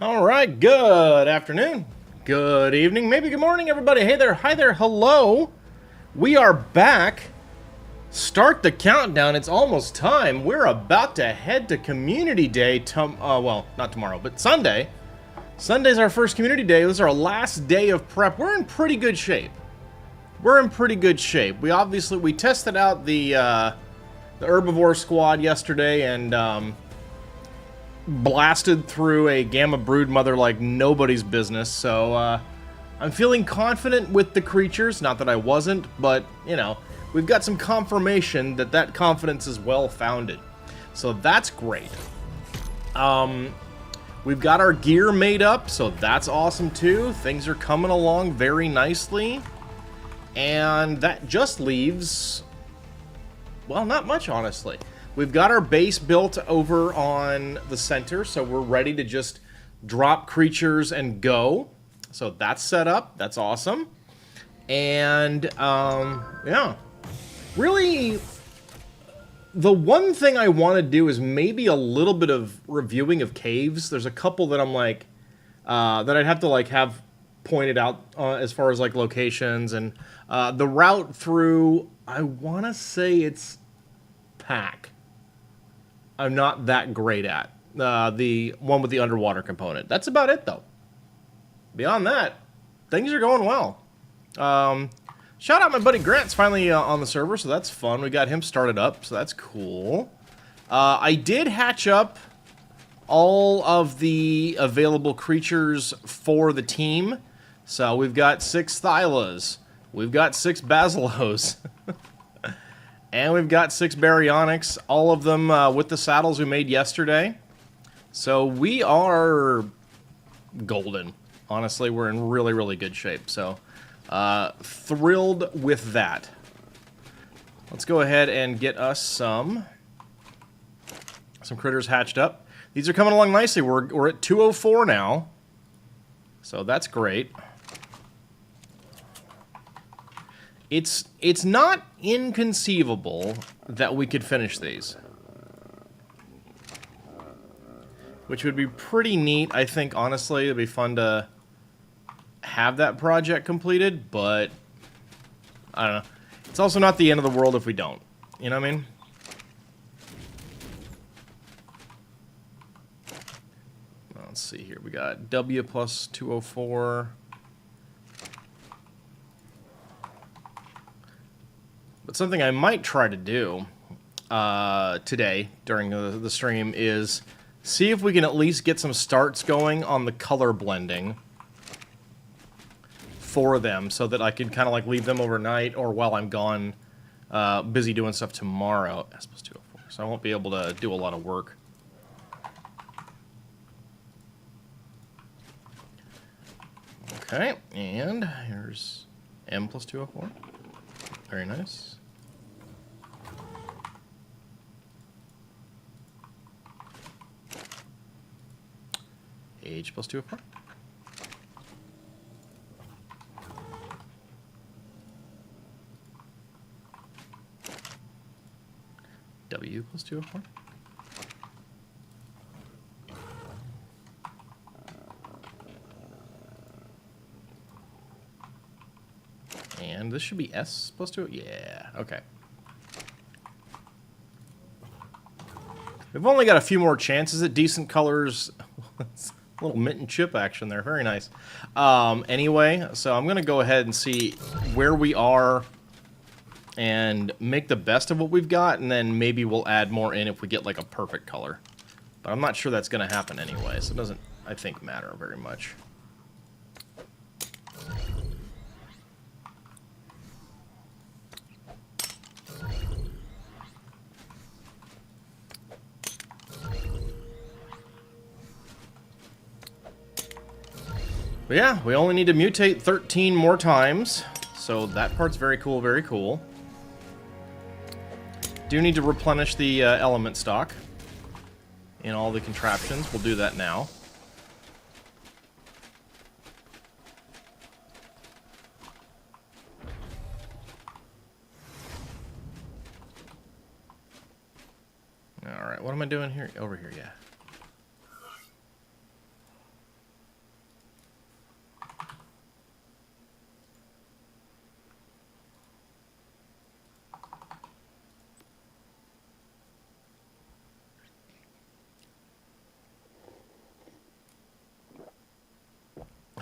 All right, good afternoon, good evening, maybe good morning, everybody. Hey there, hi there, hello. We are back. Start the countdown. It's almost time. We're about to head to Community Day. Well, not tomorrow, but Sunday. Sunday's our first Community Day. This is our last day of prep. We're in pretty good shape. We tested out the herbivore squad yesterday and blasted through a gamma brood mother like nobody's business, so I'm feeling confident with the creatures. Not that I wasn't, but, you know, we've got some confirmation that that confidence is well-founded. So that's great. We've got our gear made up, so that's awesome too. Things are coming along very nicely. And that just leaves, well, not much, honestly. We've got our base built over on the center, so we're ready to just drop creatures and go. So that's set up. That's awesome. And, yeah. Really, the one thing I want to do is maybe a little bit of reviewing of caves. There's a couple that I'm like, that I'd have to, like, have pointed out as far as, like, locations. And the route through, I want to say it's Pack. I'm not that great at. The one with the underwater component. That's about it, though. Beyond that, things are going well. Shout out my buddy Grant's finally on the server, so that's fun. We got him started up, so that's cool. I did hatch up all of the available creatures for the team. So we've got 6 Thylas. We've got 6 Basilos. And we've got 6 Baryonyx, all of them with the saddles we made yesterday. So we are golden. Honestly, we're in really, really good shape. So thrilled with that. Let's go ahead and get us some critters hatched up. These are coming along nicely. We're at 204 now. So that's great. It's not inconceivable that we could finish these. Which would be pretty neat, I think, honestly. It'd be fun to have that project completed, but I don't know. It's also not the end of the world if we don't. You know what I mean? Let's see here. We got W plus 204. But something I might try to do today during the stream is see if we can at least get some starts going on the color blending for them so that I can kind of like leave them overnight or while I'm gone busy doing stuff tomorrow. S plus 204. So I won't be able to do a lot of work. Okay, and here's M plus 204. Very nice. H plus 204. W plus 204. And this should be S plus 2. Yeah, okay. We've only got a few more chances at decent colors. A little mint and chip action there. Very nice. Anyway, so I'm going to go ahead and see where we are and make the best of what we've got, and then maybe we'll add more in if we get like a perfect color. But I'm not sure that's going to happen anyway, so it doesn't, I think, matter very much. But yeah, we only need to mutate 13 more times, so that part's very cool, very cool. Do need to replenish the element stock in all the contraptions. We'll do that now. Alright, what am I doing here? Over here, yeah.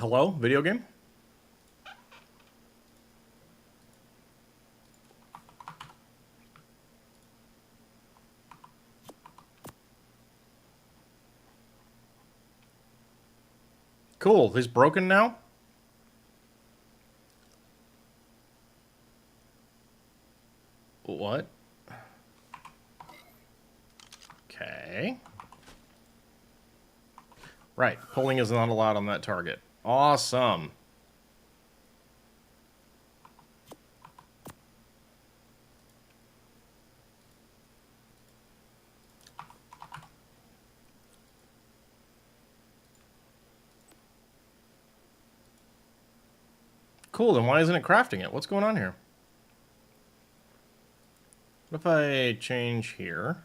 Hello, video game? Cool, he's broken now? What? Okay. Right, pulling is not allowed on that target. Awesome. Cool, then why isn't it crafting it? What's going on here? What if I change here?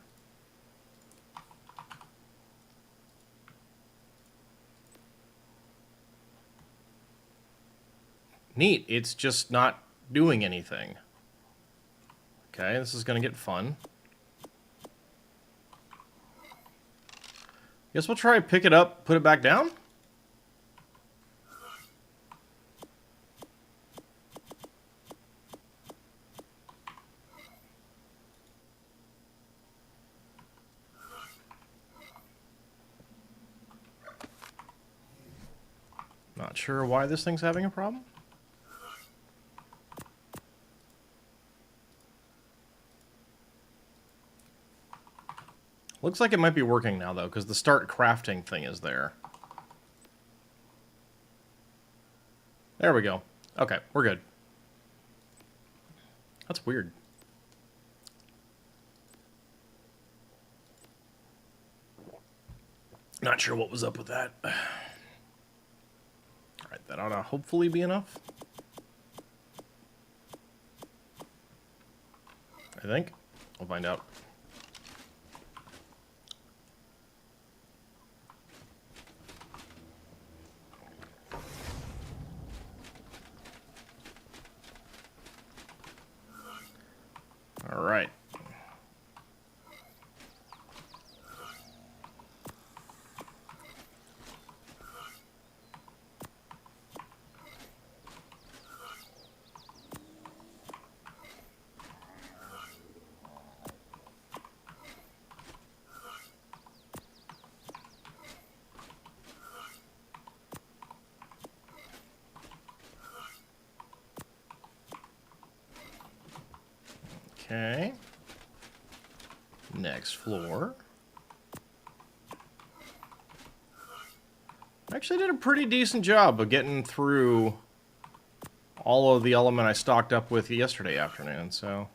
Neat, it's just not doing anything. Okay, this is gonna get fun. Guess we'll try pick it up, put it back down? Not sure why this thing's having a problem. Looks like it might be working now, though, because the start crafting thing is there. There we go. Okay, we're good. That's weird. Not sure what was up with that. Alright, that ought to hopefully be enough. I think. We'll find out. Alright. Okay. Next floor. Actually did a pretty decent job of getting through all of the element I stocked up with yesterday afternoon, so...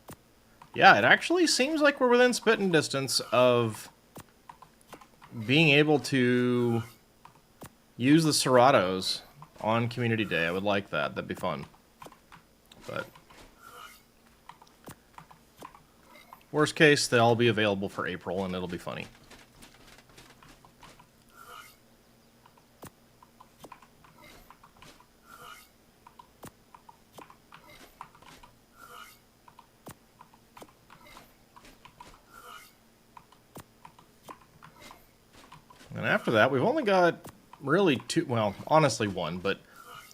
Yeah, it actually seems like we're within spitting distance of being able to use the Seratos on Community Day. I would like that. That'd be fun. But... worst case, they'll all be available for April, and it'll be funny. And after that, we've only got really two, well, honestly one, but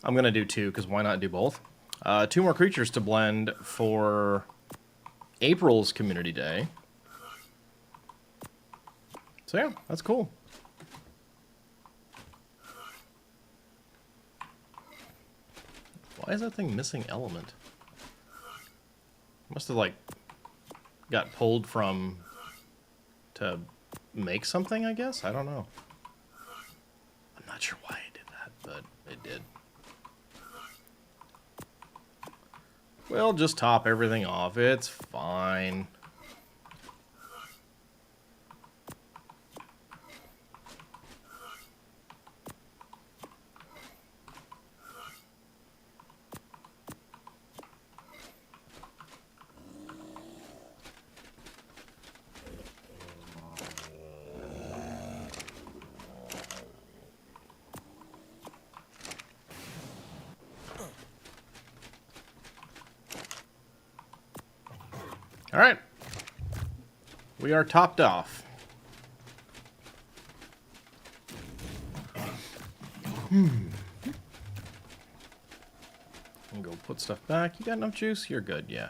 I'm going to do two, because why not do both? Two more creatures to blend for April's Community Day. So yeah, that's cool. Why is that thing missing element? Must have, like, got pulled from to make something, I guess? I don't know. I'm not sure why it did that, but it did. We'll just top everything off. It's fine. All right. We are topped off. And go put stuff back. You got enough juice? You're good, yeah.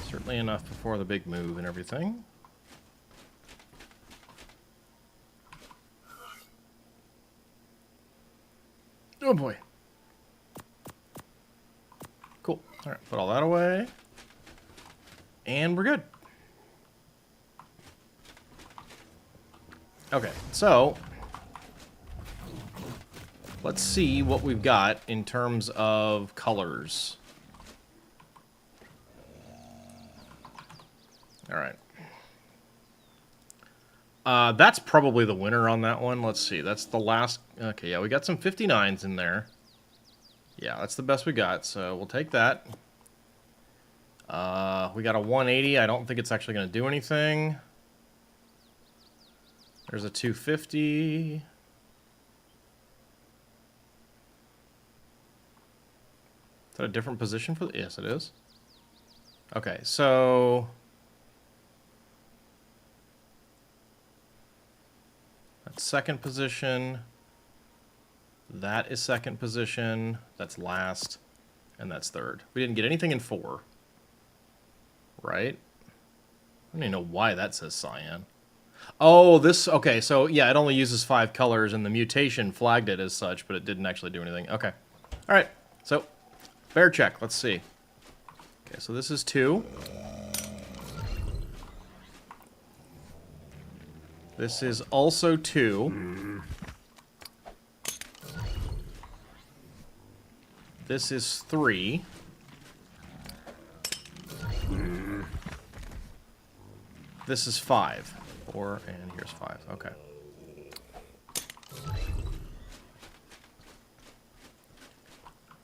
Certainly enough before the big move and everything. Oh boy. Cool. Alright, put all that away. And we're good. Okay, so let's see what we've got in terms of colors. Alright. That's probably the winner on that one. Let's see. That's the last... Okay, yeah, we got some 59s in there. Yeah, that's the best we got, so we'll take that. We got a 180. I don't think it's actually going to do anything. There's a 250. Is that a different position for the... Yes, it is. Okay, so... That's second position. That is second position. That's last. And that's third. We didn't get anything in 4. Right? I don't even know why that says cyan. Oh, this... Okay, so, yeah, it only uses 5 colors, and the mutation flagged it as such, but it didn't actually do anything. Okay. Alright, so, bear check. Let's see. Okay, so this is 2. This is also 2. This is 3. This is 5. 4, and here's 5. Okay.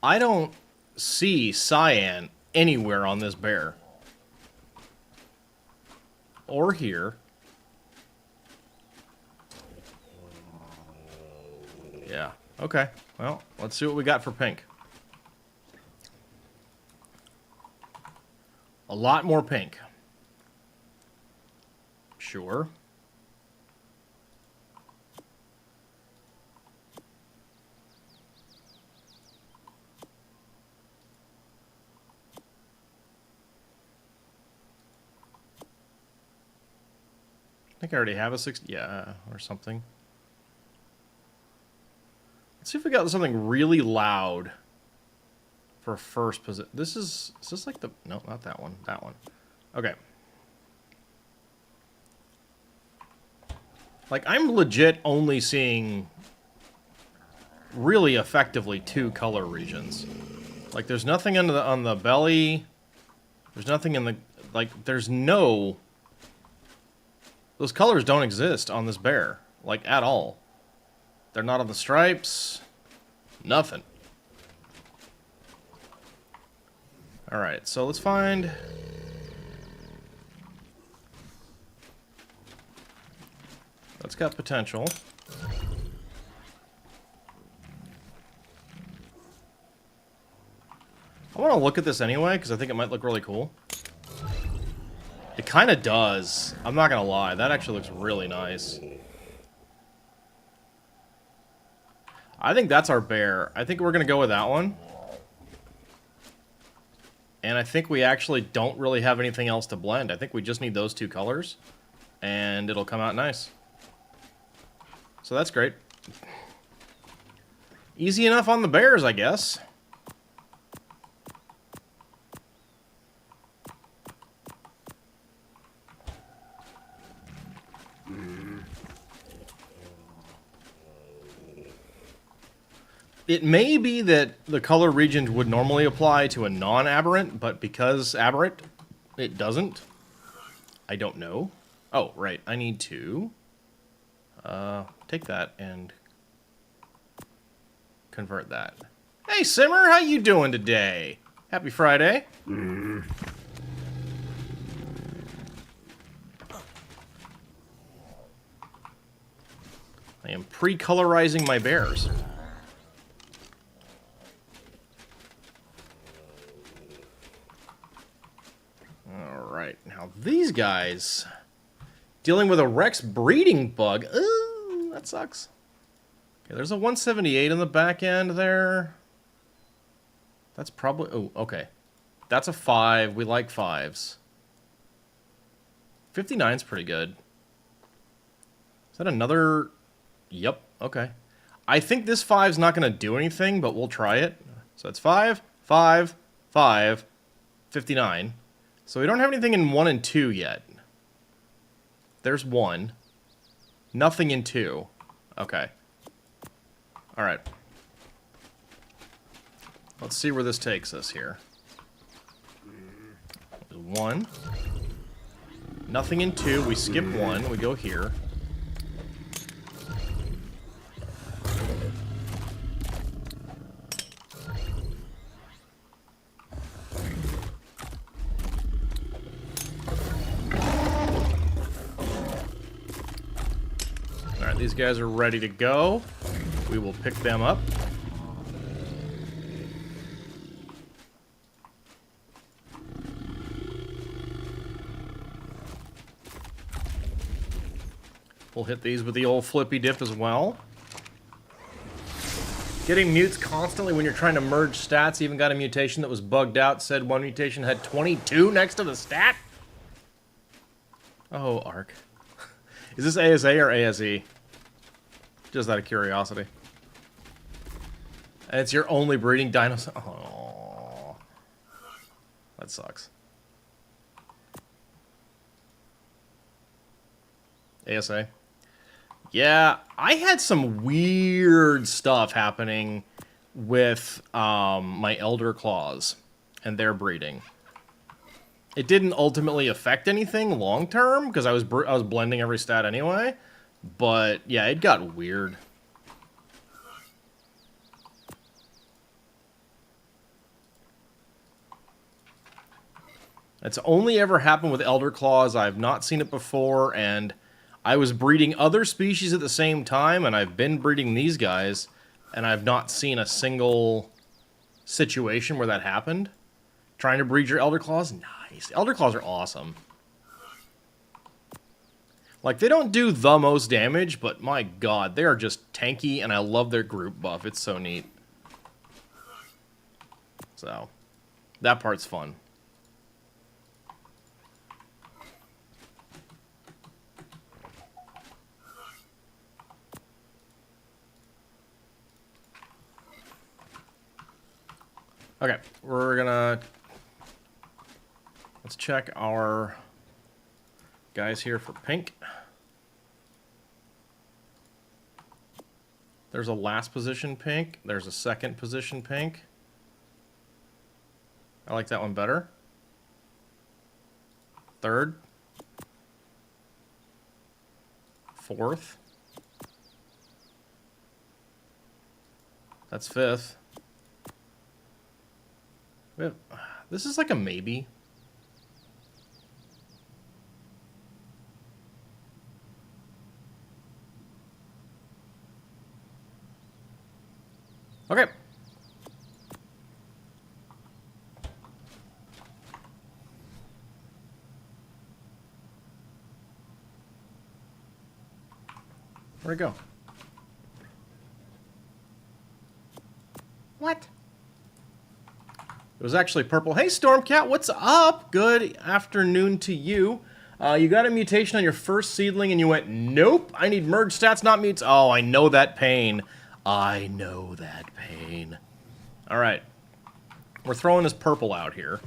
I don't see cyan anywhere on this bear. Or here. Yeah. Okay. Well, let's see what we got for pink. A lot more pink. Sure. I think I already have a 60. Yeah, or something. Let's see if we got something really loud for first position. Is this like the... No, not that one. That one. Okay. Like, I'm legit only seeing really effectively 2 color regions. Like, there's nothing on the belly. There's nothing in the... Like, there's no... Those colors don't exist on this bear. Like, at all. They're not on the stripes. Nothing. Alright, so let's find... That's got potential. I want to look at this anyway, because I think it might look really cool. It kind of does. I'm not going to lie. That actually looks really nice. I think that's our bear. I think we're going to go with that one. And I think we actually don't really have anything else to blend. I think we just need those 2 colors. And it'll come out nice. So that's great. Easy enough on the bears, I guess. It may be that the color region would normally apply to a non-aberrant, but because aberrant, it doesn't. I don't know. Oh, right. I need to take that and convert that. Hey, Simmer, how you doing today? Happy Friday. I am pre-colorizing my bears. Alright, now these guys... Dealing with a Rex breeding bug. Ooh, that sucks. Okay, there's a 178 on the back end there. That's probably... Oh, okay. That's a 5. We like 5s. 59's pretty good. Is that another... Yep, okay. I think this 5's not going to do anything, but we'll try it. So it's 5, 5, 5, 59. So we don't have anything in 1 and 2 yet. There's 1. Nothing in 2. Okay. Alright. Let's see where this takes us here. 1. Nothing in 2. We skip 1. We go here. Alright, these guys are ready to go. We will pick them up. We'll hit these with the old flippy dip as well. Getting mutes constantly when you're trying to merge stats. Even got a mutation that was bugged out. Said one mutation had 22 next to the stat. Oh, ARK. Is this ASA or ASE? Just out of curiosity. And it's your only breeding dinosaur. Oh, that sucks. ASA. Yeah, I had some weird stuff happening with my Elder Claws and their breeding. It didn't ultimately affect anything long term because I was blending every stat anyway. But yeah, it got weird. It's only ever happened with Elder Claws. I've not seen it before, and I was breeding other species at the same time, and I've been breeding these guys, and I've not seen a single situation where that happened. Trying to breed your Elder Claws? Nice. Elder Claws are awesome. Like, they don't do the most damage, but my god, they are just tanky, and I love their group buff. It's so neat. So, that part's fun. Okay, we're gonna... Let's check our guys here for pink. There's a last position pink. There's a second position pink. I like that one better. Third. Fourth. That's fifth. This is like a maybe. Okay. Where'd it go? What? It was actually purple. Hey, Stormcat, what's up? Good afternoon to you. You got a mutation on your first seedling and you went, nope, I need merge stats, not mutes. Oh, I know that pain. I know that pain. All right. We're throwing this purple out here.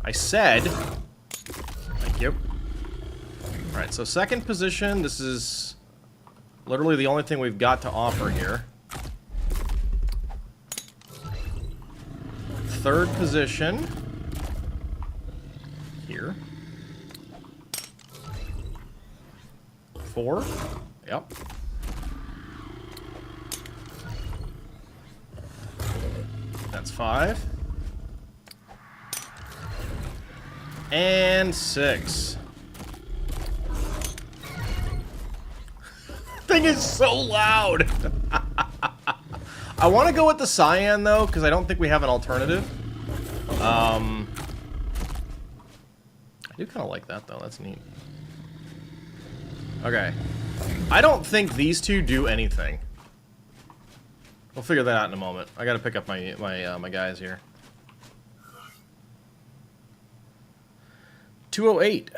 I said... Thank you. All right, so second position. This is literally the only thing we've got to offer here. Third position. Here. Fourth. Yep. That's 5. And 6. Thing is so loud. I want to go with the cyan though, because I don't think we have an alternative. I do kind of like that though. That's neat. Okay. I don't think these two do anything. We'll figure that out in a moment. I gotta pick up my guys here. 208.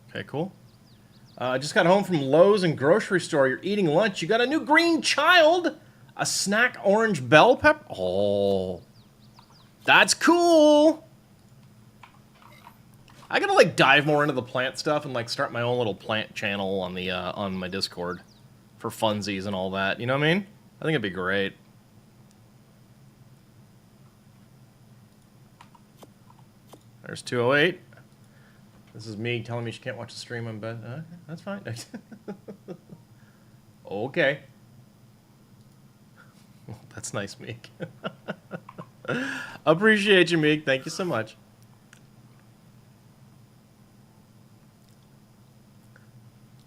Okay, cool. I just got home from Lowe's and grocery store. You're eating lunch. You got a new green child. A snack orange bell pepper. Oh, that's cool. I gotta like dive more into the plant stuff and like start my own little plant channel on the on my Discord for funsies and all that. You know what I mean? I think it'd be great. There's 208. This is me telling me she can't watch the stream on bed. Okay, that's fine. Okay. Well, that's nice, Meek. Appreciate you, Meek. Thank you so much.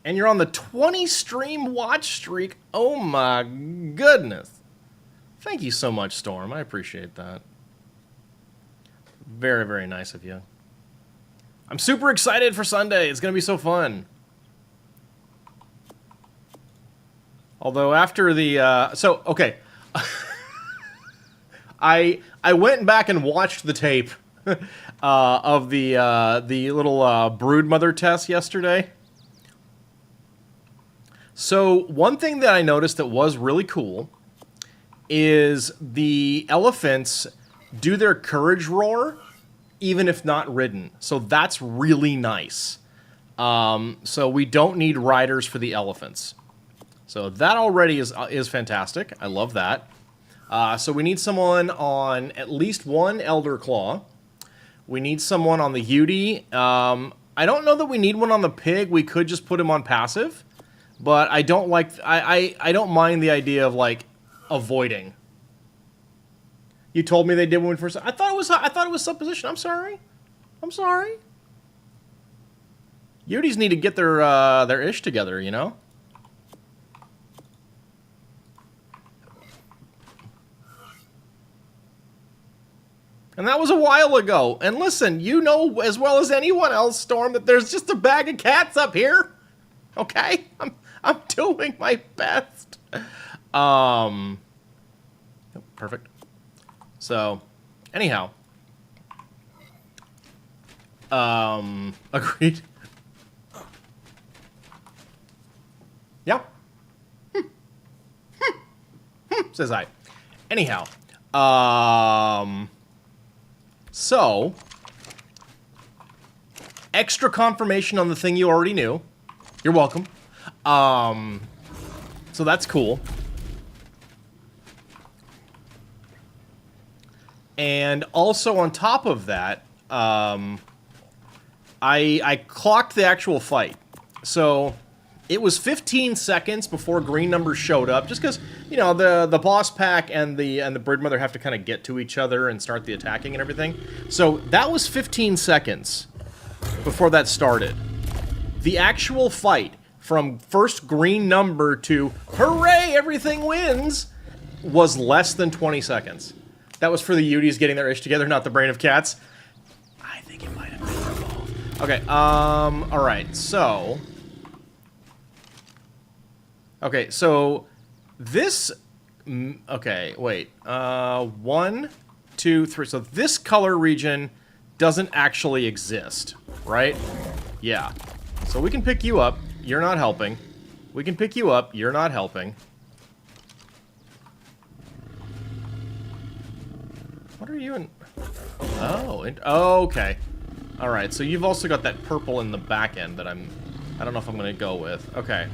And you're on the 20 stream watch streak. Oh my goodness. Thank you so much, Storm. I appreciate that. Very, very nice of you. I'm super excited for Sunday. It's going to be so fun. Although after the... okay. I went back and watched the tape of the little broodmother test yesterday. So one thing that I noticed that was really cool is the elephants do their courage roar even if not ridden. So that's really nice. So we don't need riders for the elephants. So that already is fantastic. I love that. So we need someone on at least one Elder Claw. We need someone on the Yudi. I don't know that we need one on the pig. We could just put him on passive. But I don't like... I don't mind the idea of, like, avoiding. You told me they did when we first... I thought it was supposition. I'm sorry. I'm sorry. Yudis need to get their ish together, you know? And that was a while ago. And listen, you know as well as anyone else, Storm, that there's just a bag of cats up here. Okay? I'm doing my best. Perfect. So, anyhow. Agreed. Yeah. Says I. Anyhow. So, extra confirmation on the thing you already knew. You're welcome. So that's cool. And also on top of that, I clocked the actual fight. So it was 15 seconds before green numbers showed up, just because, you know, the boss pack and the broodmother have to kind of get to each other and start the attacking and everything. So that was 15 seconds before that started. The actual fight from first green number to hooray, everything wins was less than 20 seconds. That was for the Udis getting their ish together, not the brain of cats. I think it might have been for both. Okay, alright, so... Okay, so this... Okay, wait. 1, 2, 3. So this color region doesn't actually exist, right? Yeah. So we can pick you up. You're not helping. We can pick you up. You're not helping. What are you in? Oh, okay. Alright, so you've also got that purple in the back end that I don't know if I'm going to go with. Okay.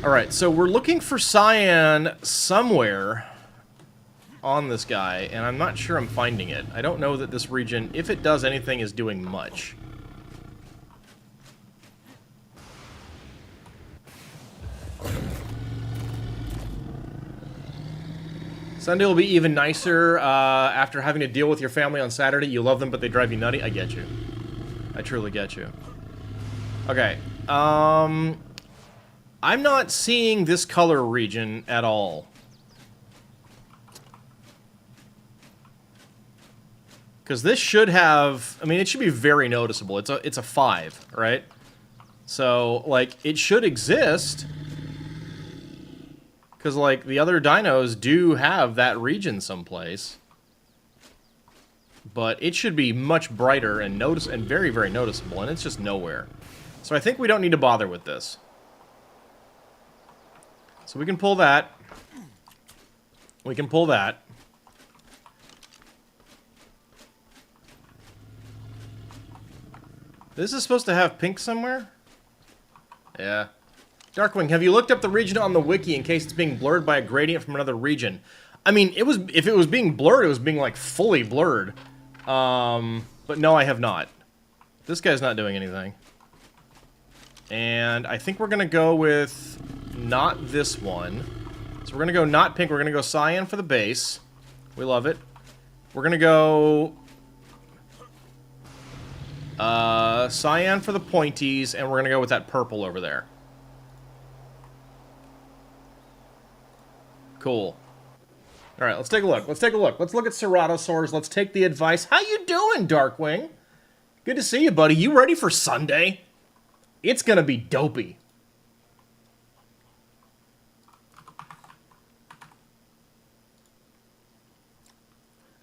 Alright, so we're looking for cyan somewhere on this guy, and I'm not sure I'm finding it. I don't know that this region, if it does anything, is doing much. Sunday will be even nicer after having to deal with your family on Saturday. You love them, but they drive you nutty. I get you. I truly get you. Okay. I'm not seeing this color region at all. Because this should have... I mean, it should be very noticeable. It's a 5, right? So, like, it should exist. Because, like, the other dinos do have that region someplace. But it should be much brighter and very, very noticeable, and it's just nowhere. So I think we don't need to bother with this. So we can pull that. We can pull that. This is supposed to have pink somewhere? Yeah. Darkwing, have you looked up the region on the wiki in case it's being blurred by a gradient from another region? I mean, if it was being blurred, it was being, like, fully blurred. But no, I have not. This guy's not doing anything. And I think we're gonna go with not this one. So we're gonna go not pink, we're gonna go cyan for the base. We love it. We're gonna go... cyan for the pointies, and we're gonna go with that purple over there. Cool. Alright, let's take a look. Let's take a look. Let's look at ceratosaurs. Let's take the advice. How you doing, Darkwing? Good to see you, buddy. You ready for Sunday? It's gonna be dopey.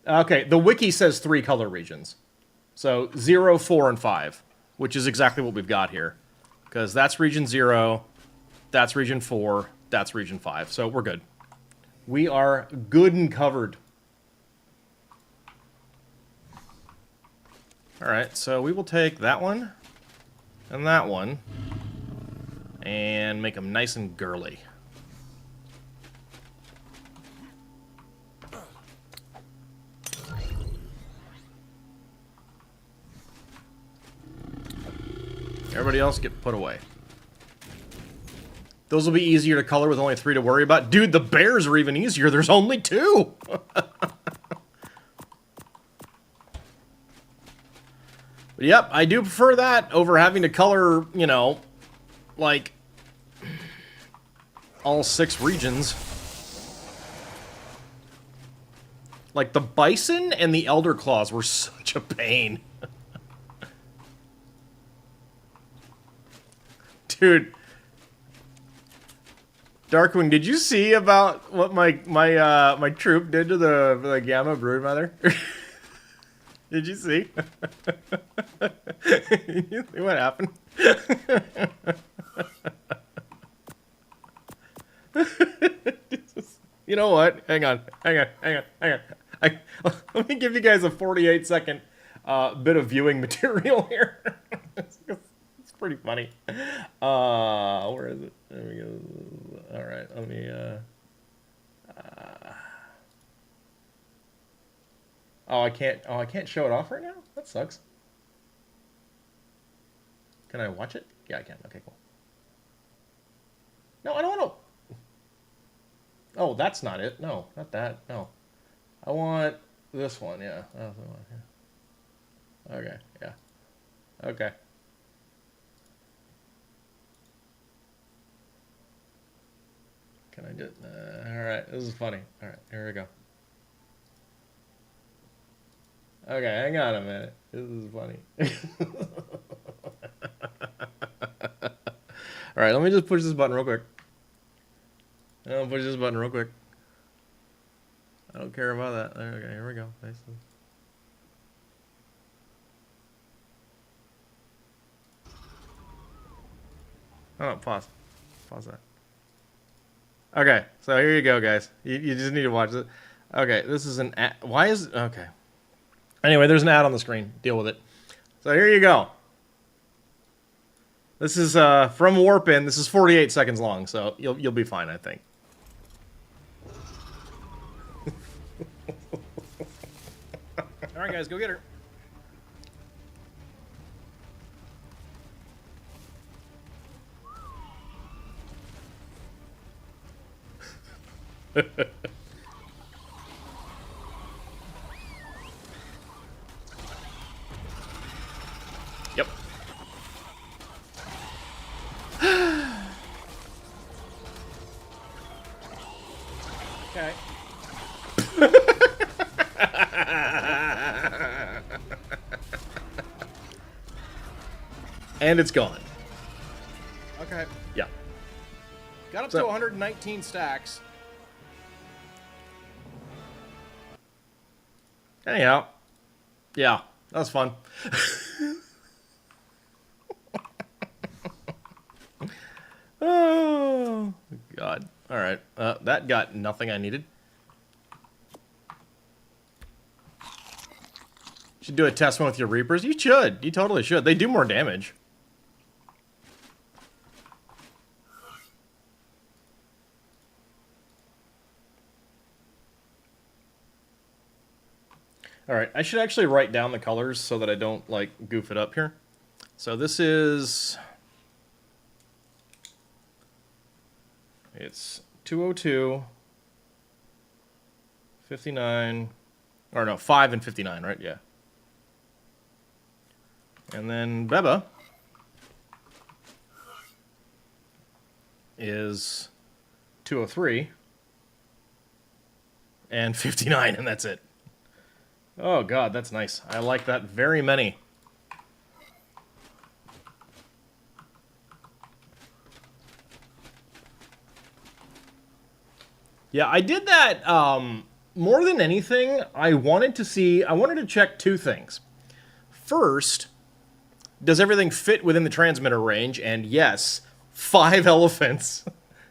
Okay, the wiki says 3 color regions. So 0, 4, and 5, which is exactly what we've got here. Because that's region 0, that's region 4, that's region 5. So we're good. We are good and covered. Alright, so we will take that one and that one and make them nice and girly. Everybody else get put away. Those will be easier to color with only 3 to worry about. Dude, the bears are even easier. There's only 2. But yep, I do prefer that over having to color, you know, like, all 6 regions. Like, the bison and the elder claws were such a pain. Dude. Darkwing, did you see about what my troop did to the Gamma Broodmother? Did you see? Did you see what happened? You know what? Hang on. Let me give you guys a 48-second bit of viewing material here. It's pretty funny. Where is it? There we go. All right, let me. Oh, I can't. Oh, I can't show it off right now. That sucks. Can I watch it? Yeah, I can. Okay, cool. No, I don't want to. Oh, that's not it. No, not that. No, I want this one. Yeah. That's the one. Yeah. Okay. Yeah. Okay. Can I just... alright, this is funny. Alright, here we go. Okay, hang on a minute. This is funny. Alright, let me just push this button real quick. I'll push this button real quick. I don't care about that. Okay, here we go. Nice. Oh, pause. Pause that. Okay, so here you go, guys. You just need to watch it. Okay, this is an ad. Why is... Okay. Anyway, there's an ad on the screen. Deal with it. So here you go. This is from Warpin. This is 48 seconds long, so you'll be fine, I think. All right, guys, go get her. Yep. Okay. And it's gone. Okay. Yeah. Got up to 119 stacks. Anyhow. Yeah, that was fun. Oh, God. All right. That got nothing I needed. Should do a test one with your Reapers. You should. You totally should. They do more damage. All right. I should actually write down the colors so that I don't, like, goof it up here. So this is... It's 202, 59, or no, 5 and 59, right? Yeah. And then Beba is 203 and 59, and that's it. Oh, God, that's nice. I like that very many. Yeah, I did that more than anything. I wanted to check two things. First, does everything fit within the transmitter range? And yes, 5 elephants,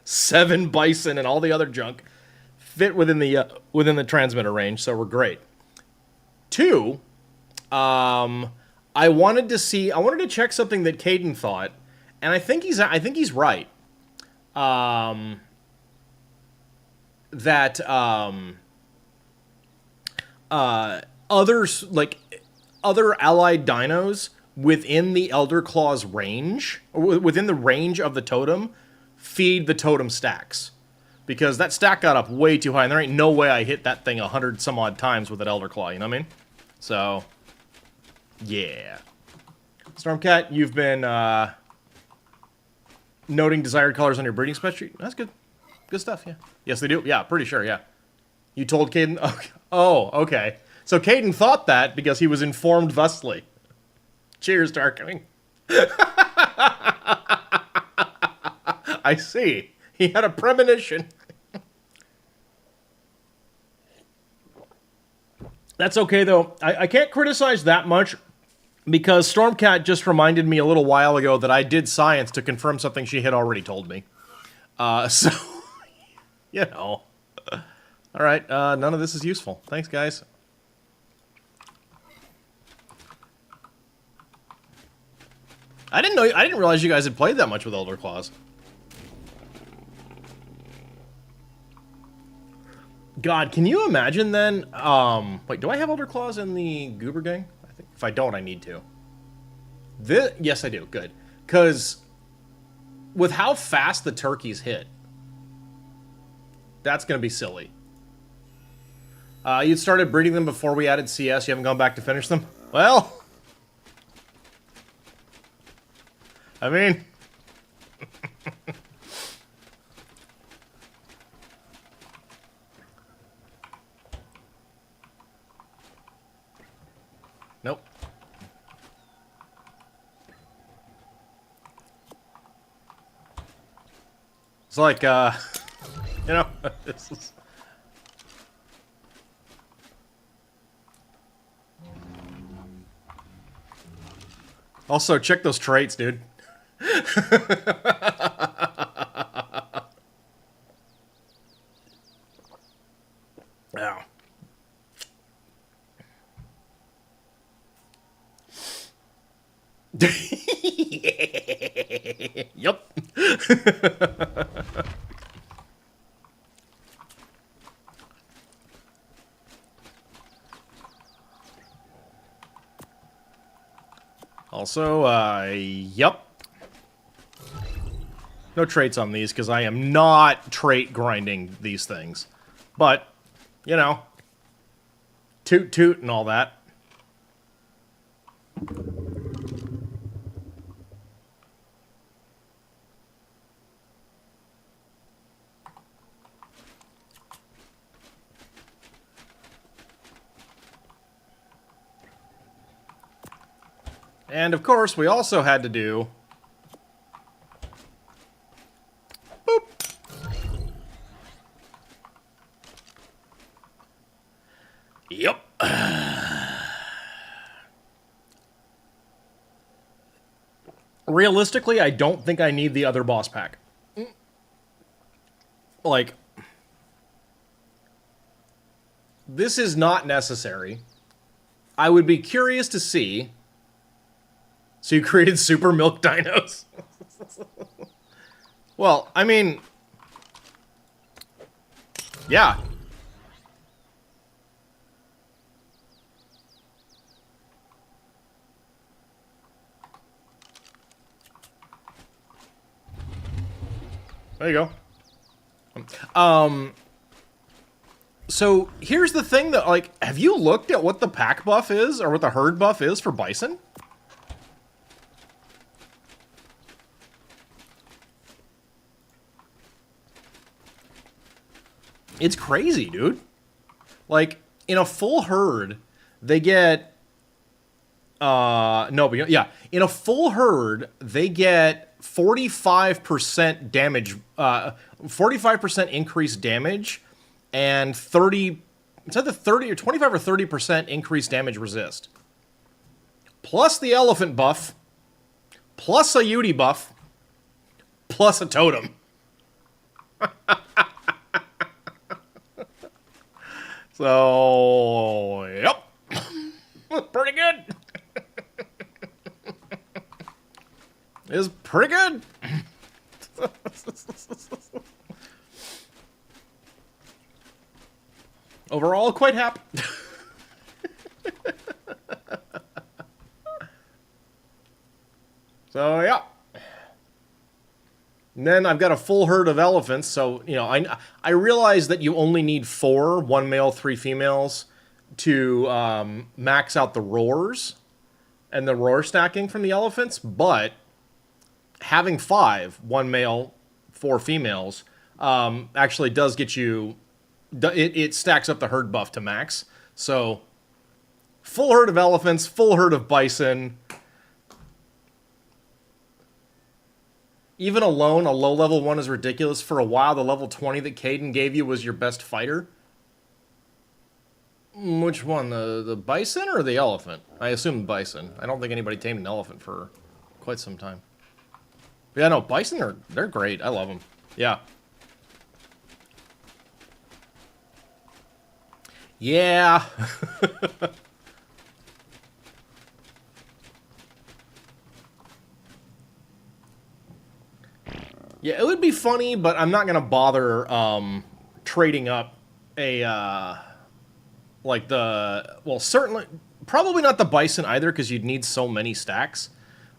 7 bison, and all the other junk fit within the transmitter range, so we're great. 2, I wanted to check something that Caden thought, and I think he's right. That other allied dinos within the Elder Claw's range, within the range of the totem, feed the totem stacks. Because that stack got up way too high, and there ain't no way I hit that thing 100 some odd times with an Elder Claw, you know what I mean? So, yeah. Stormcat, you've been noting desired colors on your breeding spreadsheet. That's good. Good stuff, yeah. Yes, they do. Yeah, pretty sure, yeah. You told Caden? Oh, okay. So Caden thought that because he was informed thusly. Cheers, Darkening. I see. He had a premonition. That's okay, though. I can't criticize that much because Stormcat just reminded me a little while ago that I did science to confirm something she had already told me. So... You know. All right, none of this is useful. Thanks, guys. I didn't realize you guys had played that much with Elder Claws. God, can you imagine then? Wait, do I have Elder Claws in the Goober Gang? I think if I don't, I need to. Yes, I do. Good, because with how fast the turkeys hit. That's going to be silly. You'd started breeding them before we added CS. You haven't gone back to finish them? Well... I mean... Nope. It's like, you know, this is... Also, check those traits, dude. Yeah. Yep. Also, yep. No traits on these, because I am not trait grinding these things. But, you know, toot toot and all that. And of course, we also had to do... Boop. Yep. Realistically, I don't think I need the other boss pack. Like, this is not necessary. I would be curious to see. So you created super milk dinos? Well, I mean... Yeah. There you go. So here's the thing that, like, have you looked at what the pack buff is, or what the herd buff is for bison? It's crazy, dude. Like, in a full herd, they get... no, but yeah. In a full herd, they get 45% damage... 45% increased damage, and 30... It's either 30 or 25 or 30% increased damage resist. Plus the elephant buff, plus a Yudi buff, plus a totem. So, yep. Pretty good. It's pretty good. Overall, quite happy. So, yeah. And then I've got a full herd of elephants, so, you know, I realize that you only need 4, 1 male, 3 females, to max out the roars and the roar stacking from the elephants, but having 5, 1 male, 4 females, actually does get you... It stacks up the herd buff to max. So, full herd of elephants, full herd of bison... Even alone, a low-level one is ridiculous. For a while, the level 20 that Caden gave you was your best fighter. Which one? The bison or the elephant? I assume the bison. I don't think anybody tamed an elephant for quite some time. But yeah, no, bison, they're great. I love them. Yeah. Yeah. Yeah, it would be funny, but I'm not gonna bother trading up a like the... Well, certainly, probably not the bison either, because you'd need so many stacks.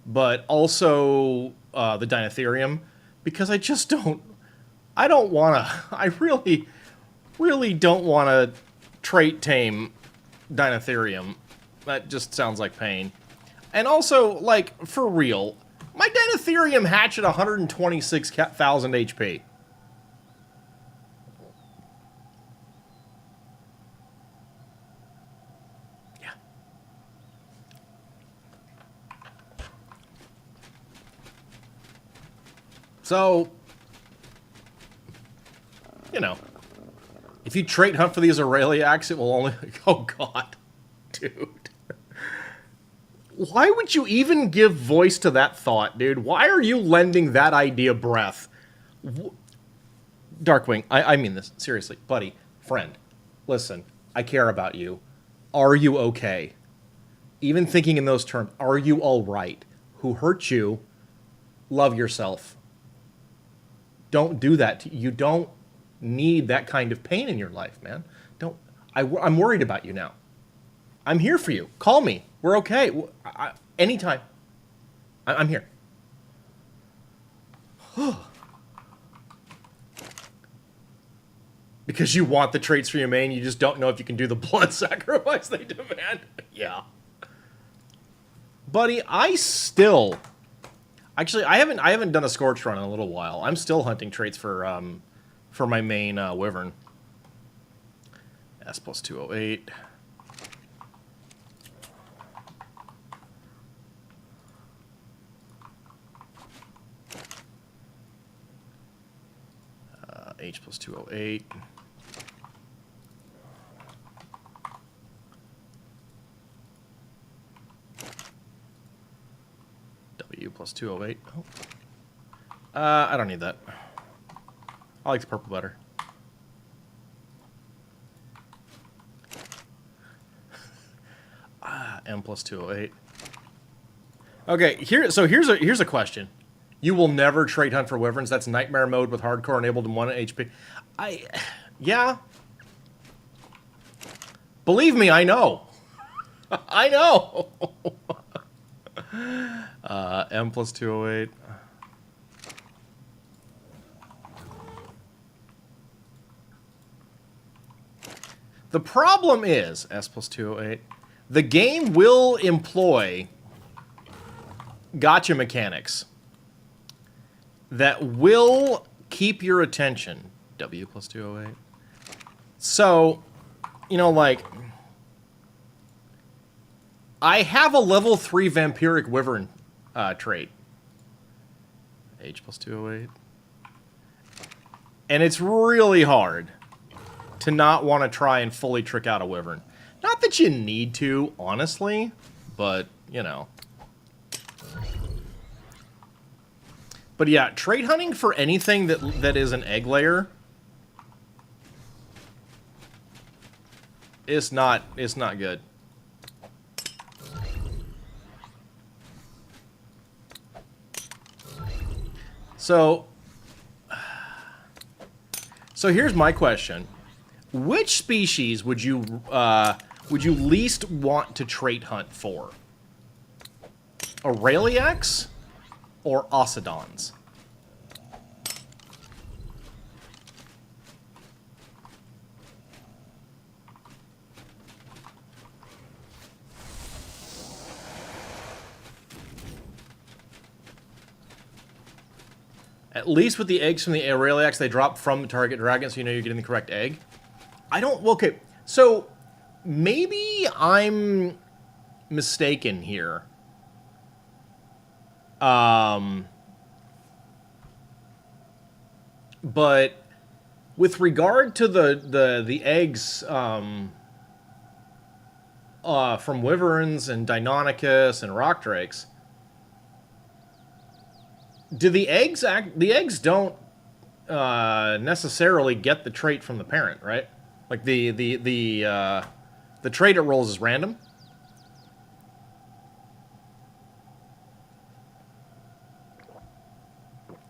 But also the Dinotherium, because I just don't... I don't want to... I really, really don't want to trait tame Dinotherium. That just sounds like pain. And also, like, for real... My Dinotherium hatched at 126,000 HP. Yeah. So, you know, if you trait hunt for these Aureliacs, it will only... Oh, God. Dude. Why would you even give voice to that thought, dude? Why are you lending that idea breath? Darkwing, I mean this. Seriously. Buddy, friend, listen. I care about you. Are you okay? Even thinking in those terms, are you all right? Who hurt you? Love yourself. Don't do that. You don't need that kind of pain in your life, man. Don't. I'm worried about you now. I'm here for you. Call me. We're okay. Anytime. I'm here. Because you want the traits for your main, you just don't know if you can do the blood sacrifice they demand. Yeah. Buddy, I still... Actually, I haven't done a Scorch run in a little while. I'm still hunting traits for my main Wyvern. S plus 208. H plus 208. W plus 208. Oh. I don't need that. I like the purple better. M plus 208. Okay, here's a question. You will never trait hunt for wyverns. That's nightmare mode with hardcore enabled and 1 HP. Yeah. Believe me, I know. I know. M plus 208. The problem is, S plus 208, the game will employ gotcha mechanics that will keep your attention. W plus 208. So, you know, like, I have a level 3 vampiric wyvern trait. H plus 208. And it's really hard to not want to try and fully trick out a wyvern. Not that you need to, honestly, but, you know. But yeah, trait hunting for anything that is an egg layer is not good. So here's my question. Which species would you least want to trait hunt for? Aureliacs or Ocedons? At least with the eggs from the Aureliacs, they drop from the target dragon, so you know you're getting the correct egg. I don't... Okay, so maybe I'm mistaken here. But with regard to the eggs from wyverns and Deinonychus and rock drakes, do the eggs don't necessarily get the trait from the parent, right? Like the trait it rolls is random.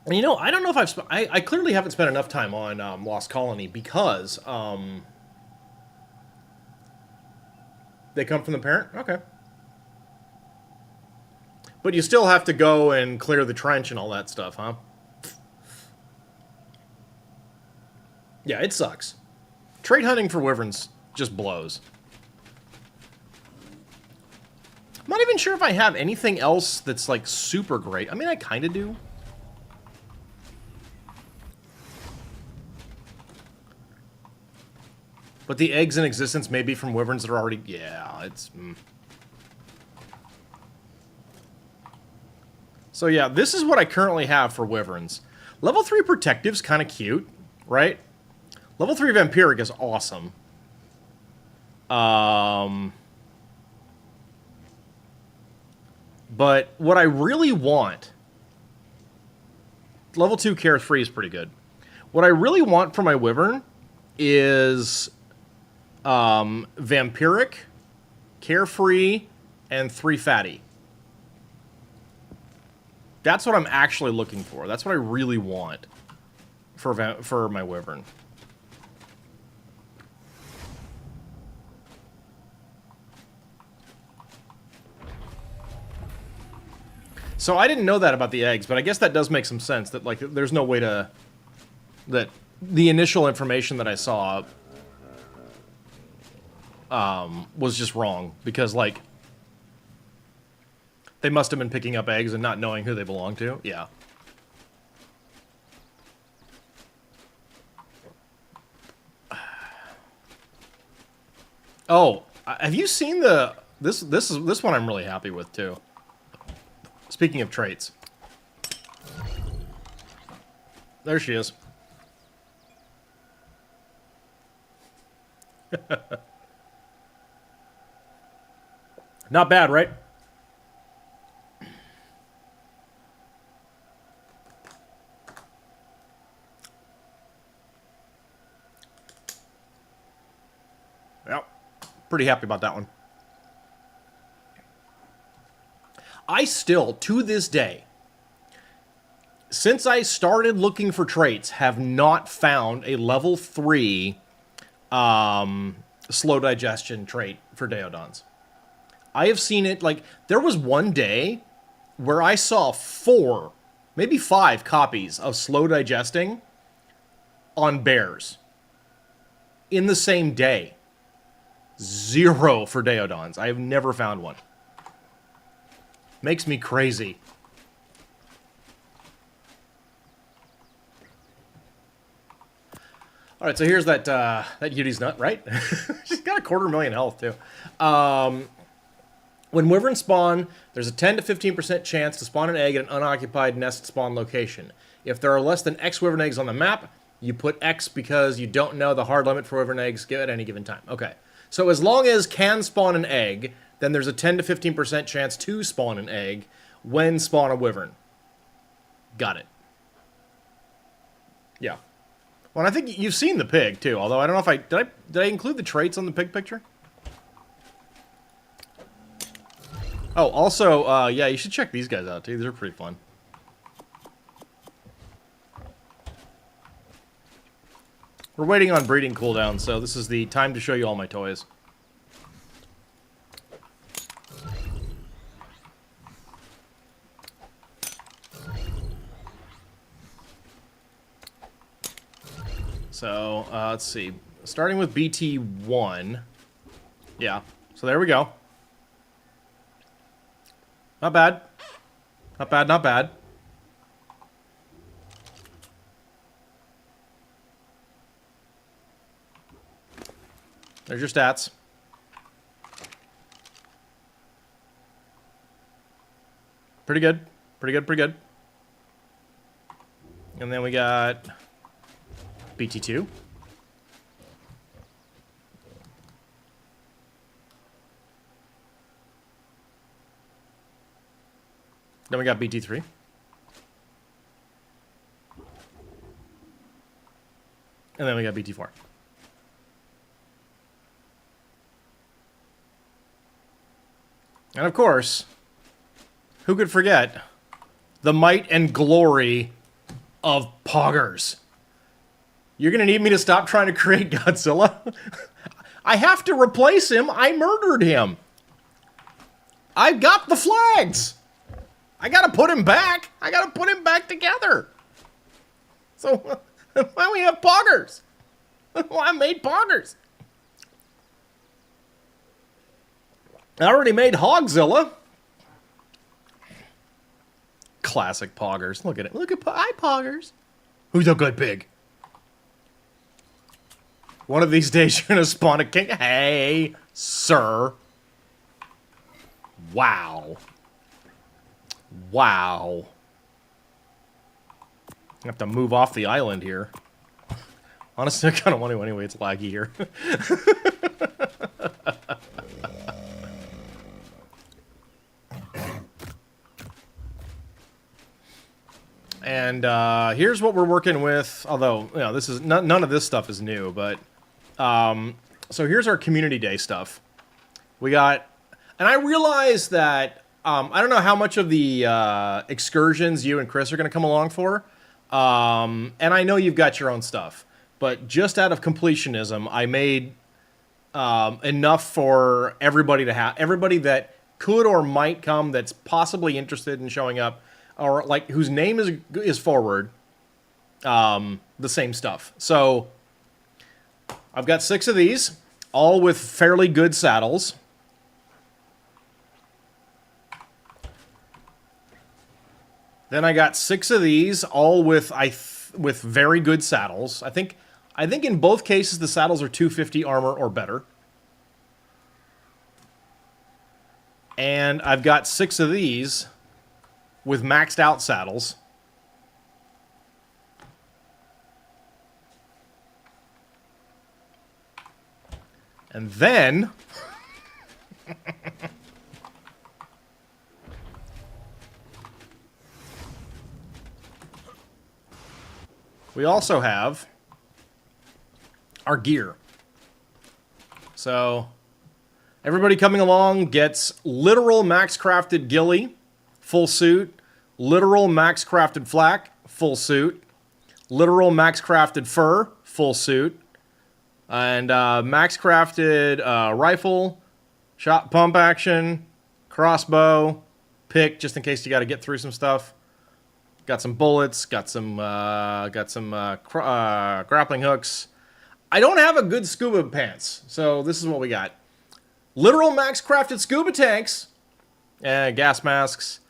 And you know, I don't know if I clearly haven't spent enough time on Lost Colony because they come from the parent. Okay. But you still have to go and clear the trench and all that stuff, huh? Yeah, it sucks. Trait hunting for wyverns just blows. I'm not even sure if I have anything else that's, like, super great. I mean, I kind of do. But the eggs in existence may be from wyverns that are already... Yeah, it's... So yeah, this is what I currently have for wyverns. Level 3 Protective's kind of cute, right? Level 3 Vampiric is awesome. But what I really want... Level 2 Carefree is pretty good. What I really want for my wyvern is Vampiric, Carefree, and 3 Fatty. That's what I'm actually looking for. That's what I really want for my wyvern. So I didn't know that about the eggs, but I guess that does make some sense. That, like, there's no way to... That the initial information that I saw was just wrong. Because, like... They must have been picking up eggs and not knowing who they belong to. Yeah. Oh, have you seen the... This one I'm really happy with, too. Speaking of traits. There she is. Not bad, right? Yep. Pretty happy about that one. I still, to this day, since I started looking for traits, have not found a level 3 slow digestion trait for Deodons. I have seen it, like, there was one day where I saw 4, maybe 5 copies of slow digesting on bears in the same day. 0 for Deodons. I have never found one. Makes me crazy. All right, so here's that Yudi's nut, right? She's got 250,000 health too. When wyverns spawn, there's a 10 to 15% chance to spawn an egg at an unoccupied nest spawn location. If there are less than X wyvern eggs on the map, you put X because you don't know the hard limit for wyvern eggs at any given time. Okay, so as long as can spawn an egg, then there's a 10 to 15% chance to spawn an egg when spawn a wyvern. Got it. Yeah. Well, I think you've seen the pig, too. Although, I don't know if did I include the traits on the pig picture? Oh, also, yeah, you should check these guys out, too. These are pretty fun. We're waiting on breeding cooldown, so this is the time to show you all my toys. So, let's see. Starting with BT1. Yeah, so there we go. Not bad. Not bad, not bad. There's your stats. Pretty good. Pretty good, pretty good. And then we got BT2. Then we got BT3. And then we got BT4. And of course, who could forget the might and glory of Poggers? You're going to need me to stop trying to create Godzilla? I have to replace him. I murdered him. I've got the flags. I got to put him back. I got to put him back together. So why don't we have Poggers? Well, I made Poggers. I already made Hogzilla. Classic Poggers. Look at it. Look at Poggers. Who's a good pig? One of these days you're going to spawn a king. Hey, sir. Wow. Wow. I have to move off the island here. Honestly, I kind of want to anyway. It's laggy here. And here's what we're working with. Although, you know, this is none of this stuff is new, but so here's our community day stuff. We got, and I realize that I don't know how much of the excursions you and Chris are going to come along for, and I know you've got your own stuff, but just out of completionism, I made enough for everybody to have, everybody that could or might come that's possibly interested in showing up, or like whose name is forward, the same stuff. So I've got 6 of these, all with fairly good saddles. Then I got 6 of these, all with with very good saddles. I think in both cases the saddles are 250 armor or better. And I've got 6 of these with maxed out saddles. And then... we also have our gear. So, everybody coming along gets literal max crafted ghillie, full suit, literal max crafted flak, full suit, literal max crafted fur, full suit, and max crafted rifle, shot pump action, crossbow, pick just in case you got to get through some stuff. Got some bullets, got some grappling hooks. I don't have a good scuba pants, so this is what we got. Literal max crafted scuba tanks, gas masks.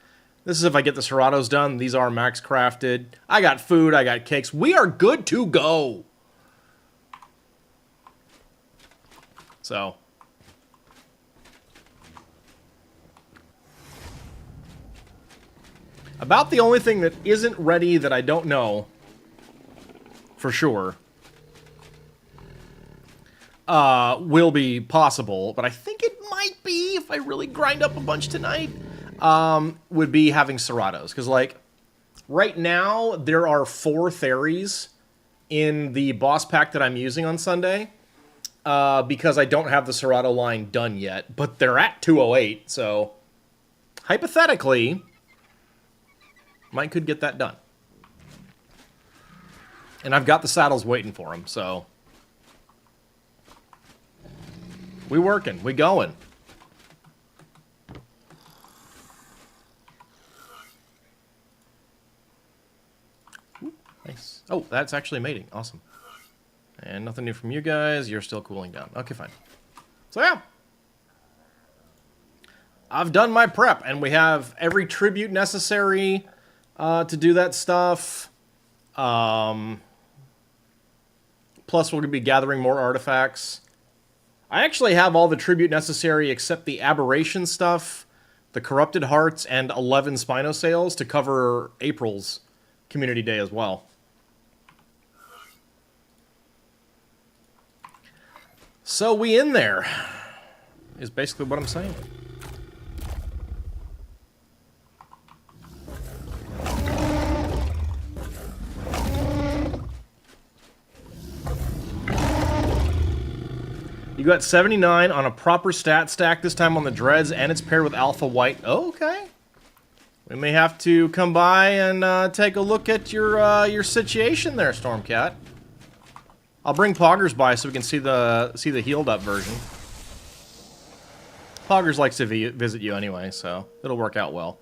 This is if I get the Seratos done. These are max crafted. I got food, I got cakes. We are good to go. So. About the only thing that isn't ready that I don't know for sure will be possible, but I think it might be if I really grind up a bunch tonight, would be having Seratos. Because, like, right now, there are 4 Theries in the boss pack that I'm using on Sunday, because I don't have the Serato line done yet, but they're at 208, so hypothetically, Mike could get that done. And I've got the saddles waiting for him, so we working, we going. Ooh, nice. Oh, that's actually mating. Awesome. And nothing new from you guys. You're still cooling down. Okay, fine. So yeah. I've done my prep, and we have every tribute necessary to do that stuff. Plus, we're going to be gathering more artifacts. I actually have all the tribute necessary except the aberration stuff, the corrupted hearts, and 11 Spinosails to cover April's community day as well. So we in there, is basically what I'm saying. You got 79 on a proper stat stack, this time on the Dreads, and it's paired with Alpha White. Oh, okay. We may have to come by and take a look at your situation there, Stormcat. I'll bring Poggers by so we can see the healed up version. Poggers likes to visit you anyway, so it'll work out well.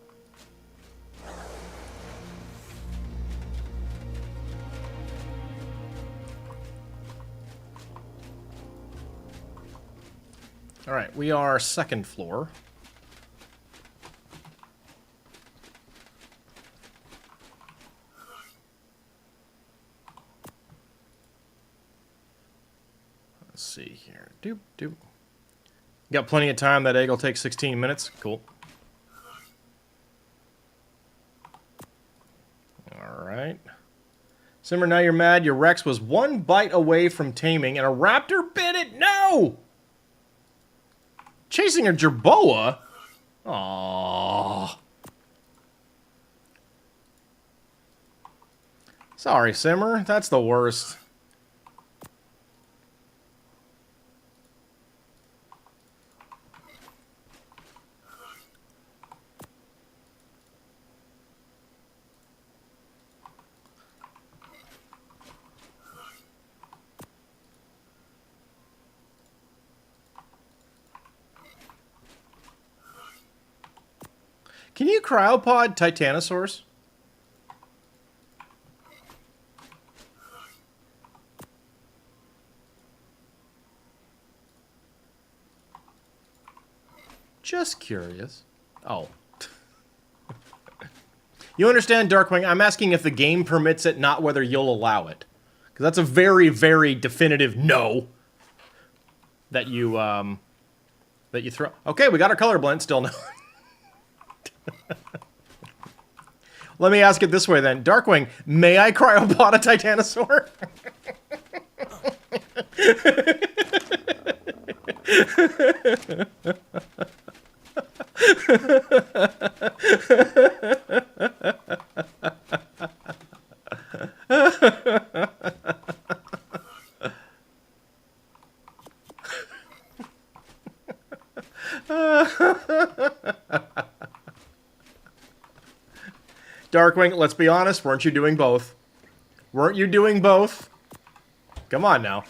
All right, we are 2nd floor. Let's see here. Doop, doop. Got plenty of time. That egg will take 16 minutes. Cool. All right. Simmer, now you're mad. Your Rex was 1 bite away from taming, and a raptor bit it. No! Chasing a jerboa? Aww. Sorry, Simmer. That's the worst. Can you cryopod Titanosaurs? Just curious. Oh. You understand, Darkwing? I'm asking if the game permits it, not whether you'll allow it. Because that's a very, very definitive no. That you throw. Okay, we got our color blend. Still no. Let me ask it this way then. Darkwing, may I cryopod a Titanosaur? Darkwing, let's be honest, weren't you doing both? Weren't you doing both? Come on now.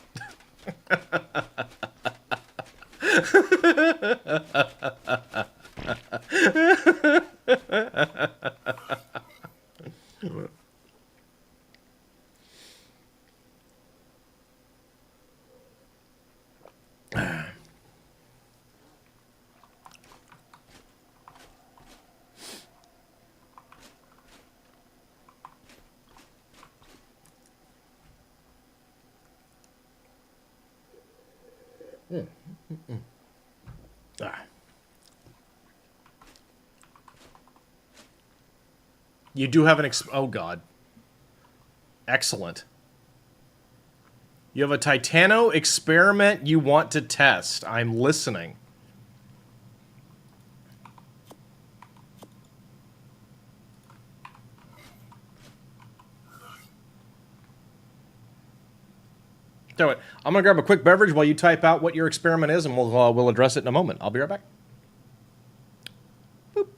You do have an oh god. Excellent. You have a Titano experiment you want to test. I'm listening. Do it. I'm gonna grab a quick beverage while you type out what your experiment is, and we'll address it in a moment. I'll be right back. Boop.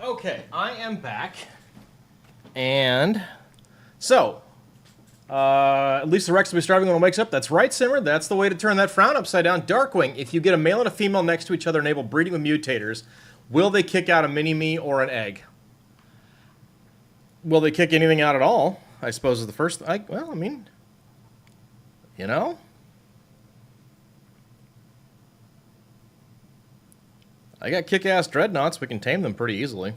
Okay, I am back. And so, at least the Rex will be starving when it wakes up. That's right, Simmer. That's the way to turn that frown upside down. Darkwing, if you get a male and a female next to each other and enable breeding with mutators, will they kick out a mini-me or an egg? Will they kick anything out at all? I suppose is the first... well, I mean... You know? I got kick-ass dreadnoughts. We can tame them pretty easily.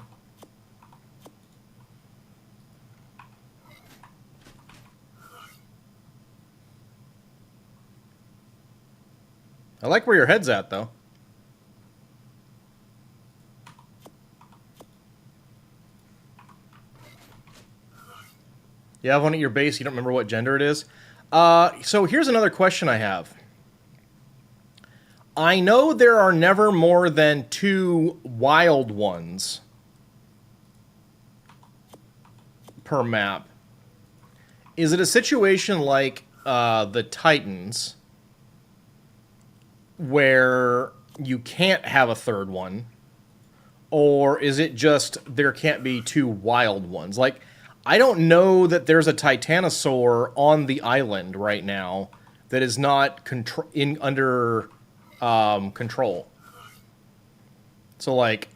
I like where your head's at, though. You have one at your base, you don't remember what gender it is? So here's another question I have. I know there are never more than 2 wild ones per map. Is it a situation like the Titans, where you can't have a third one? Or is it just there can't be 2 wild ones? Like, I don't know that there's a Titanosaur on the island right now that is not under control. So, like,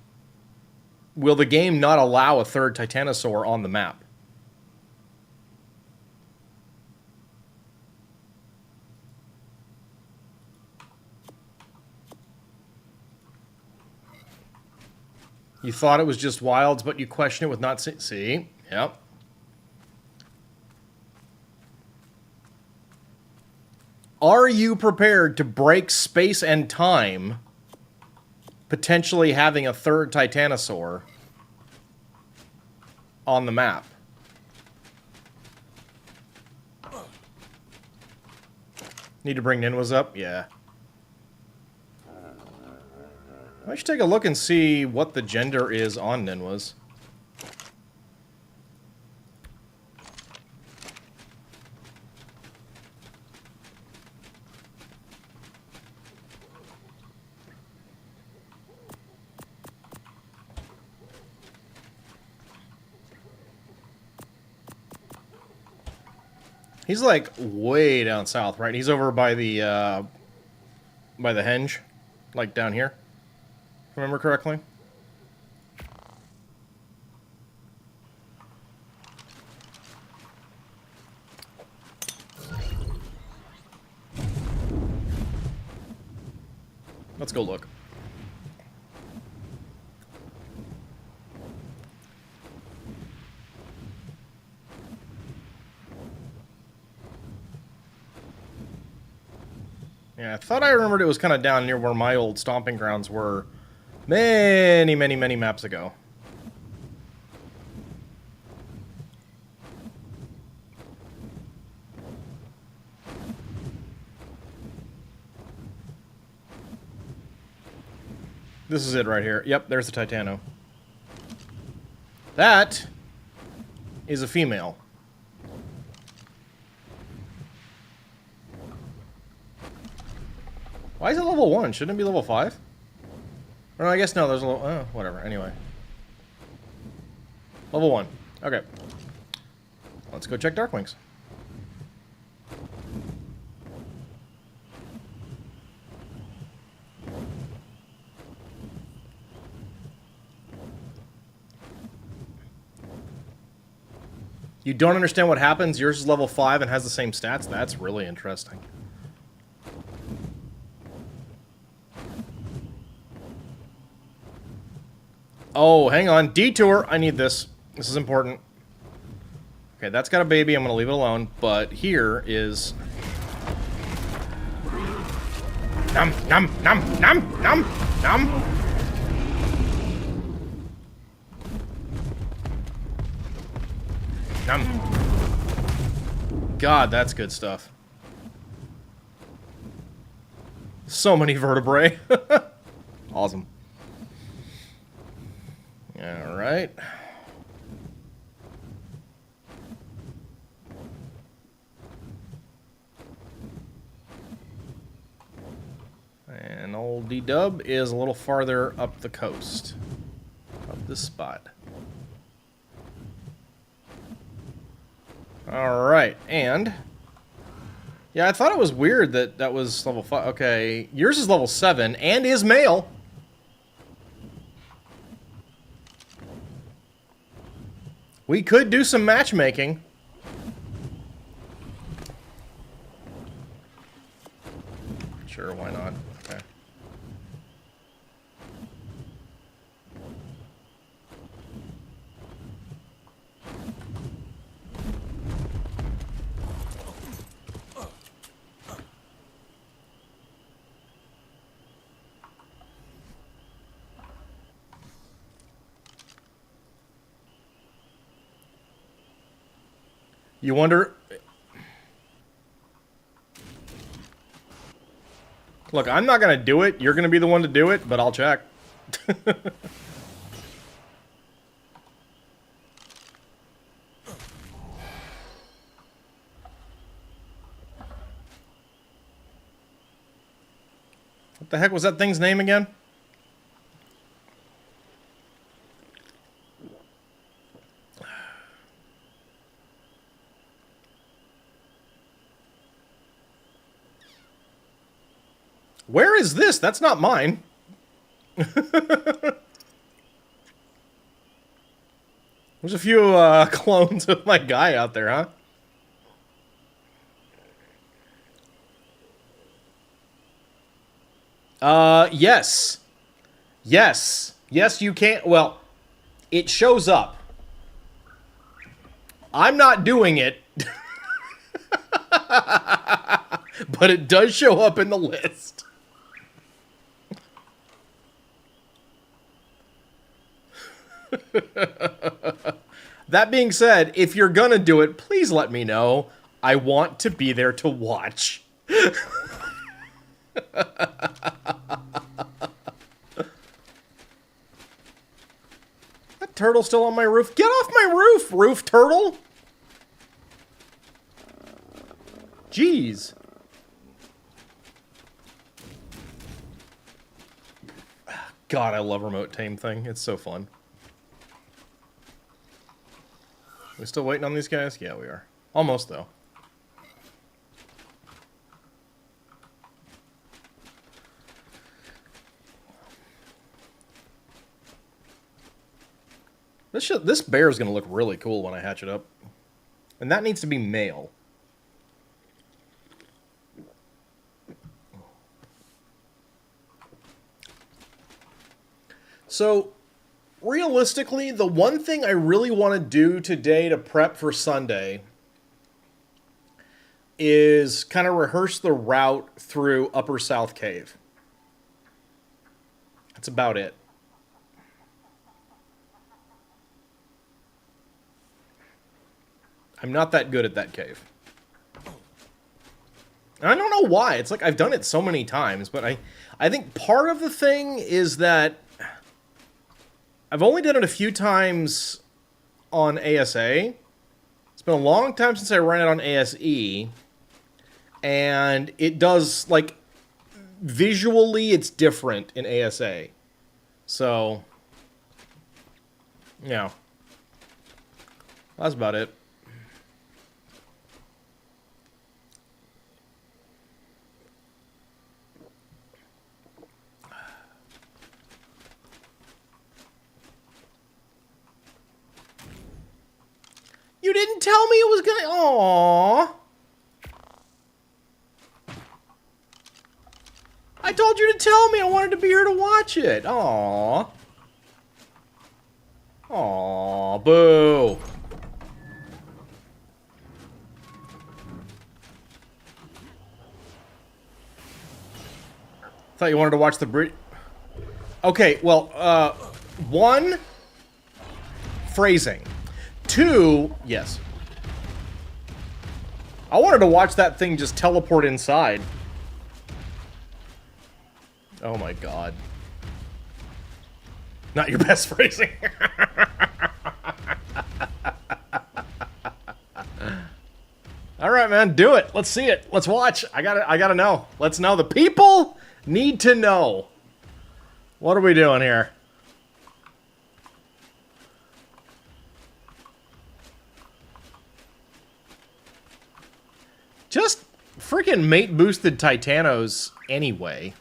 will the game not allow a third Titanosaur on the map? You thought it was just wilds, but you question it with not see? Yep. Are you prepared to break space and time, potentially having a third Titanosaur on the map? Need to bring Ninwas up? Yeah. I should take a look and see what the gender is on Ninwas. He's like way down south, right? He's over by the henge, like down here. If I remember correctly. Let's go look. Yeah, I thought I remembered it was kind of down near where my old stomping grounds were many, many, many maps ago. This is it right here. Yep, there's the Titano. That is a female. Why is it level 1? Shouldn't it be level 5? Or no, I guess no, there's a little... Oh, whatever. Anyway. Level 1. Okay. Let's go check Darkwings. You don't understand what happens? Yours is level 5 and has the same stats? That's really interesting. Oh, hang on. Detour! I need this. This is important. Okay, that's got a baby. I'm going to leave it alone. But here is... Nom, nom, nom, nom, nom, nom. Nom. God, that's good stuff. So many vertebrae. Awesome. All right. And old D-Dub is a little farther up the coast. Up this spot. All right, and... Yeah, I thought it was weird that that was level 5. Okay, yours is level 7 and is male. We could do some matchmaking. Sure, why not? Okay. You wonder... Look, I'm not going to do it. You're going to be the one to do it, but I'll check. What the heck was that thing's name again? Where is this? That's not mine. What There's a few clones of my guy out there, huh? Yes. Yes. Yes, you can. Well, it shows up. I'm not doing it. But it does show up in the list. That being said, if you're gonna do it, please let me know. I want to be there to watch. That turtle's still on my roof. Get off my roof, roof turtle! Jeez. God, I love remote tame thing. It's so fun. We still waiting on these guys? Yeah, we are. Almost, though. This bear is going to look really cool when I hatch it up. And that needs to be male. So, realistically, the one thing I really want to do today to prep for Sunday is kind of rehearse the route through Upper South Cave. That's about it. I'm not that good at that cave. And I don't know why. It's like I've done it so many times, but I think part of the thing is that I've only done it a few times on ASA. It's been a long time since I ran it on ASE. And it does, like, visually it's different in ASA. So, yeah. That's about it. You didn't tell me it was gonna... Aww. I told you to tell me. I wanted to be here to watch it. Aww. Aww, boo. Thought you wanted to watch the Brit... Okay, well, one, phrasing. Two, yes. I wanted to watch that thing just teleport inside. Oh my god. Not your best phrasing. Alright, man, do it. Let's see it. Let's watch. I gotta know. Let's know. The people need to know. What are we doing here? Just freaking mate boosted Titanos anyway.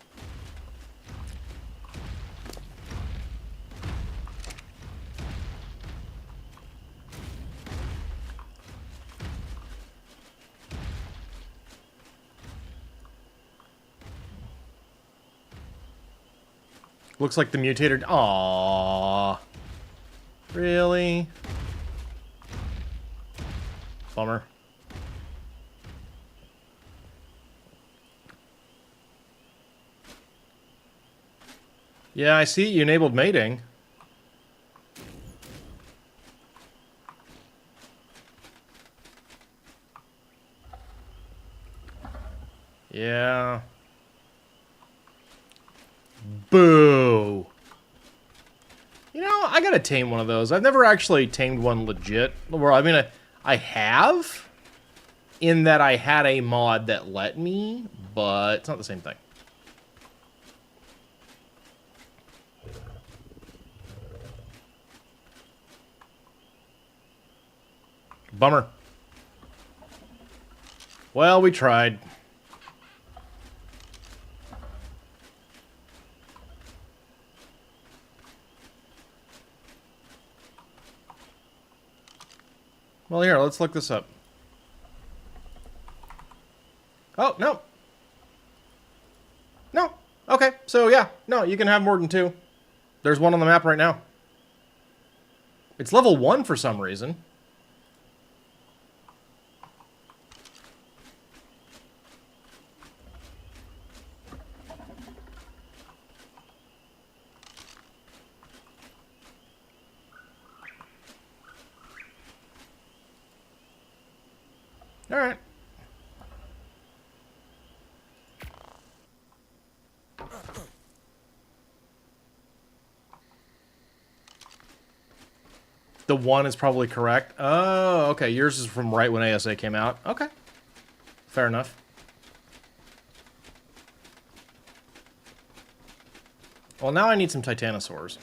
Looks like the mutated... Aww. Really? Bummer. Yeah, I see you enabled mating. Yeah. Boo. You know, I gotta tame one of those. I've never actually tamed one legit. Well, I mean, I have, in that I had a mod that let me, but it's not the same thing. Bummer. Well, we tried. Well, here, let's look this up. Oh, no. No. Okay, so yeah. No, you can have more than 2. There's one on the map right now. It's level 1 for some reason. All right. The 1 is probably correct. Oh, okay. Yours is from right when ASA came out. Okay. Fair enough. Well, now I need some titanosaurs.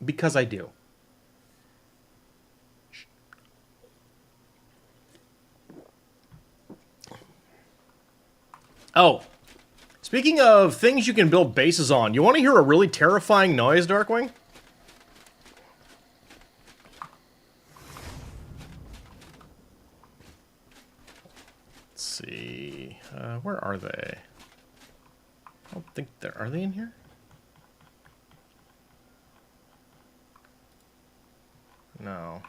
Because I do. Oh. Speaking of things you can build bases on, you want to hear a really terrifying noise, Darkwing? Let's see. Where are they? I don't think they're... Are they in here? No.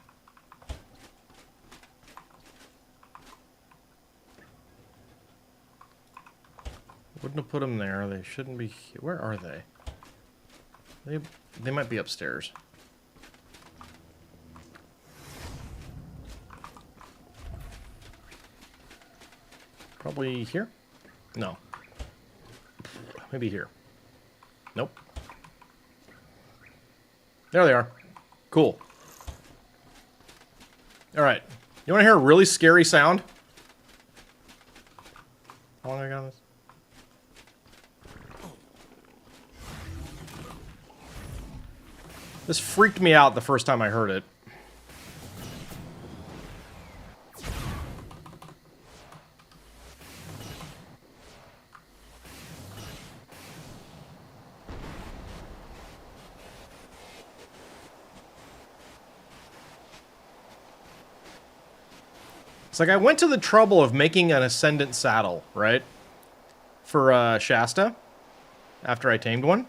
Wouldn't have put them there. They shouldn't be... Where are they? They might be upstairs. Probably here? No. Maybe here. Nope. There they are. Cool. Alright. You want to hear a really scary sound? How long have I got on this? This freaked me out the first time I heard it. It's like I went to the trouble of making an Ascendant saddle, right? For Shasta, after I tamed one.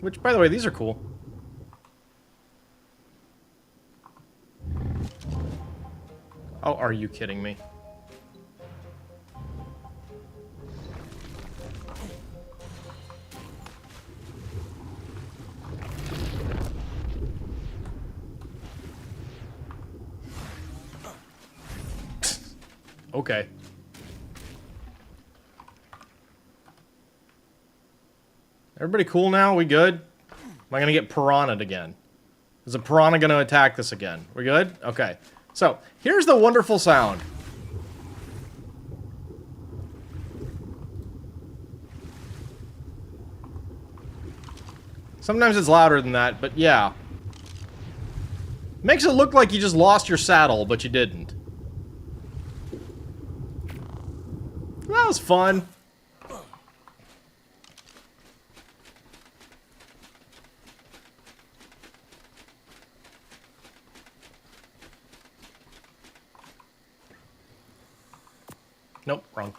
Which, by the way, these are cool. Oh, are you kidding me? Okay. Everybody cool now? We good? Am I gonna get piranha'd again? Is a piranha gonna attack this again? We good? Okay. So, here's the wonderful sound. Sometimes it's louder than that, but yeah. Makes it look like you just lost your saddle, but you didn't. That was fun. Nope, wrong.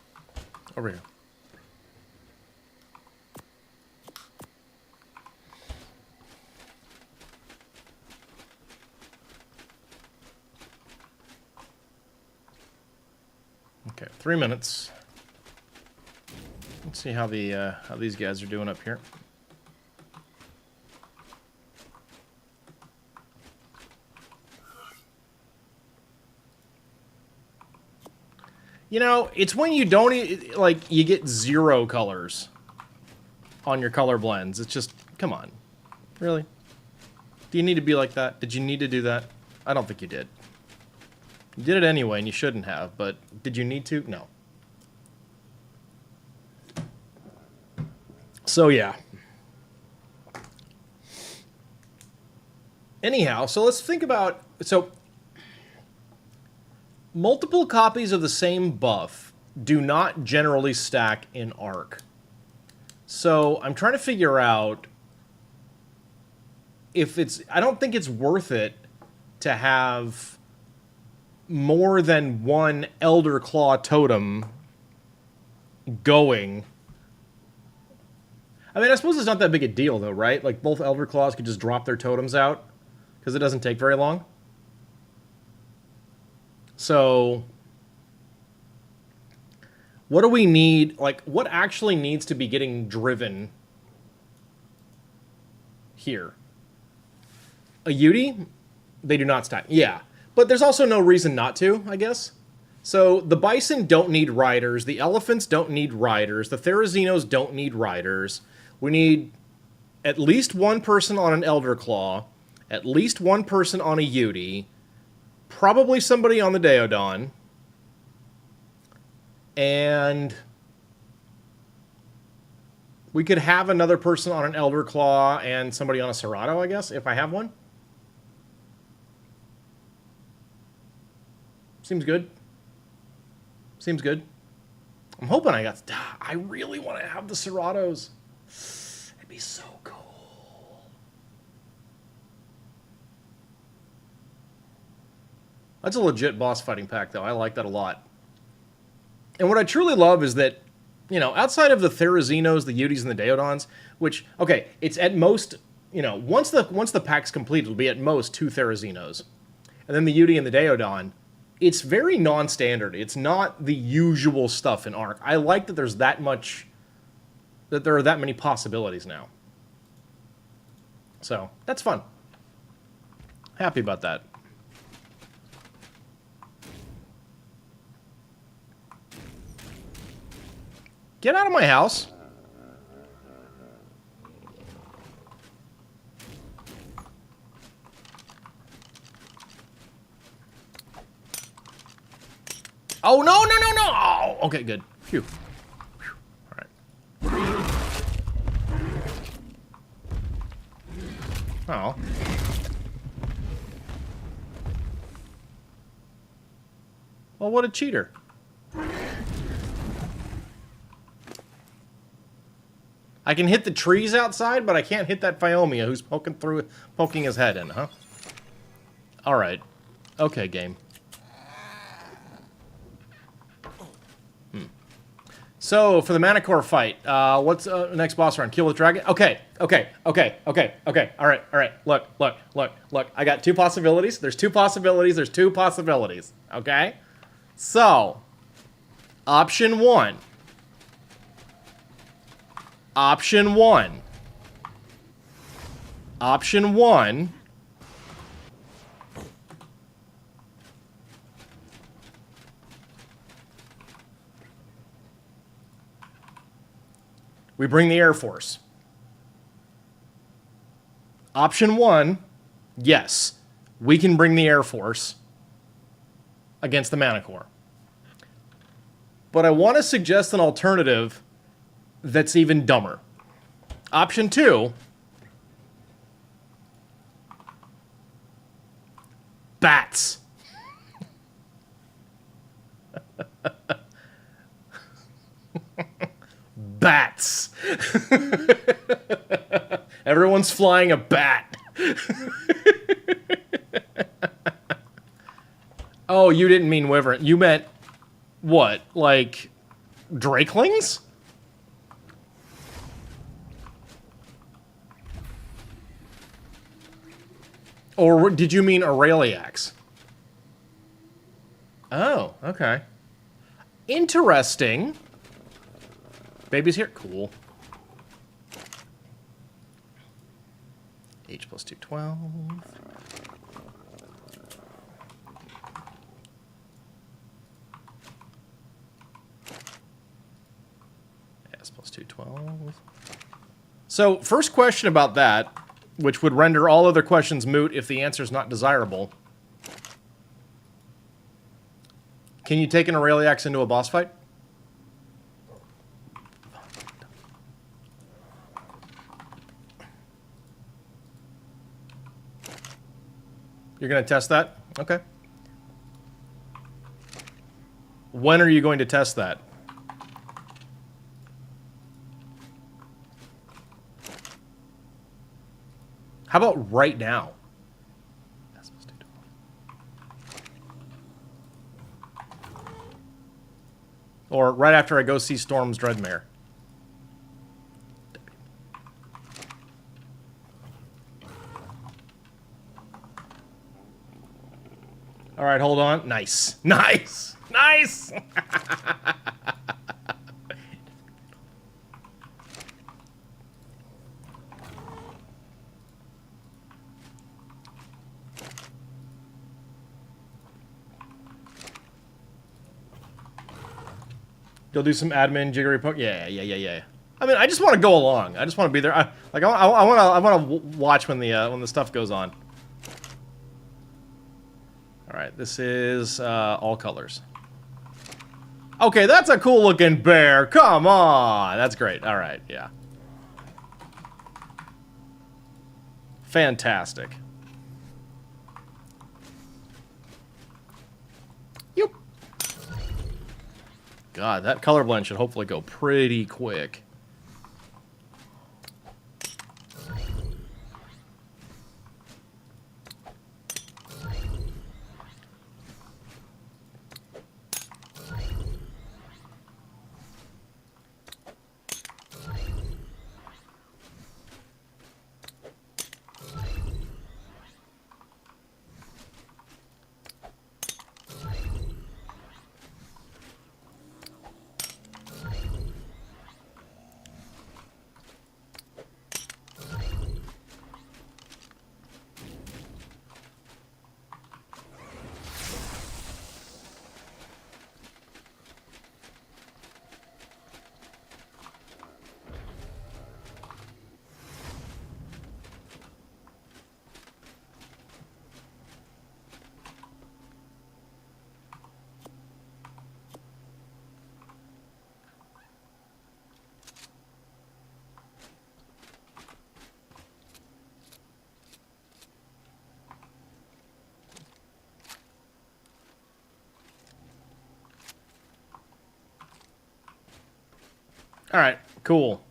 Over here. Okay, 3 minutes. Let's see how these guys are doing up here. You know, it's when you don't, like, you get 0 colors on your color blends. It's just, come on. Really? Do you need to be like that? Did you need to do that? I don't think you did. You did it anyway, and you shouldn't have, but did you need to? No. So, yeah. Anyhow, so let's think about... So, Multiple copies of the same buff do not generally stack in ARK. So I'm trying to figure out if it's... I don't think it's worth it to have more than one Elder Claw totem going. I mean, I suppose it's not that big a deal, though, right? Like, both Elder Claws could just drop their totems out, because it doesn't take very long. So, what do we need? Like, what actually needs to be getting driven here? A Yudi? They do not stack. Yeah. But there's also no reason not to, I guess. So, the Bison don't need riders. The Elephants don't need riders. The Therazinos don't need riders. We need at least one person on an Elder Claw. At least one person on a Yudi. Probably somebody on the Deodon. And we could have another person on an Elder Claw and somebody on a Serato, I guess, if I have one. Seems good. Seems good. I'm hoping I got... I really want to have the Seratos. It'd be so cool. That's a legit boss fighting pack, though. I like that a lot. And what I truly love is that, you know, outside of the Therazinos, the Yudis, and the Deodons, which, okay, it's at most, you know, once the pack's complete, it'll be at most 2 Therazinos. And then the Yudi and the Deodon, it's very non-standard. It's not the usual stuff in ARK. I like that there's that much, that there are that many possibilities now. So, that's fun. Happy about that. Get out of my house. Oh, no, no, no, no! Oh, okay, good. Phew. Phew. All right. Oh. Well, what a cheater. I can hit the trees outside, but I can't hit that Phiomia who's poking his head in, huh? Alright. Okay, game. So, for the Manicore fight, what's next boss round? Kill with Dragon? Okay. Alright. Look. I got 2 possibilities. There's 2 possibilities. There's 2 possibilities. Okay? So, option 1. Option 1. Option 1. We bring the Air Force. Option 1, yes, we can bring the Air Force against the Manicore. But I want to suggest an alternative that's even dumber. Option 2, bats. Bats. Everyone's flying a bat. Oh, you didn't mean wyvern. You meant what? Like drakelings? Or did you mean Aureliacs? Oh, okay. Interesting. Baby's here? Cool. H plus 2, 12. S plus 2, 12. So, first question about that, which would render all other questions moot if the answer is not desirable. Can you take an Aureliax into a boss fight? You're going to test that? Okay. When are you going to test that? How about right now? Or right after I go see Storm's Dreadmare. All right, hold on. Nice. Nice. Nice. You'll do some admin jiggery poke. Yeah. I mean, I just want to go along. I just want to be there. I want to watch when the stuff goes on. All right, this is all colors. Okay, that's a cool looking bear. Come on, that's great. All right, yeah. Fantastic. Yep. God, that color blend should hopefully go pretty quick. All right, cool.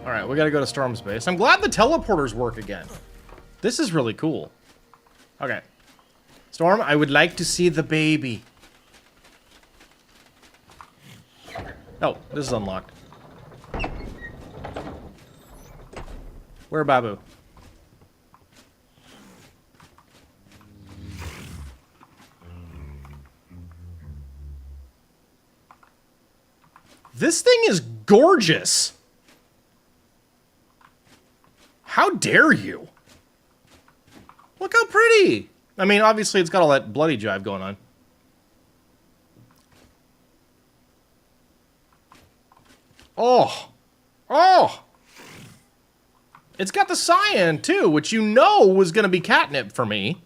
All right, we gotta go to Storm's base. I'm glad the teleporters work again. This is really cool. Okay. Storm, I would like to see the baby. Oh, this is unlocked. Where, Babu? This thing is gorgeous. How dare you? Look how pretty. I mean, obviously it's got all that bloody jive going on. Oh. Oh. It's got the cyan, too, which you know was going to be catnip for me.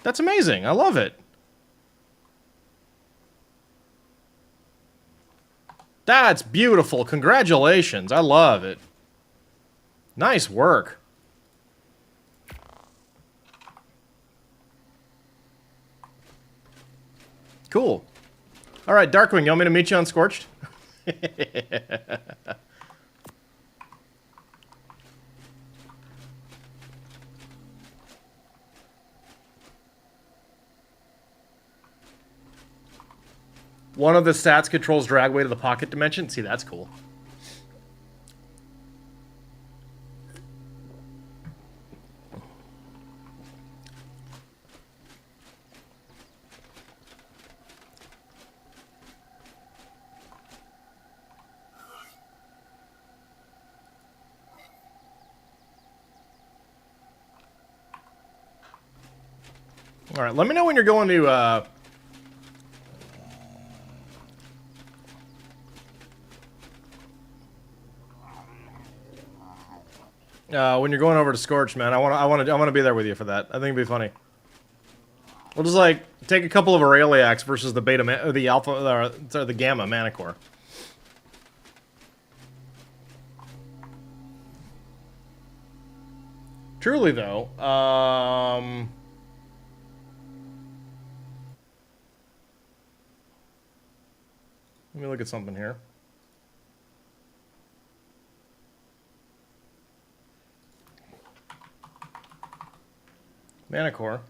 That's amazing. I love it. That's beautiful. Congratulations. I love it. Nice work. Cool. All right, Darkwing, you want me to meet you on Scorched? One of the stats controls dragway to the pocket dimension. See, that's cool. All right, let me know when you're going to, when you're going over to Scorch, man. I want to be there with you for that. I think it'd be funny. We'll just, like, take a couple of Aureliacs versus the beta, the alpha, sorry, the gamma Manicore. Truly, though, let me look at something here. Manicore.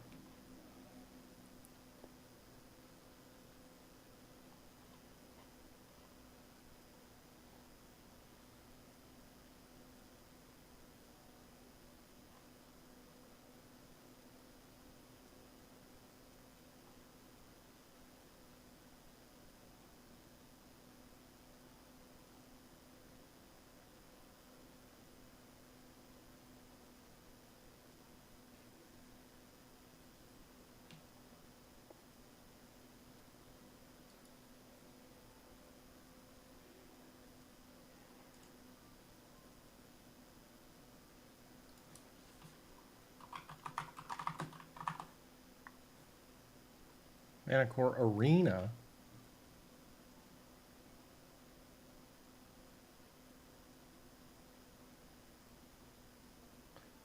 Manicore Arena.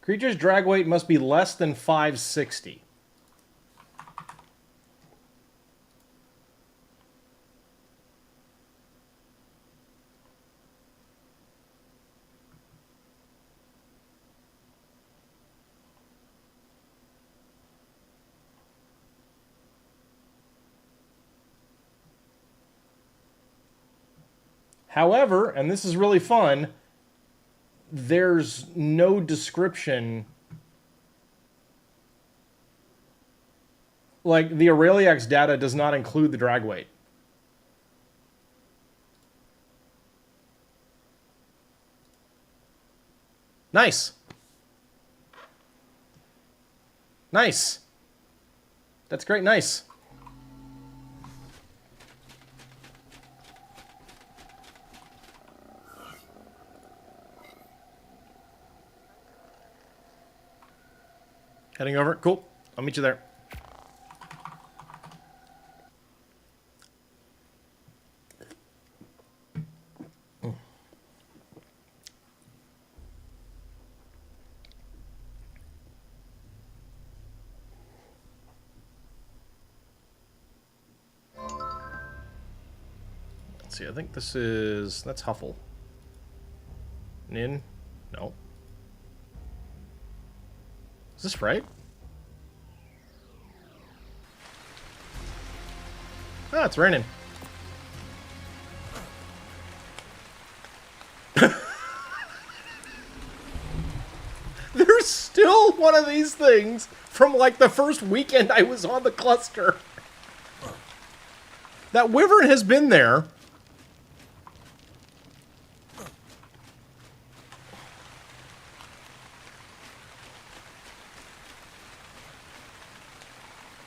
Creature's drag weight must be less than 560. However, and this is really fun, there's no description. Like, the Aureliax data does not include the drag weight. Nice. Nice. That's great, nice. Heading over. Cool. I'll meet you there. Let's see. I think this is... That's Huffle. Nin? No. Is this right? Ah, it's raining. There's still one of these things from, like, the first weekend I was on the cluster. That wyvern has been there.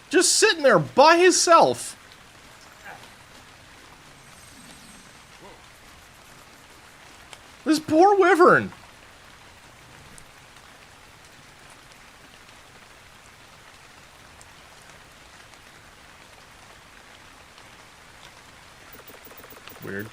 Just sitting there by himself. This poor wyvern. Weird.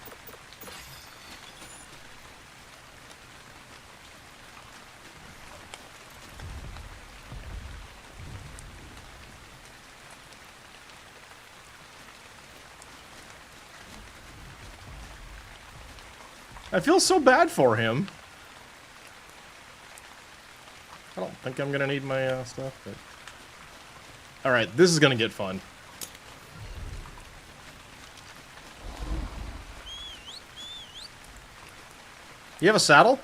I feel so bad for him. I don't think I'm gonna need my stuff, but... Alright, this is gonna get fun. You have a saddle?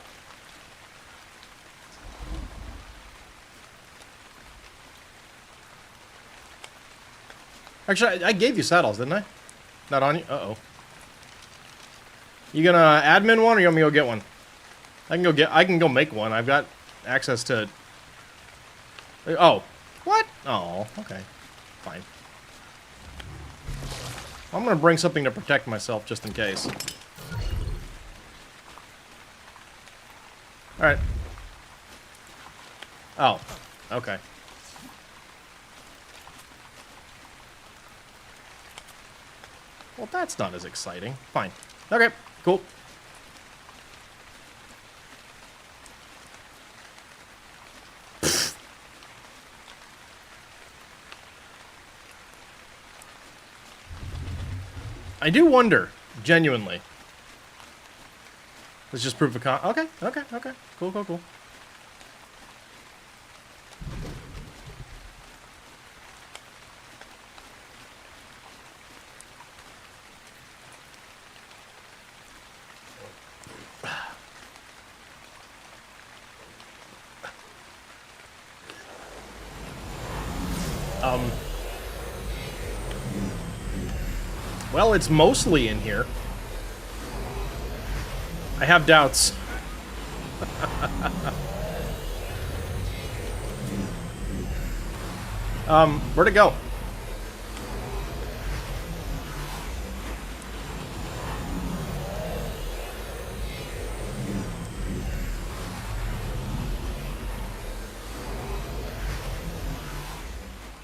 Actually, I gave you saddles, didn't I? Not on you? Uh-oh. You gonna admin one, or you want me to go get one? I can go make one. I've got access to... Oh. What? Oh, okay. Fine. I'm gonna bring something to protect myself, just in case. Alright. Oh. Okay. Well, that's not as exciting. Fine. Okay, cool. I do wonder, genuinely. Let's just prove a okay, okay, okay. Cool, cool, cool. Well, it's mostly in here. I have doubts. Where'd it go?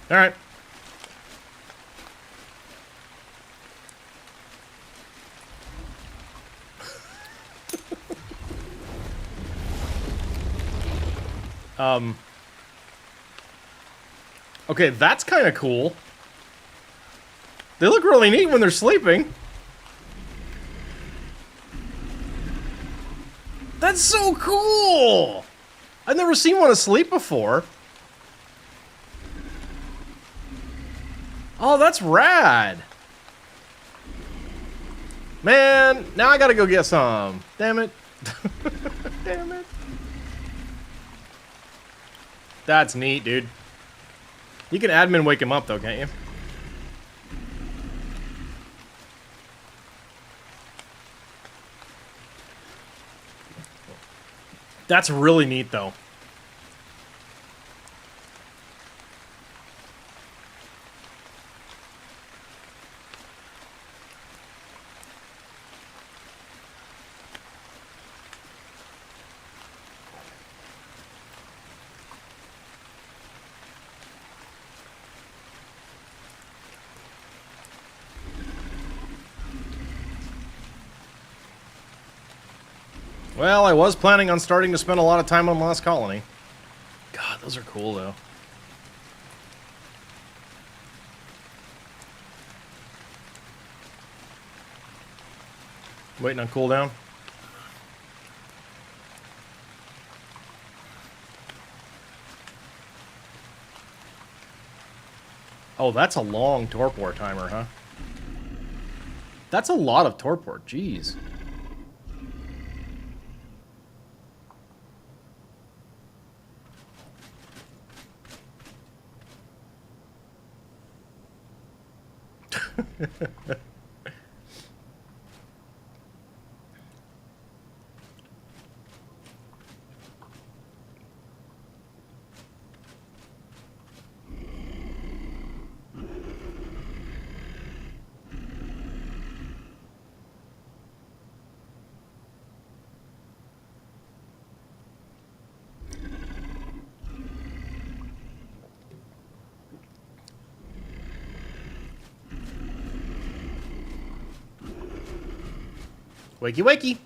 All right. Okay, that's kind of cool. They look really neat when they're sleeping. That's so cool! I've never seen one asleep before. Oh, that's rad. Man, now I gotta go get some. Damn it. Damn it. That's neat, dude. You can admin wake him up, though, can't you? That's really neat, though. Well, I was planning on starting to spend a lot of time on Lost Colony. God, those are cool, though. Waiting on cooldown. Oh, that's a long torpor timer, huh? That's a lot of torpor, jeez. Wakey, wakey.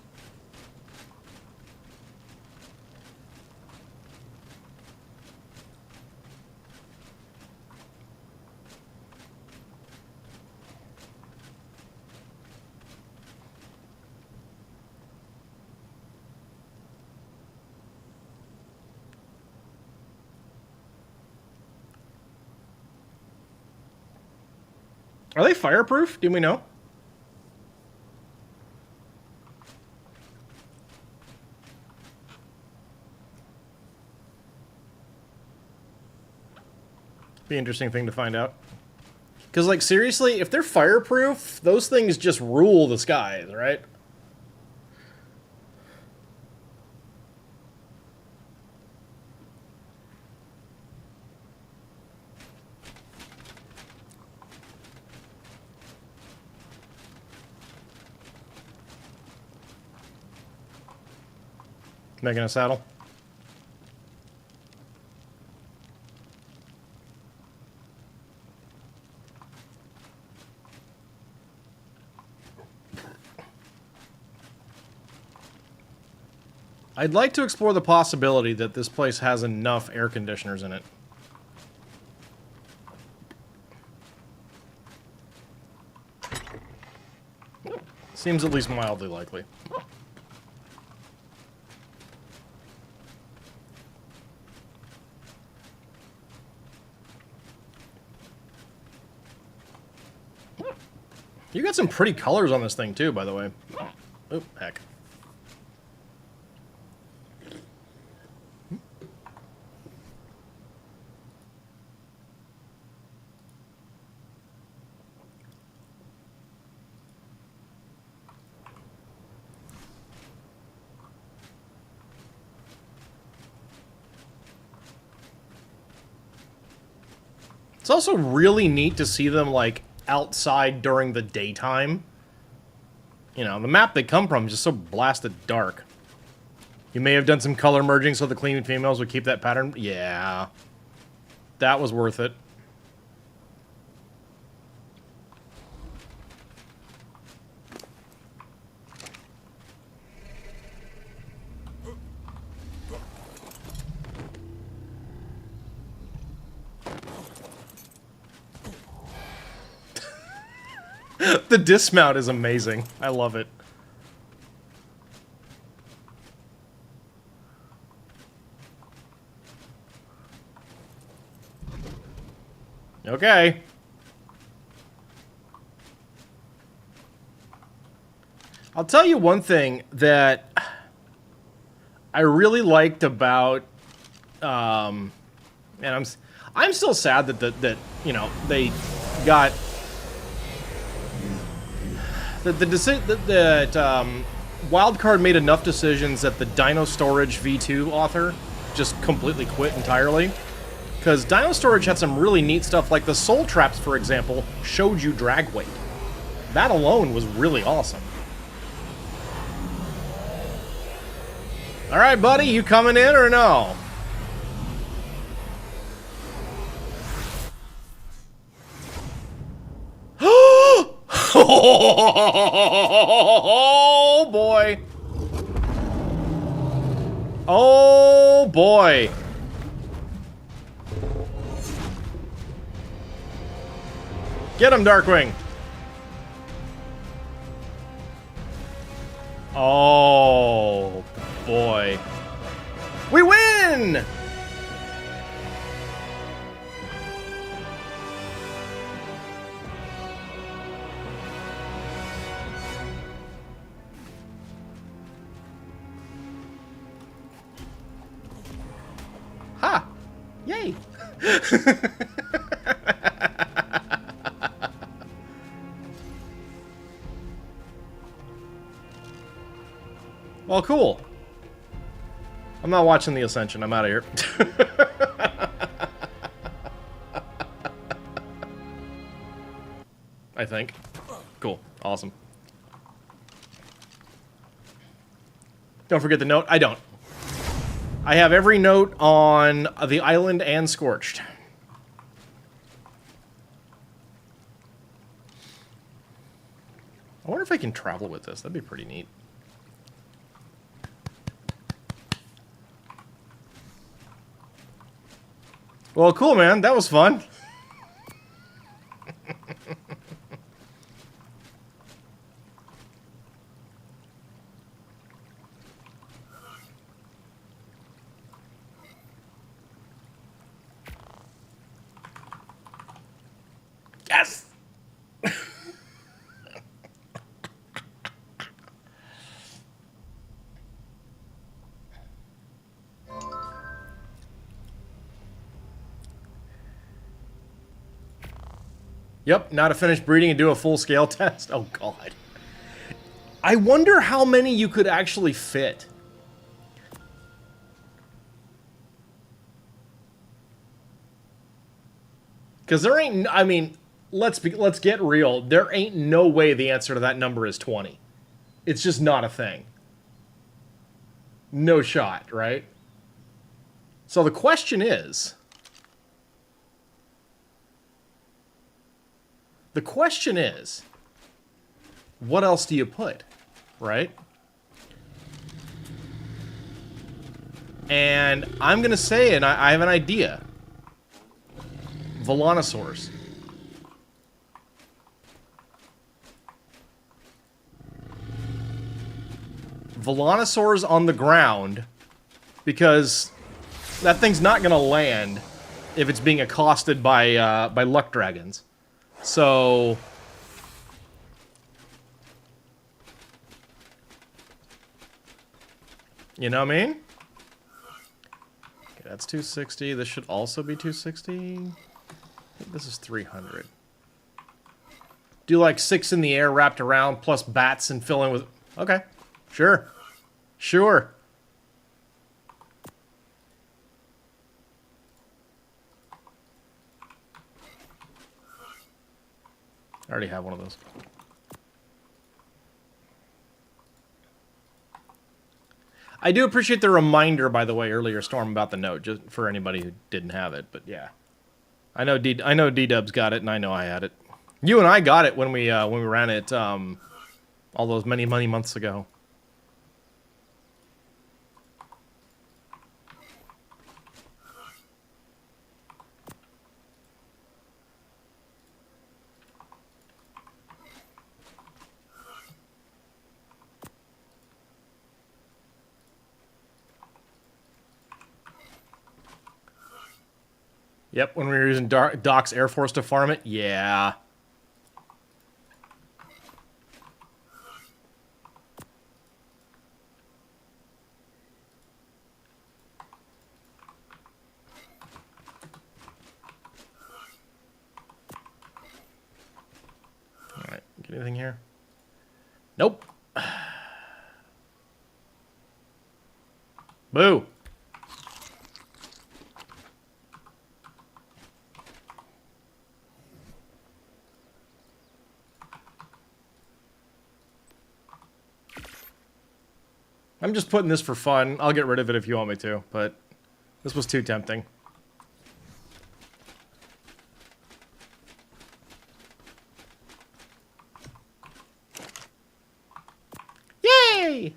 Are they fireproof? Do we know? Be an interesting thing to find out. Because, like, seriously, if they're fireproof, those things just rule the skies, right? Making a saddle. I'd like to explore the possibility that this place has enough air conditioners in it. Seems at least mildly likely. You got some pretty colors on this thing too, by the way. Oh, heck. It's also really neat to see them, like, outside during the daytime. You know, the map they come from is just so blasted dark. You may have done some color merging so the clean females would keep that pattern. Yeah. That was worth it. The dismount is amazing. I love it. Okay. I'll tell you one thing that I really liked about, and I'm still sad that you know, they got that Wildcard made enough decisions that the Dino Storage V2 author just completely quit entirely. Because Dino Storage had some really neat stuff, like the Soul Traps, for example, showed you drag weight. That alone was really awesome. Alright, buddy, you coming in or no? Oh boy. Oh boy. Get him, Darkwing. Oh boy. We win! Ha! Yay! Well, cool. I'm not watching the Ascension. I'm out of here. I think. Cool. Awesome. Don't forget the note. I don't. I have every note on the island and Scorched. I wonder if I can travel with this. That'd be pretty neat. Well, cool, man. That was fun. Yes! Yep, now to finish breeding and do a full-scale test. Oh, God. I wonder how many you could actually fit. Because there ain't... I mean, let's get real. There ain't no way the answer to that number is 20. It's just not a thing. No shot, right? So the question is... The question is, what else do you put, right? And I'm going to say, and I have an idea. Volanosaurs. Volanosaurs on the ground, because that thing's not going to land if it's being accosted by luck dragons. So you know what I mean? Okay, that's 260. This should also be 260. I think this is 300. Do like 6 in the air wrapped around plus bats and fill in with... Okay, sure. Sure. I already have one of those. I do appreciate the reminder, by the way, earlier, Storm, about the note, just for anybody who didn't have it. But yeah, I know D-Dub's got it, and I know I had it. You and I got it when we ran it all those many months ago. Yep, when we were using Doc's Air Force to farm it, yeah. Alright, get anything here? Nope. Boo. I'm just putting this for fun. I'll get rid of it if you want me to, but this was too tempting. Yay!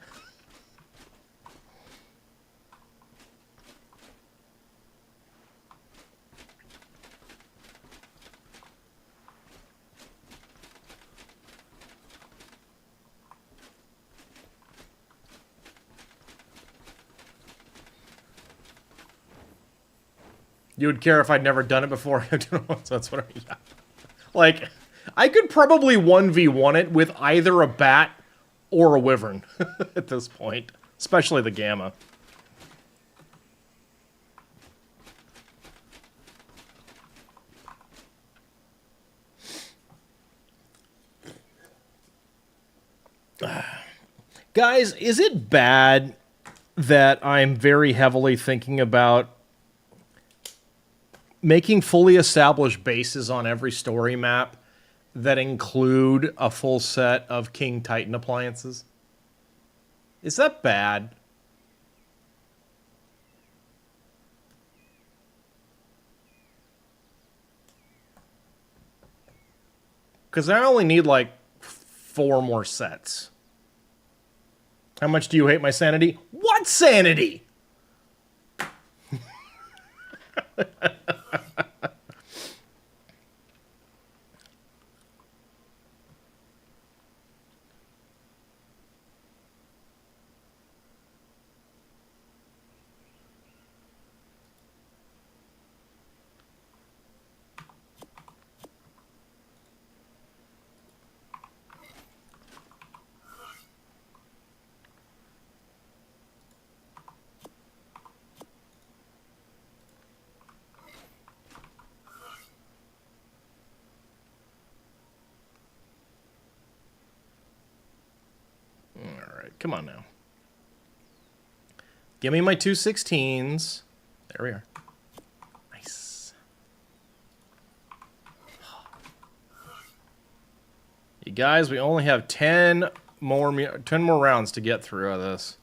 You would care if I'd never done it before? So that's what I mean. Yeah. Like, I could probably 1v1 it with either a bat or a wyvern at this point. Especially the gamma. Guys, is it bad that I'm very heavily thinking about making fully established bases on every story map that include a full set of King Titan appliances? Is that bad? Because I only need like 4 more sets. How much do you hate my sanity? What sanity? Alright, come on now. Give me my 216s. There we are. Nice. You guys, we only have 10 more rounds to get through of this.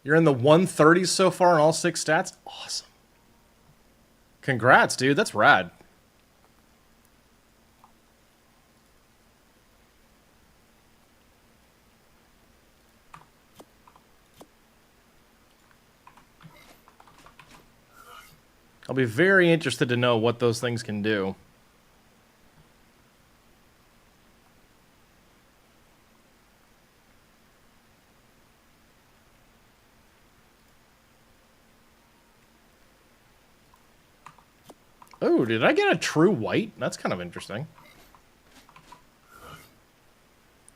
You're in the 130s so far in all 6 stats? Awesome. Congrats, dude. That's rad. I'll be very interested to know what those things can do. Oh, did I get a true white? That's kind of interesting.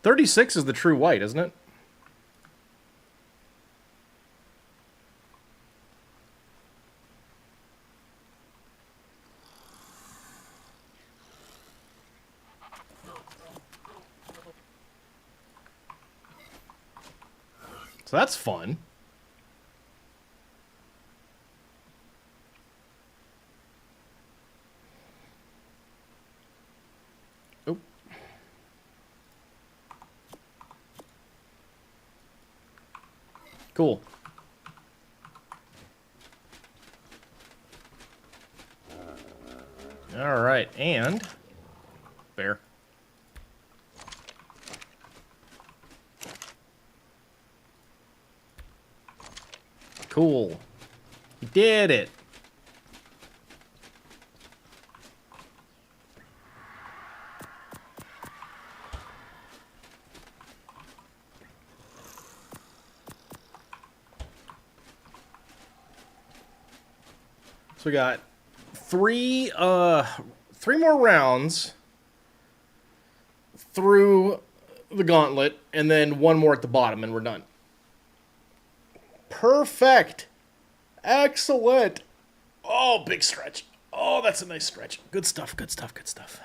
36 is the true white, isn't it? So that's fun. Oh. Cool. All right, and bear. Cool. You did it. So we got three more rounds through the gauntlet, and then one more at the bottom, and we're done. Perfect. Excellent. Oh, big stretch. Oh, that's a nice stretch. Good stuff, good stuff, good stuff.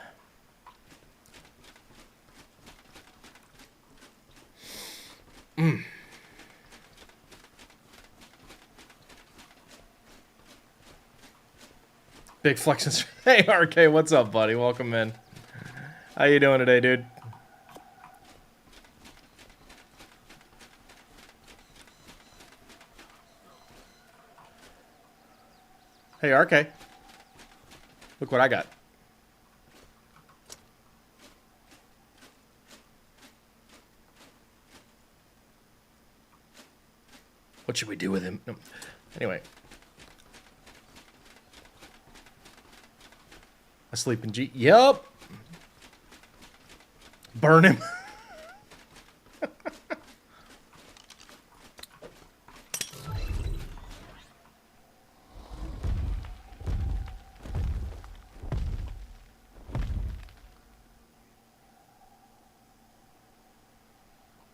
Big flex. Hey, RK, what's up, buddy? Welcome in. How you doing today, dude? Hey, RK. Look what I got. What should we do with him? No. Anyway. Asleep in G. Yup. Burn him.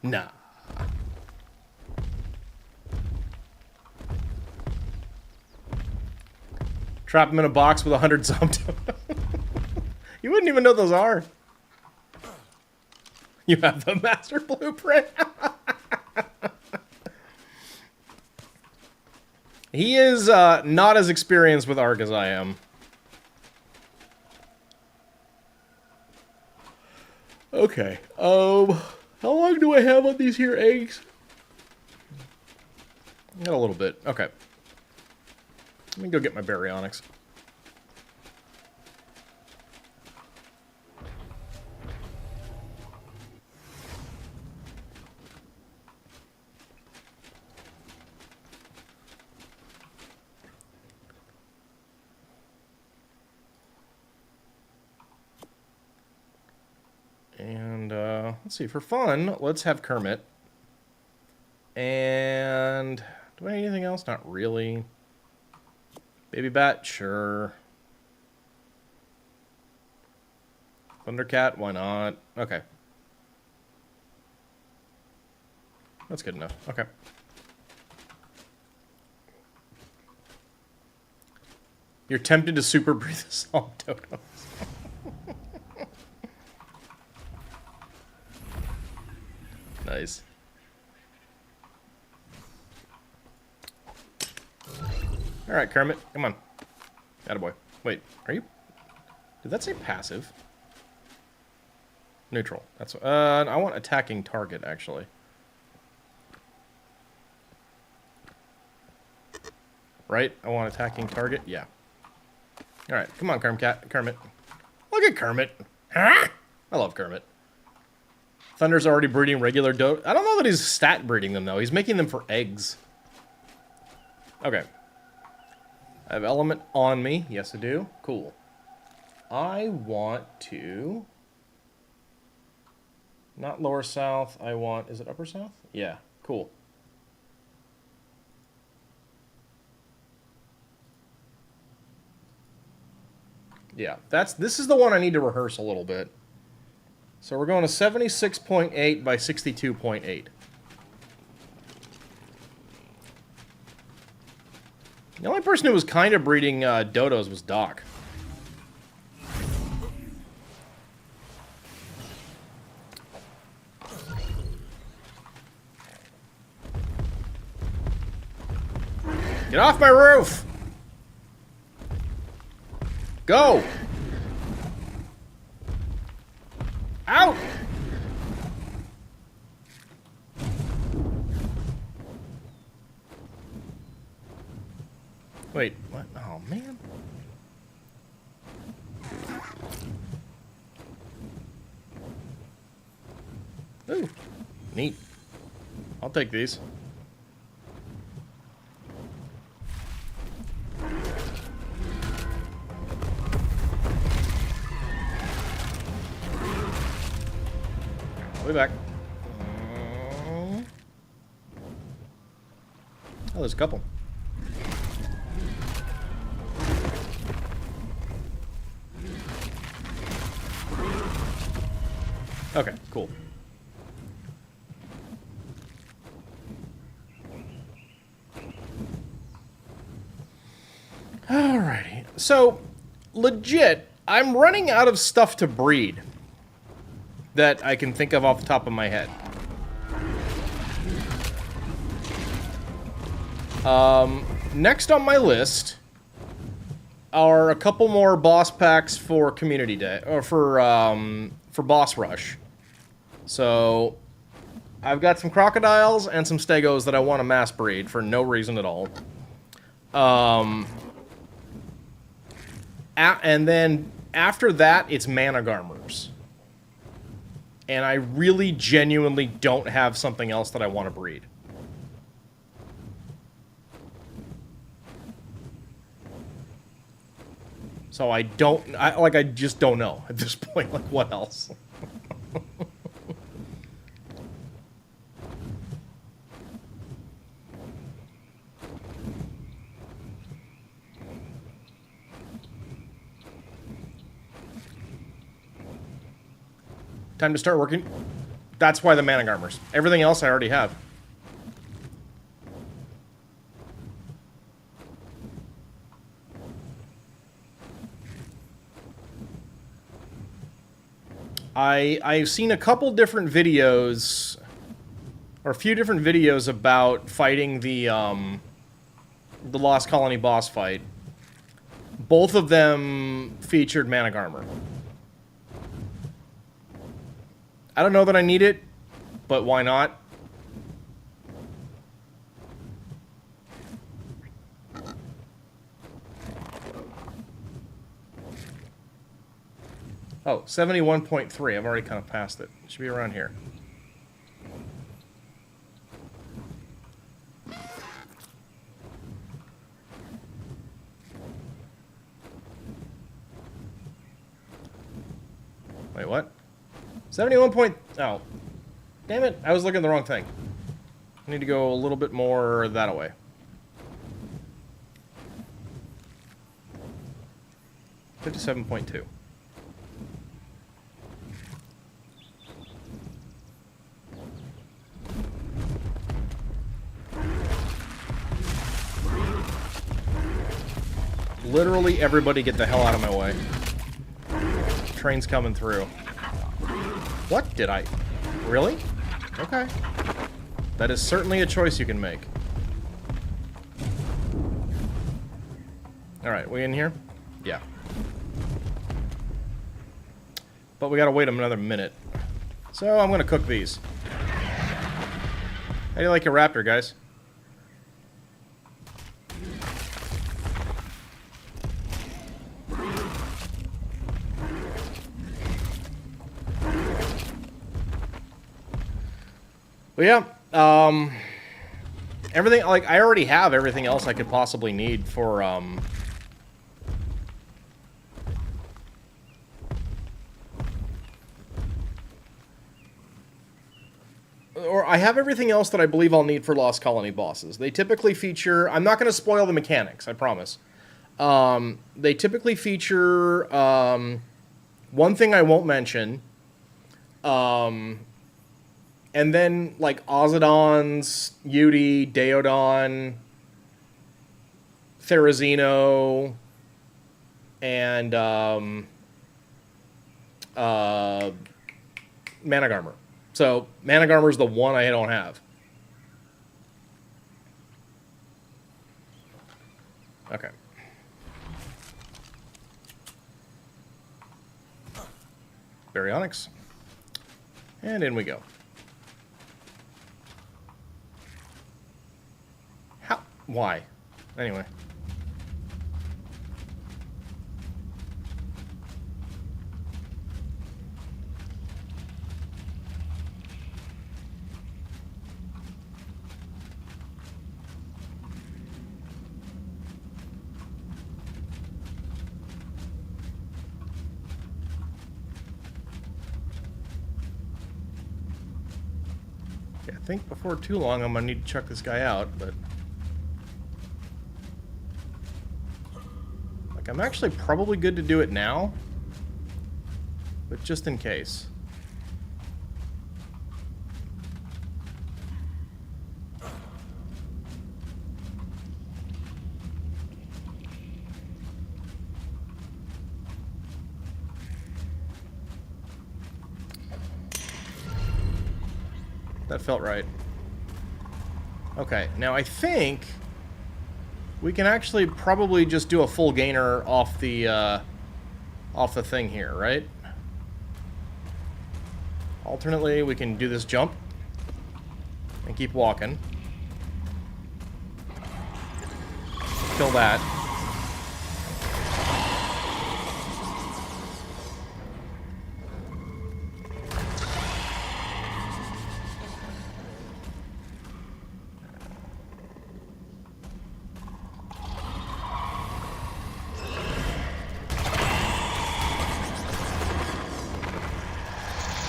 Nah. Trap him in a box with 100 zombie. You wouldn't even know those are. You have the master blueprint. He is not as experienced with ARK as I am. Okay. How long do I have on these here eggs? Got a little bit. Okay. Let me go get my baryonyx. And let's see, for fun, let's have Kermit. And do I need anything else? Not really. Baby Bat, sure. Thundercat, why not? Okay. That's good enough. Okay. You're tempted to super breathe the song, Dodos. Nice. Alright, Kermit, come on. Attaboy. Wait, are you... Did that say passive? Neutral. That's... I want attacking target, actually. Right? I want attacking target? Yeah. Alright, come on, Kermit. Look at Kermit. Huh? I love Kermit. Thunder's already breeding regular doe. I don't know that he's stat breeding them, though. He's making them for eggs. Okay. I have element on me. Yes, I do. Cool. I want to... Not lower south. I want... Is it upper south? Yeah. Cool. Yeah. This is the one I need to rehearse a little bit. So we're going to 76.8 by 62.8. The only person who was kind of breeding dodos was Doc. Get off my roof! Go! Out! Wait, what? Oh, man. Ooh, neat. I'll take these. I'll be back. Oh, there's a couple. Okay, cool. Alrighty. So, legit, I'm running out of stuff to breed that I can think of off the top of my head. Next on my list are a couple more boss packs for Community Day, or for Boss Rush. So, I've got some crocodiles and some stegos that I want to mass breed for no reason at all. And then after that, it's Managarmers. And I really genuinely don't have something else that I want to breed. So I just don't know at this point, like, what else? Time to start working. That's why the Managarmers. Everything else I already have. I've seen a couple different videos, or a few different videos about fighting the Lost Colony boss fight. Both of them featured Managarmer. I don't know that I need it, but why not? Oh, 71.3. I've already kind of passed it. It should be around here. Wait, what? 71 point... Oh. Damn it. I was looking at the wrong thing. I need to go a little bit more that way. $57.2. Literally everybody get the hell out of my way. Train's coming through. What did I... Really? Okay. That is certainly a choice you can make. Alright, we in here? Yeah. But we gotta wait another minute. So I'm gonna cook these. How do you like your raptor, guys? Well, yeah, Everything, like, I already have everything else I could possibly need for, or I have everything else that I believe I'll need for Lost Colony bosses. They typically feature... I'm not going to spoil the mechanics, I promise. They typically feature... one thing I won't mention... and then, like, Ozodons, Yudi, Deodon, Therizino, and Managarmr. So, Managarmr's the one I don't have. Okay. Baryonyx. And in we go. How? Why? Anyway. I think before too long I'm gonna need to check this guy out, but... Like, I'm actually probably good to do it now, but just in case. That felt right. Okay, now I think we can actually probably just do a full gainer off the thing here, right? Alternately, we can do this jump and keep walking. Kill that.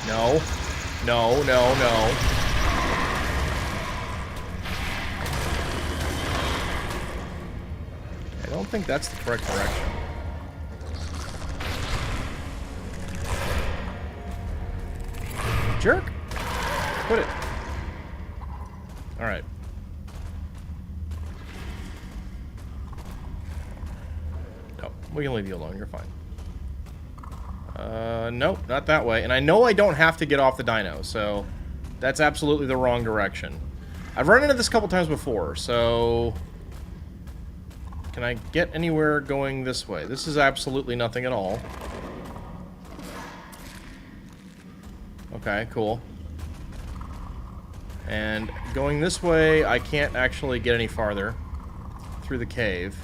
No. No, no, no. I don't think that's the correct direction. Jerk! Put it. Alright. No, we can leave you alone. You're fine. Nope, not that way. And I know I don't have to get off the dino, so that's absolutely the wrong direction. I've run into this a couple times before, so... Can I get anywhere going this way? This is absolutely nothing at all. Okay, cool. And going this way, I can't actually get any farther through the cave.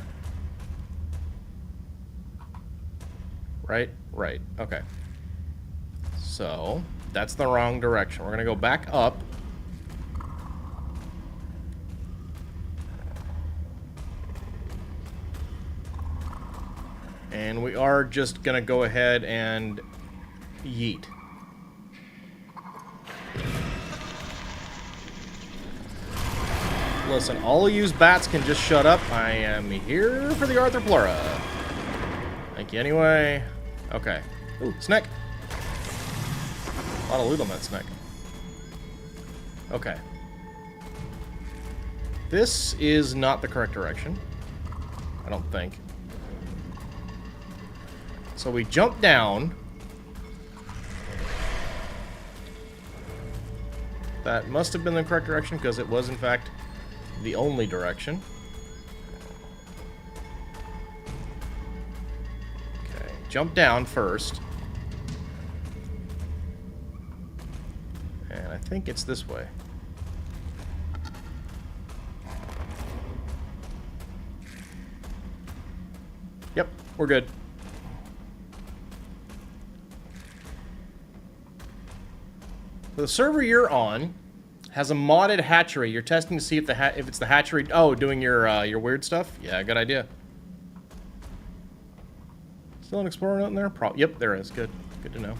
Right? Right. Okay. So, that's the wrong direction. We're gonna go back up. And we are just gonna go ahead and yeet. Listen, all of you bats can just shut up. I am here for the Arthropleura. Thank you anyway. Okay. Ooh, snake. A lot of loot on that snake. Okay. This is not the correct direction. I don't think. So we jump down. That must have been the correct direction because it was, in fact, the only direction. Okay, jump down first. And I think it's this way. Yep, we're good. The server you're on Has a modded hatchery. You're testing to see if if it's the hatchery. Oh, doing your weird stuff. Yeah, good idea. Still an explorer note in there? Yep, there is. Good. Good to know.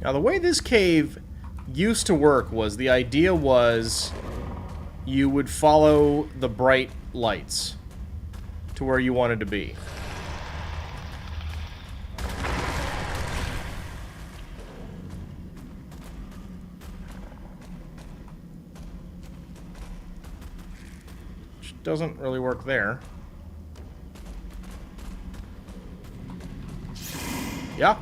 Now, the way this cave used to work was the idea was you would follow the bright lights to where you wanted to be. Which doesn't really work there. Yeah.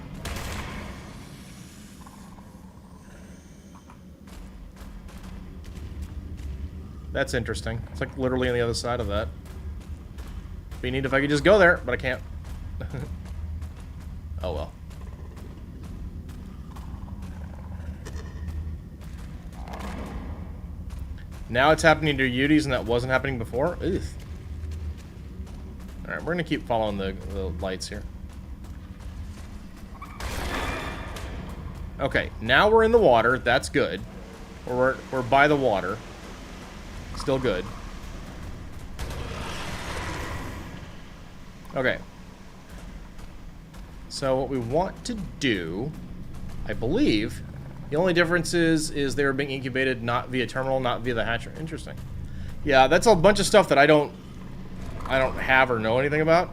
That's interesting. It's like literally on the other side of that. Be neat if I could just go there, but I can't. Oh well. Now it's happening to Uties and that wasn't happening before? Ugh. Alright, we're gonna keep following the lights here. Okay, now we're in the water. That's good. We're by the water. Still good. Okay. So what we want to do, I believe, the only difference is they're being incubated not via terminal, not via the hatchery. Interesting. Yeah, that's a bunch of stuff that I don't have or know anything about.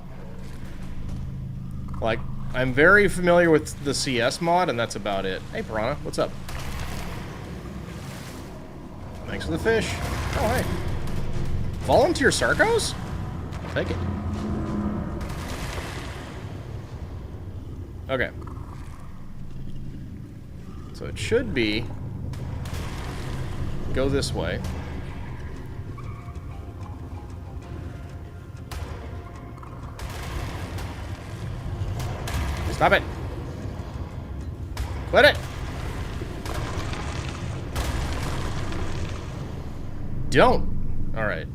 Like, I'm very familiar with the CS mod, and that's about it. Hey, Piranha, what's up? Thanks for the fish. Oh, hey. Volunteer Sarcos? I'll take it. Okay. So it should be... go this way. Stop it! Quit it! Don't! Alright.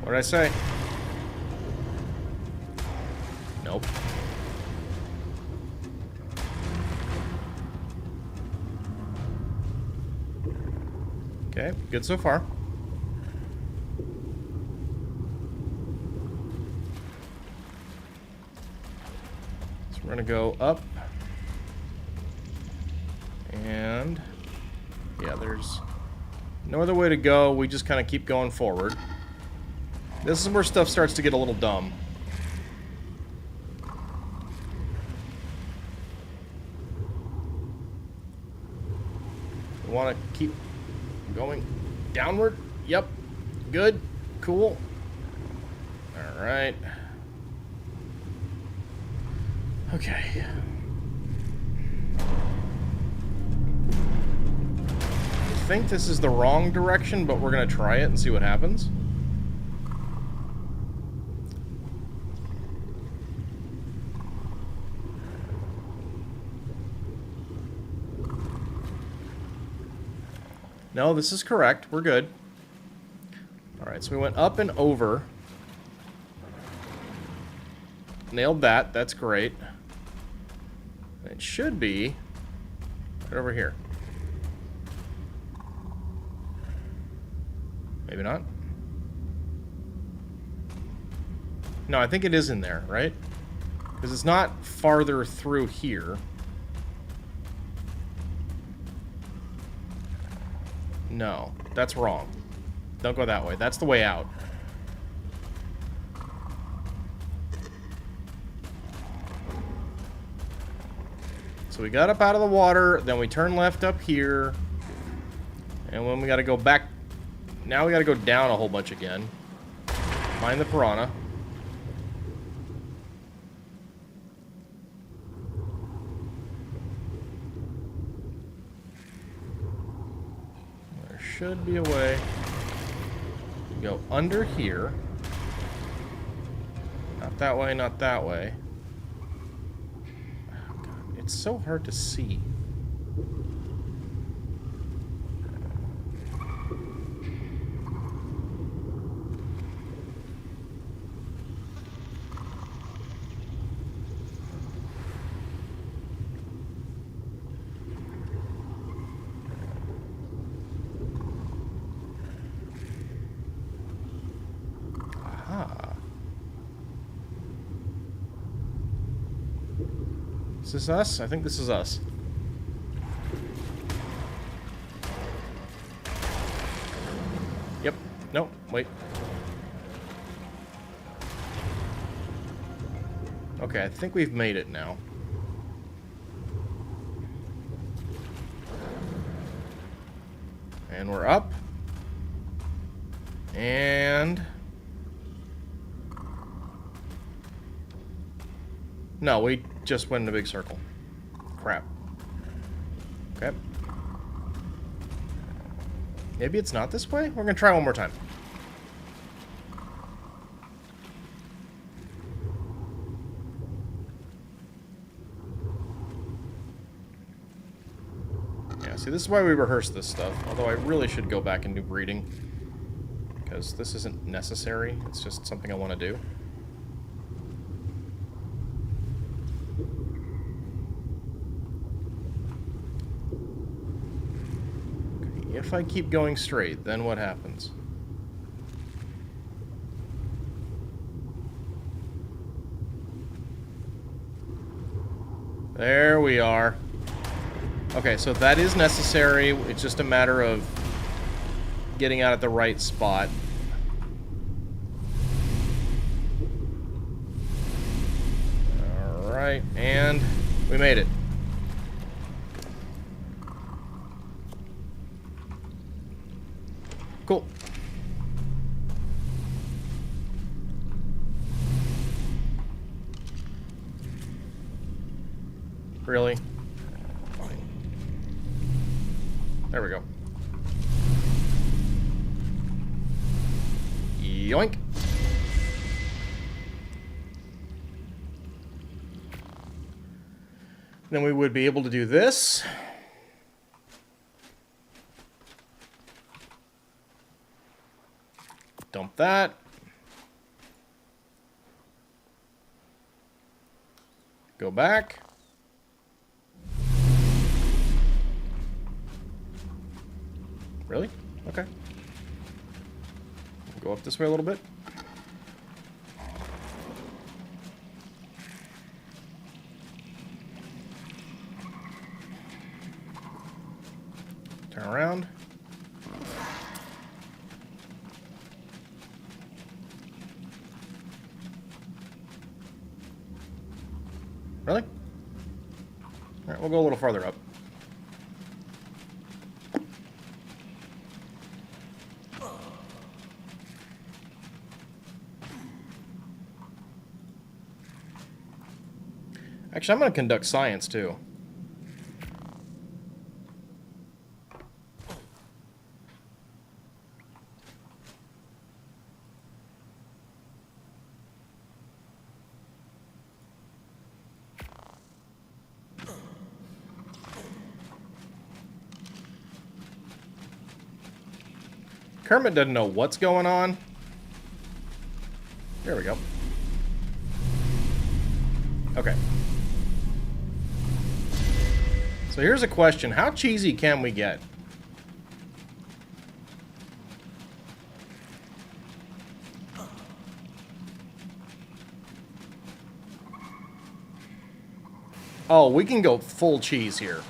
What did I say? Nope. Okay, good so far. So we're gonna go up. And yeah, there's no other way to go. We just kind of keep going forward. This is where stuff starts to get a little dumb. We want to keep going downward. Yep. Good. Cool. All right. Okay. I think this is the wrong direction, but we're going to try it and see what happens. No, this is correct. We're good. Alright, so we went up and over. Nailed that. That's great. It should be right over here. Maybe not. No, I think it is in there, right? Because it's not farther through here. No, that's wrong. Don't go that way. That's the way out. So we got up out of the water, then we turn left up here. And when we got to go back... Now we got to go down a whole bunch again. Find the piranha. Should be a way to go under here. Not that way, not that way. Oh, God, it's so hard to see. this us? I think this is us. Yep. No, wait. Okay, I think we've made it now. And we're up. And... no, we just went in a big circle. Crap. Okay. Maybe it's not this way? We're gonna try one more time. Yeah, see, this is why we rehearse this stuff. Although I really should go back and do breeding. Because this isn't necessary. It's just something I want to do. Okay, if I keep going straight, then what happens? There we are. Okay, so that is necessary. It's just a matter of getting out at the right spot. Alright, and we made it. Cool. Really? Fine. There we go. Yoink. Then we would be able to do this. Dump that. Go back. Really? Okay. Go up this way a little bit. Turn around. Really? Alright, we'll go a little farther up. Actually, I'm going to conduct science, too. Kermit doesn't know what's going on. There we go. Okay. So here's a question. How cheesy can we get? Oh, we can go full cheese here.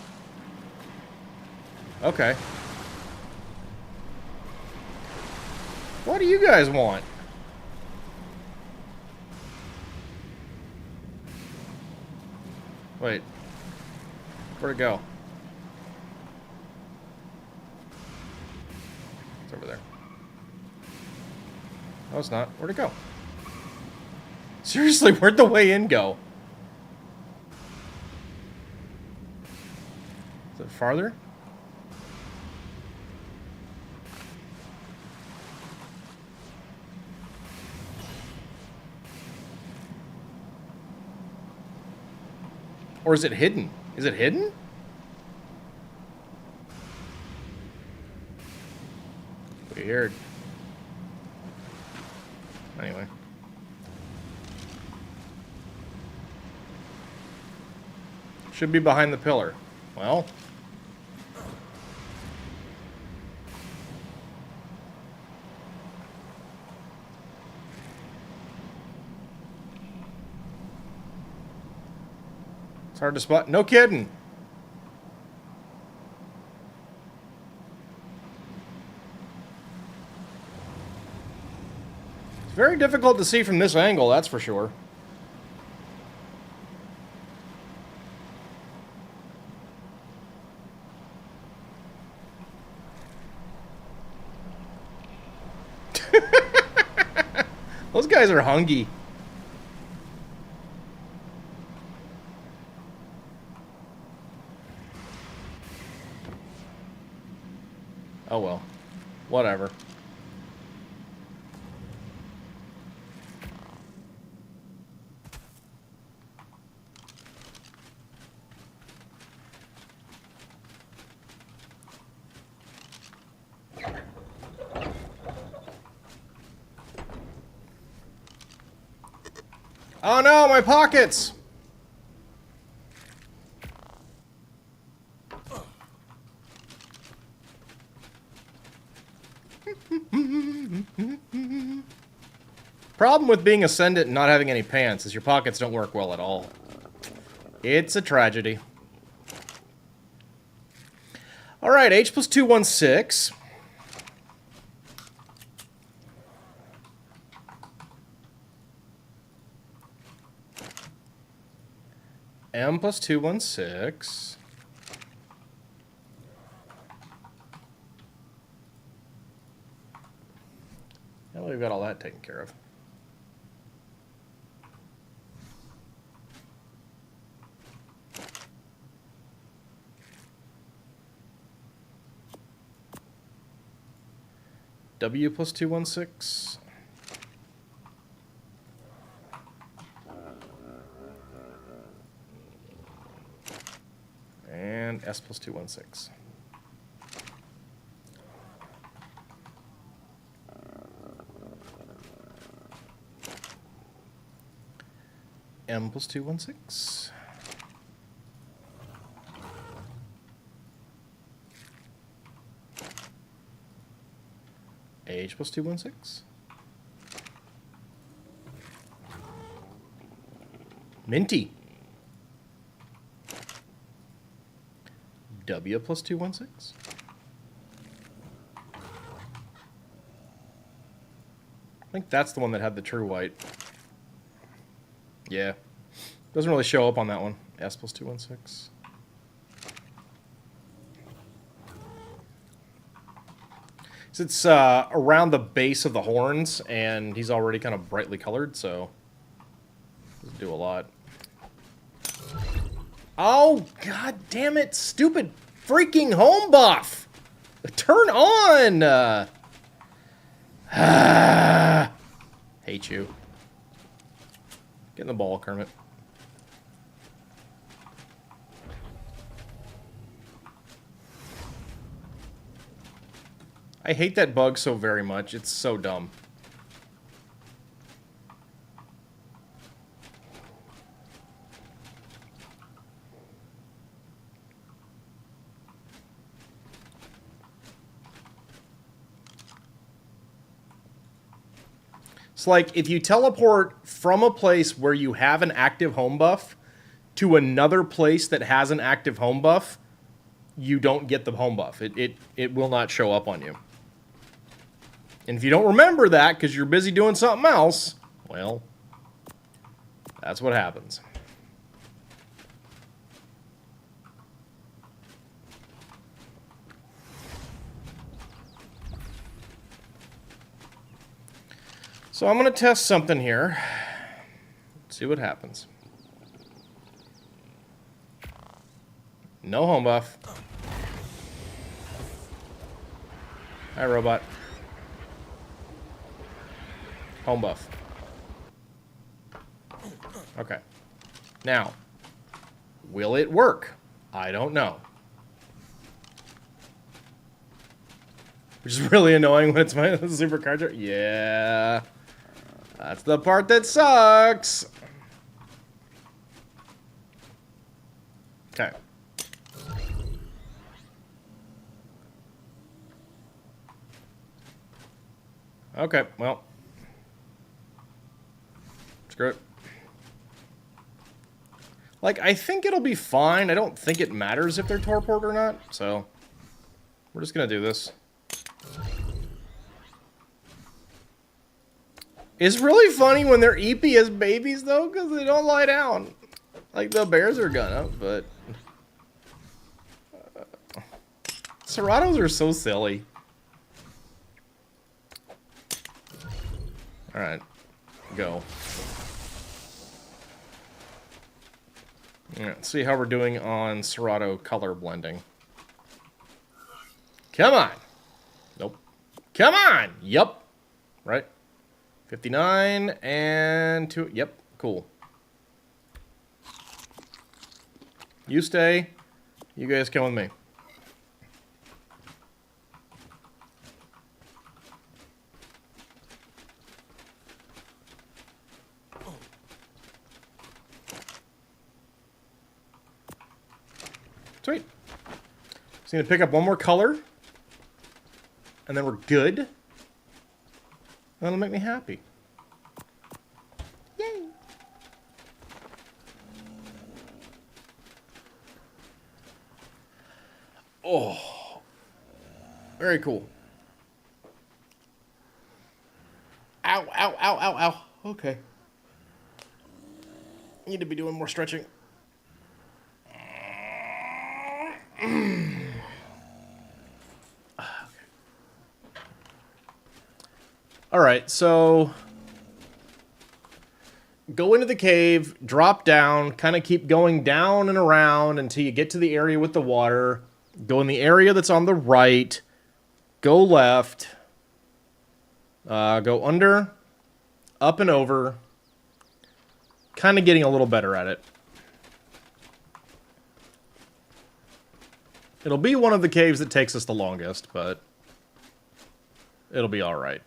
Okay. What do you guys want? Wait. Where'd it go? It's over there. No, it's not. Where'd it go? Seriously, where'd the way in go? Is it farther? Or is it hidden? Is it hidden? Weird. Anyway. Should be behind the pillar. Well. It's hard to spot. No kidding. It's very difficult to see from this angle, that's for sure. Those guys are hungry. Oh well. Whatever. Oh no, my pockets! Problem with being Ascendant and not having any pants is your pockets don't work well at all. It's a tragedy. Alright, H plus 216. M plus 216. Well, we've got all that taken care of. W plus 216. And S plus 216. M plus 216. H plus 216. Minty. W plus 216. I think that's the one that had the true white. Yeah. Doesn't really show up on that one. S plus 216. So it's around the base of the horns, and he's already kind of brightly colored, so doesn't do a lot. Oh, god damn it, stupid freaking home buff! Turn on! Hate you. Get in the ball, Kermit. I hate that bug so very much. It's so dumb. It's like if you teleport from a place where you have an active home buff to another place that has an active home buff, you don't get the home buff. It will not show up on you. And if you don't remember that because you're busy doing something else, well, that's what happens. So I'm going to test something here. See what happens. No home buff. Hi, robot. Home buff. Okay. Now, will it work? I don't know. Which is really annoying when it's my super card draw. Yeah. That's the part that sucks. Okay. Okay, well. Screw it. Like, I think it'll be fine. I don't think it matters if they're torpored or not, so we're just gonna do this. It's really funny when they're eepy as babies, though, because they don't lie down. Like, the bears are gonna, but... Serratos are so silly. Alright. Go. Alright, let's see how we're doing on Serrato color blending. Come on! Nope. Come on! Yup. Right. 59 and 2. Yep, cool. You stay. You guys come with me. Sweet. Just need to pick up one more color. And then we're good. That'll make me happy. Yay! Oh. Very cool. Ow, ow, ow, ow, ow. Okay. Need to be doing more stretching. Alright, so go into the cave, drop down, kind of keep going down and around until you get to the area with the water. Go in the area that's on the right, go left, go under, up and over, kind of getting a little better at it. It'll be one of the caves that takes us the longest, but it'll be alright.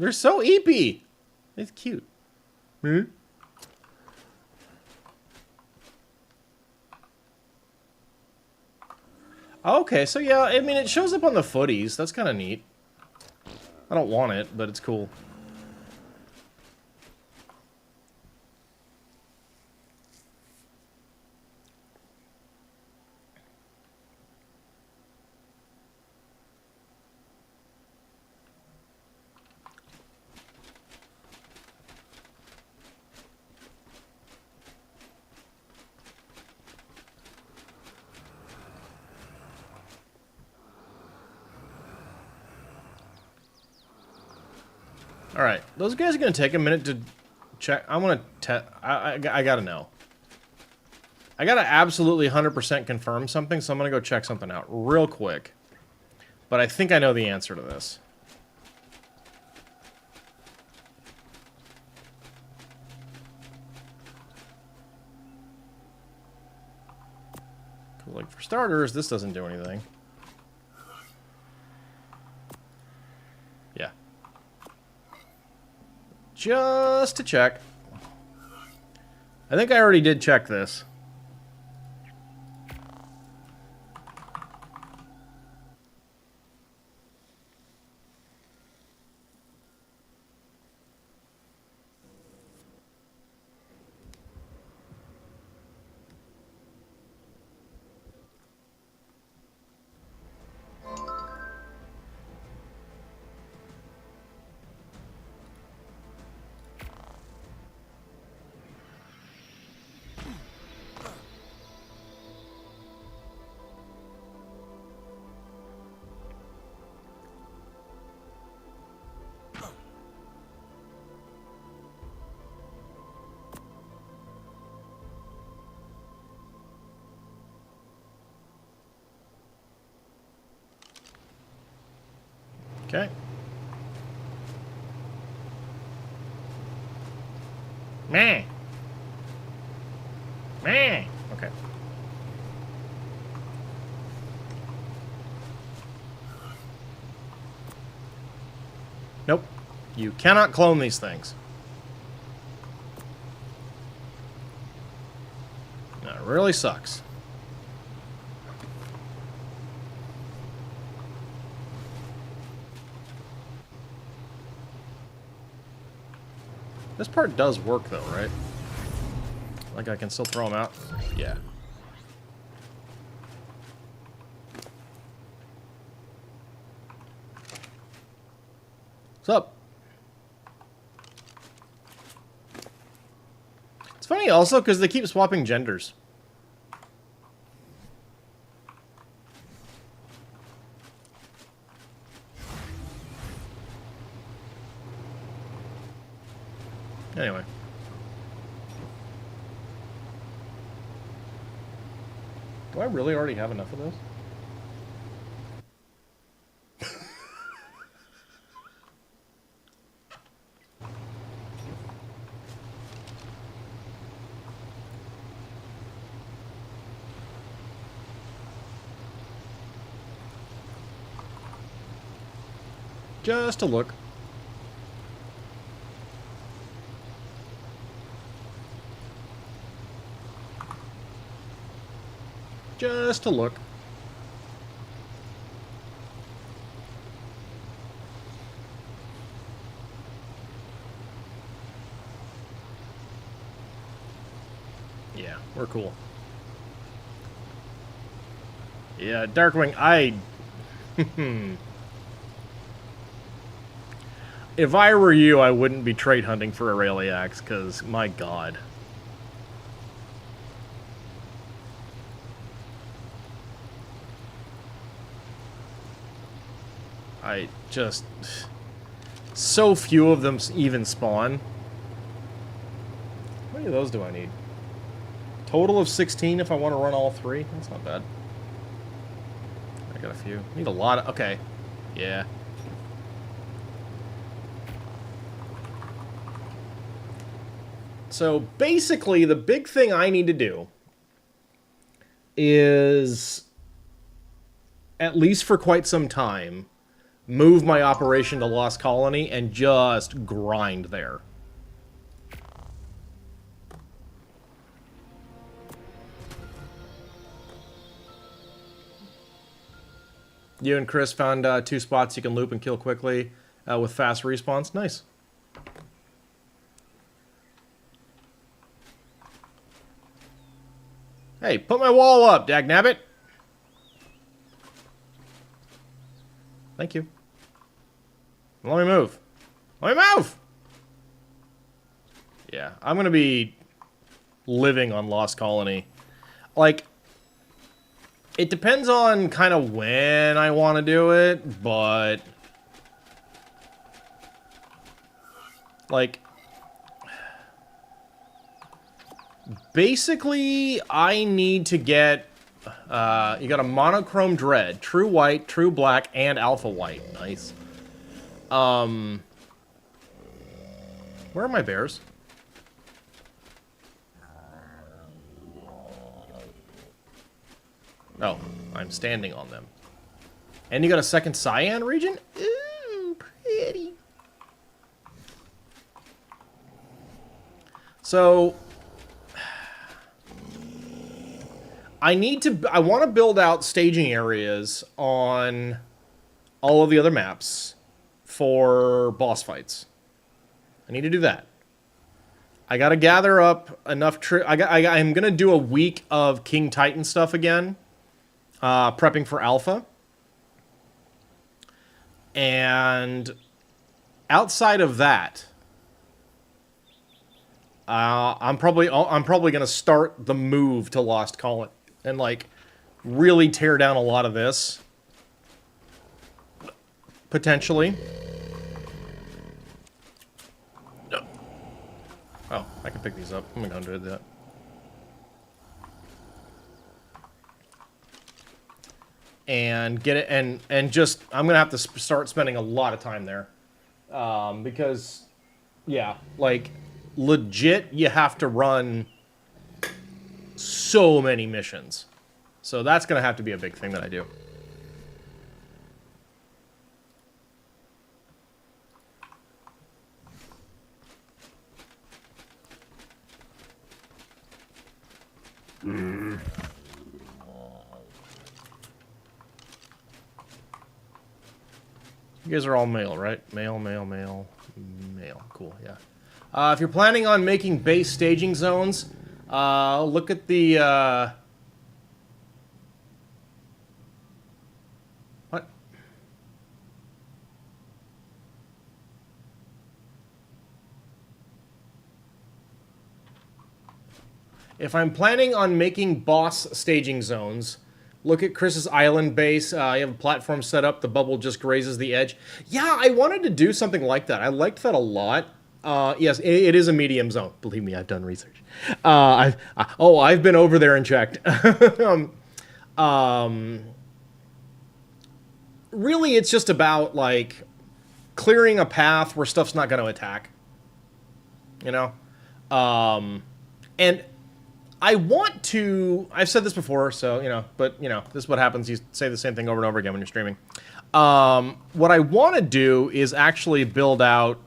They're so eepy. It's cute. Hmm? Okay, so yeah, I mean, it shows up on the footies. That's kind of neat. I don't want it, but it's cool. All right, those guys are gonna take a minute to check. I want to. I gotta know. I gotta absolutely 100% confirm something, so I'm gonna go check something out real quick. But I think I know the answer to this. Like for starters, this doesn't do anything. Yeah. Just to check. I think I already did check this. Okay. Meh. Meh. Okay. Nope. You cannot clone these things. That really sucks. This part does work, though, right? Like I can still throw them out? Yeah. What's up? It's funny also because they keep swapping genders. Anyway. Do I really already have enough of those? Just a look. Just to look. Yeah, we're cool. Yeah, Darkwing, if I were you, I wouldn't be trade hunting for Aureliax, because, my god. I just... So few of them even spawn. How many of those do I need? Total of 16 if I want to run all three? That's not bad. I got a few. Need a lot of... Okay. Yeah. So, basically, the big thing I need to do is, at least for quite some time, move my operation to Lost Colony and just grind there. You and Chris found 2 spots you can loop and kill quickly with fast respawns. Nice. Hey, put my wall up, dagnabbit. Thank you. Let me move. Let me move! Yeah, I'm gonna be living on Lost Colony. Like, it depends on kind of when I want to do it, but... Like... Basically, I need to get... you got a monochrome dread, true white, true black, and alpha white. Nice. Where are my bears? Oh, I'm standing on them. And you got a second cyan region? Ooh, pretty. So... I want to build out staging areas on all of the other maps for boss fights. I need to do that. I got to gather up enough I'm going to do a week of King Titan stuff again, prepping for Alpha. And outside of that, I'm probably going to start the move to Lost Colony and like really tear down a lot of this potentially. Oh, I can pick these up. I'm going to do that. And get it, and just I'm going to have to start spending a lot of time there, because, yeah, like. Legit, you have to run so many missions. So that's going to have to be a big thing that I do. You guys are all male, right? Male, male, male, male. Cool, yeah. If you're planning on making base staging zones, Look at the, What? If I'm planning on making boss staging zones, look at Chris's island base. You have a platform set up. The bubble just grazes the edge. Yeah, I wanted to do something like that. I liked that a lot. Yes, it is a medium zone. Believe me, I've done research. I've been over there and checked. Really, it's just about like clearing a path where stuff's not going to attack. You know, and I want to. I've said this before, so but this is what happens. You say the same thing over and over again when you're streaming. What I want to do is actually build out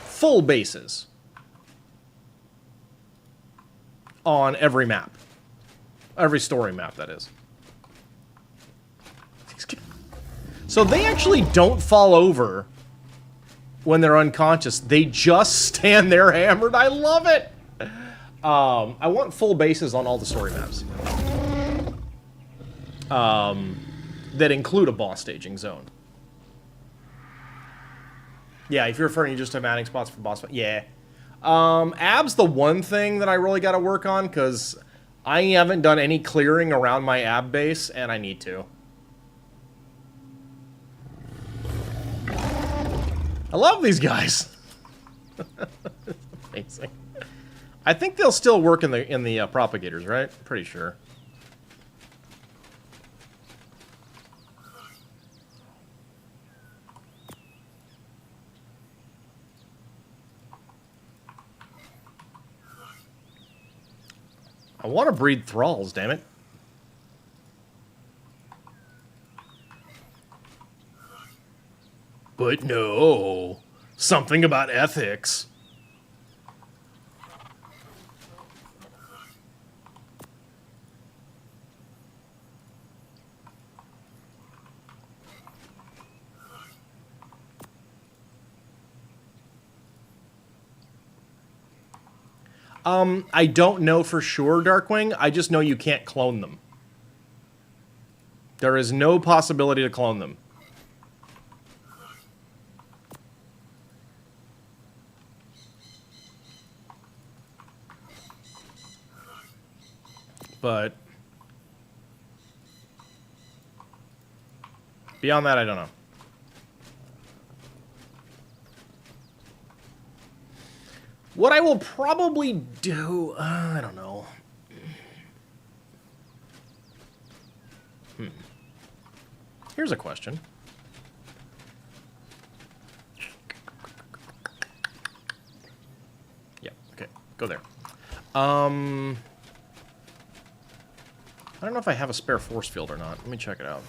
full bases on every map, every story map, that is. So they actually don't fall over when they're unconscious. They just stand there hammered. I love it. I want full bases on all the story maps that include a boss staging zone. Yeah, if you're referring just to adding spots for boss fight, yeah. Ab's the one thing that I really got to work on, because I haven't done any clearing around my ab base, and I need to. I love these guys. Amazing. I think they'll still work in the propagators, right? Pretty sure. I want to breed thralls, damn it. But no. Something about ethics. I don't know for sure, Darkwing. I just know you can't clone them. There is no possibility to clone them. But beyond that, I don't know. What I will probably do, I don't know. Here's a question. Yeah, okay, go there. I don't know if I have a spare force field or not. Let me check it out.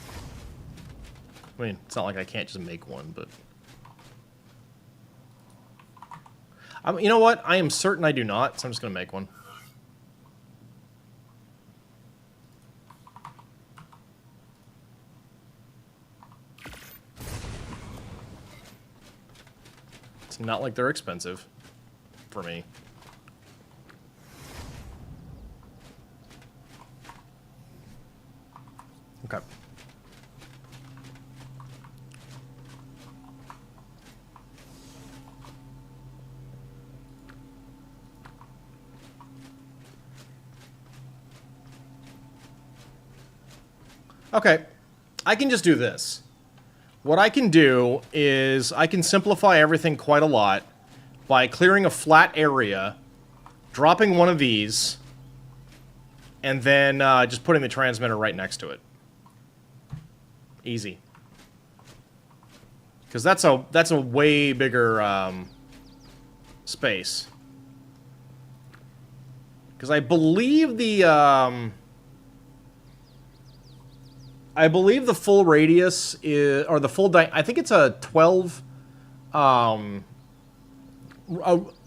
I mean, it's not like I can't just make one, but... you know what? I am certain I do not, so I'm just going to make one. It's not like they're expensive for me. Okay. Okay, I can just do this. What I can do is I can simplify everything quite a lot by clearing a flat area, dropping one of these, and then just putting the transmitter right next to it. Easy. Because that's a way bigger space. Because I believe the full radius is, or the full I think it's a 12,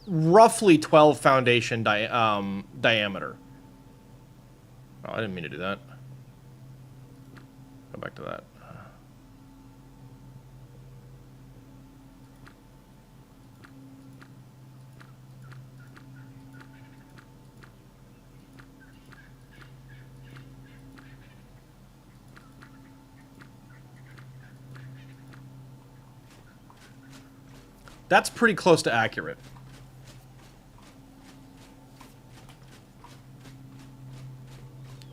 roughly 12 foundation diameter. Oh, I didn't mean to do that. Go back to that. That's pretty close to accurate.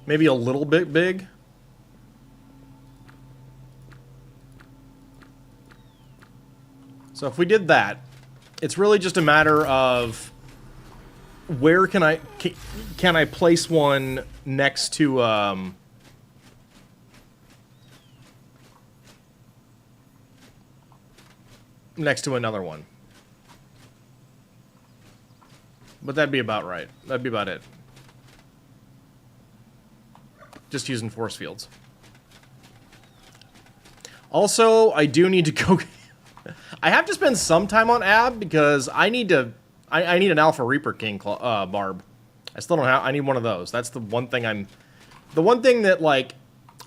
Maybe a little bit big. So if we did that, it's really just a matter of where can I place one next to next to another one. But that'd be about right. That'd be about it. Just using force fields. Also, I do need to go... I have to spend some time on Ab because I need to... I need an Alpha Reaper King barb. I still don't have... I need one of those. That's the one thing I'm... The one thing that, like,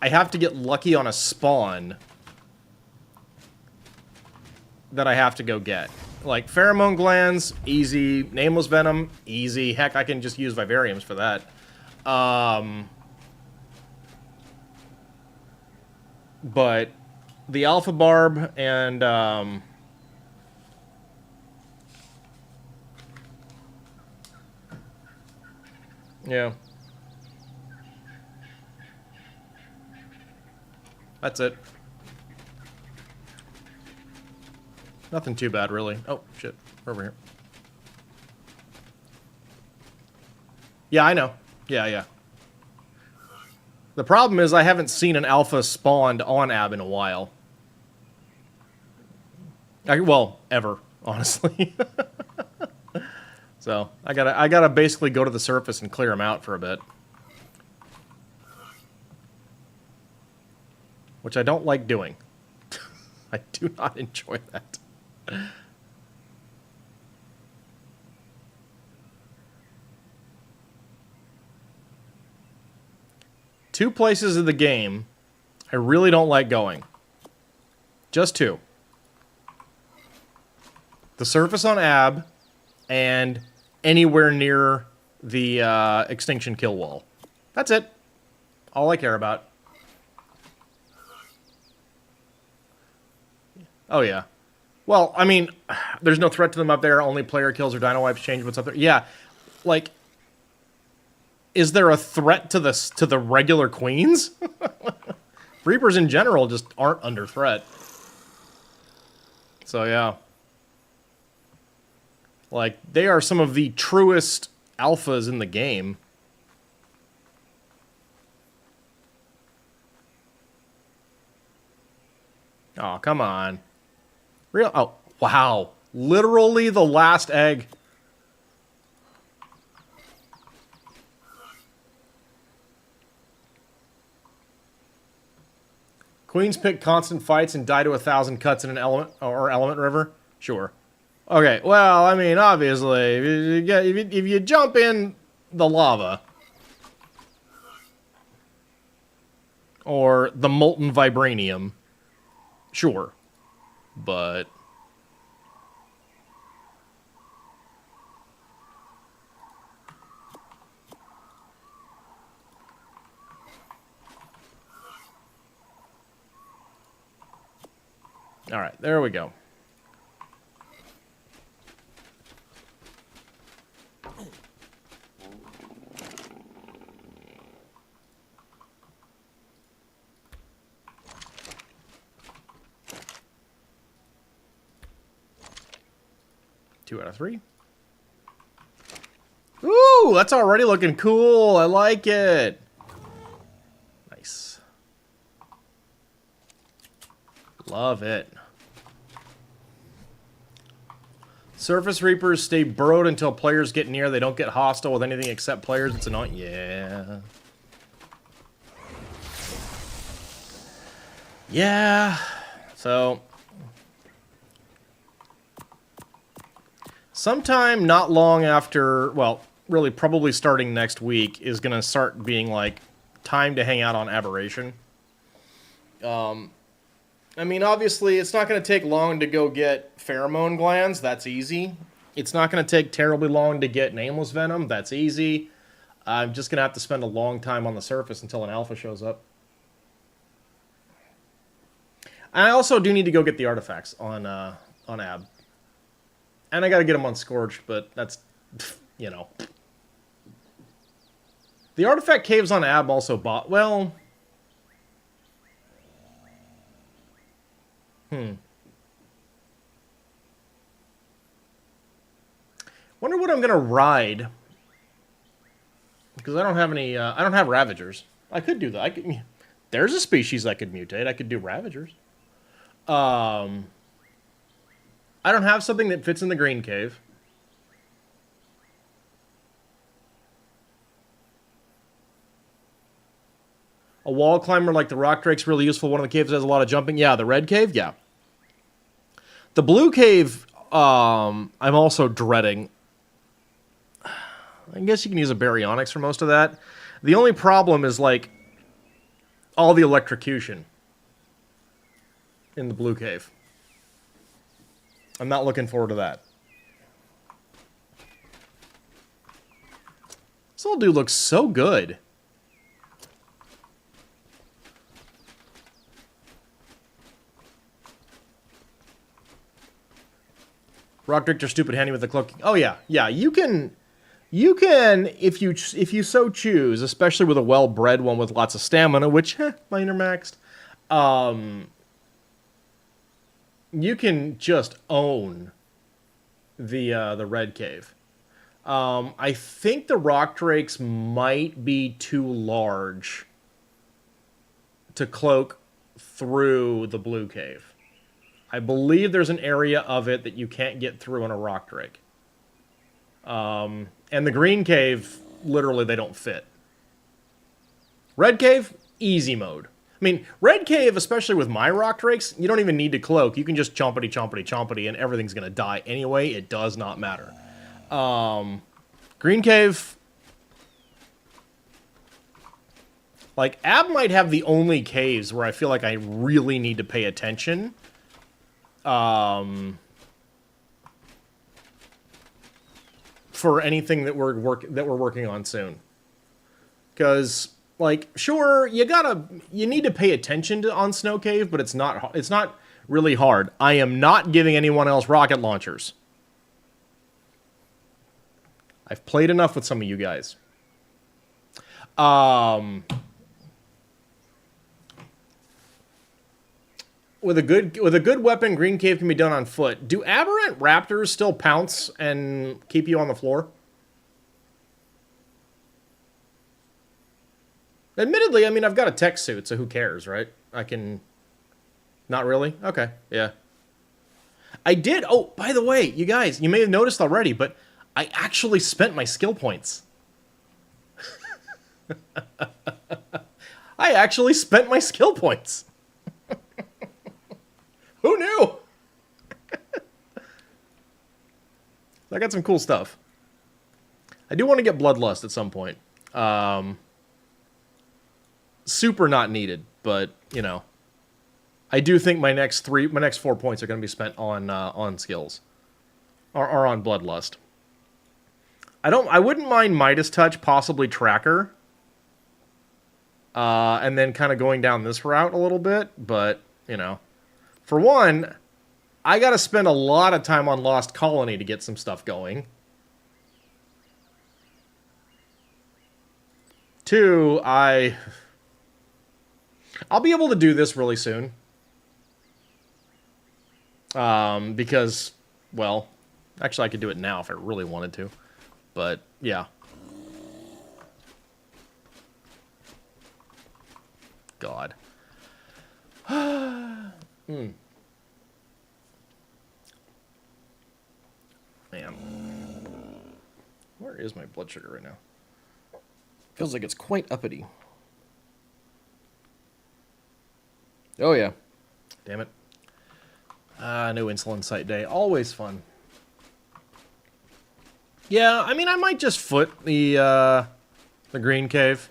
I have to get lucky on a spawn that I have to go get. Like, Pheromone Glands, easy. Nameless Venom, easy. Heck, I can just use Vivariums for that. But the Alpha Barb and... yeah. That's it. Nothing too bad, really. Oh, shit. We're over here. Yeah, I know. Yeah. The problem is I haven't seen an alpha spawned on Ab in a while. Well, ever, honestly. So, I gotta basically go to the surface and clear them out for a bit. Which I don't like doing. I do not enjoy that. Two places in the game I really don't like going. Just two. The surface on Ab and anywhere near the extinction kill wall. That's it. All I care about. Oh, yeah. Well, I mean, there's no threat to them up there. Only player kills or dino wipes change what's up there. Yeah, like, is there a threat to the regular queens? Reapers in general just aren't under threat. So, yeah. Like, they are some of the truest alphas in the game. Oh, come on. Real? Oh, wow. Literally the last egg. Queens pick constant fights and die to 1,000 cuts in an element or element river? Sure. Okay, well, I mean, obviously, if you jump in the lava or the molten vibranium, sure. But all right, there we go. Two out of three. Ooh, that's already looking cool. I like it. Nice. Love it. Surface Reapers stay burrowed until players get near. They don't get hostile with anything except players. It's annoying. Yeah. Yeah. So... sometime not long after, well, really probably starting next week, is going to start being, like, time to hang out on Aberration. I mean, obviously, it's not going to take long to go get Pheromone Glands. That's easy. It's not going to take terribly long to get Nameless Venom. That's easy. I'm just going to have to spend a long time on the surface until an alpha shows up. I also do need to go get the artifacts on Ab. And I gotta get them on Scorched, but that's, you know. The artifact caves on Ab also bought... Well... Wonder what I'm gonna ride. Because I don't have any... I don't have Ravagers. I could do that. I could... There's a species I could mutate. I could do Ravagers. I don't have something that fits in the green cave. A wall climber like the rock drake's really useful. One of the caves has a lot of jumping. Yeah, the red cave, yeah. The blue cave, I'm also dreading. I guess you can use a baryonyx for most of that. The only problem is, like, all the electrocution in the blue cave. I'm not looking forward to that. This little dude looks so good. Rock Drake are stupid handy with the cloaking. Oh yeah, yeah. You can, if you so choose, especially with a well-bred one with lots of stamina, which minor maxed. You can just own the red cave. I think the rock drakes might be too large to cloak through the blue cave. I believe there's an area of it that you can't get through in a rock drake. And the green cave, literally, they don't fit. Red cave, easy mode. I mean, red cave, especially with my rock drakes, you don't even need to cloak. You can just chompity, chompity, chompity, and everything's going to die anyway. It does not matter. Green cave... Like, Ab might have the only caves where I feel like I really need to pay attention. For anything that we're working on soon. Because, like, sure, you need to pay attention on Snow Cave, but it's not really hard. I am not giving anyone else rocket launchers. I've played enough with some of you guys. With a good weapon, green cave can be done on foot. Do aberrant raptors still pounce and keep you on the floor? Admittedly, I mean, I've got a tech suit, so who cares, right? I can... Not really? Okay, yeah. I did... Oh, by the way, you guys, you may have noticed already, but I actually spent my skill points. I actually spent my skill points. Who knew? I got some cool stuff. I do want to get Bloodlust at some point. Super not needed, but, you know. I do think my next 4 points are going to be spent on skills. Or on Bloodlust. I wouldn't mind Midas Touch, possibly Tracker. And then kind of going down this route a little bit, but, you know. For one, I got to spend a lot of time on Lost Colony to get some stuff going. 2, I'll be able to do this really soon. Because, well, actually I could do it now if I really wanted to. But, yeah. God. Man. Where is my blood sugar right now? Feels like it's quite uppity. Oh, yeah. Damn it. No insulin site day. Always fun. Yeah, I mean, I might just foot the green cave.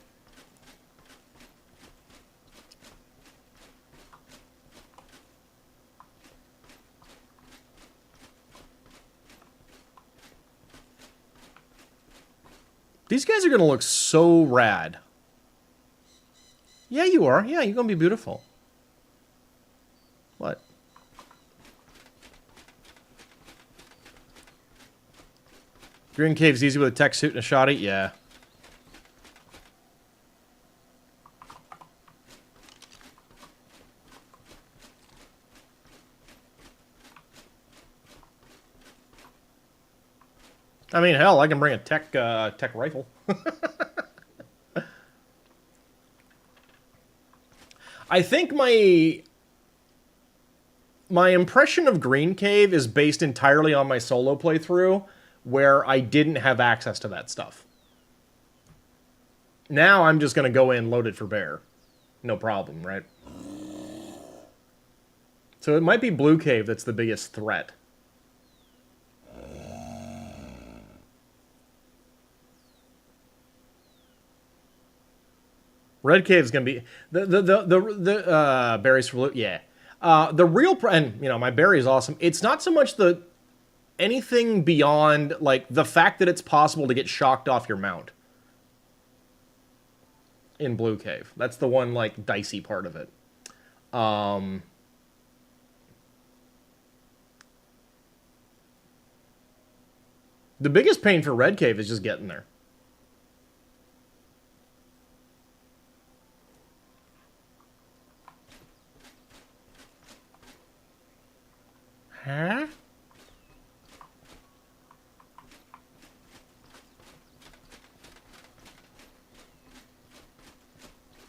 These guys are going to look so rad. Yeah, you are. Yeah, you're going to be beautiful. What? Green cave's easy with a tech suit and a shotty? Yeah. I mean, hell, I can bring a tech rifle. I think my impression of Green Cave is based entirely on my solo playthrough, where I didn't have access to that stuff. Now I'm just going to go in loaded for bear. No problem, right? So it might be Blue Cave that's the biggest threat. Red Cave's gonna be the berries for blue. Yeah, the real and you know my berry is awesome. It's not so much the anything beyond like the fact that it's possible to get shocked off your mount in Blue Cave. That's the one like dicey part of it. The biggest pain for Red Cave is just getting there. Huh?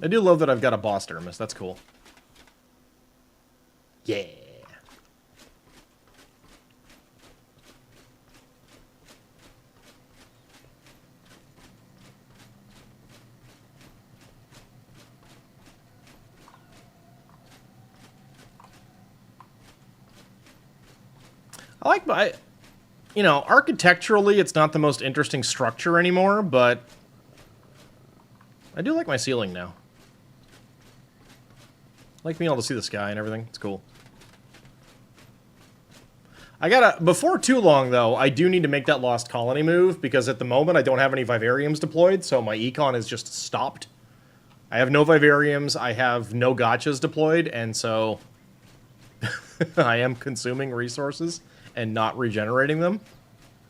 I do love that I've got a boss dermis. That's cool. Yeah. I like my, you know, architecturally, it's not the most interesting structure anymore, but I do like my ceiling now. I like being able to see the sky and everything. It's cool. I gotta, before too long, though, I do need to make that Lost Colony move, because at the moment I don't have any Vivariums deployed, so my econ is just stopped. I have no Vivariums, I have no gotchas deployed, and so I am consuming resources and not regenerating them.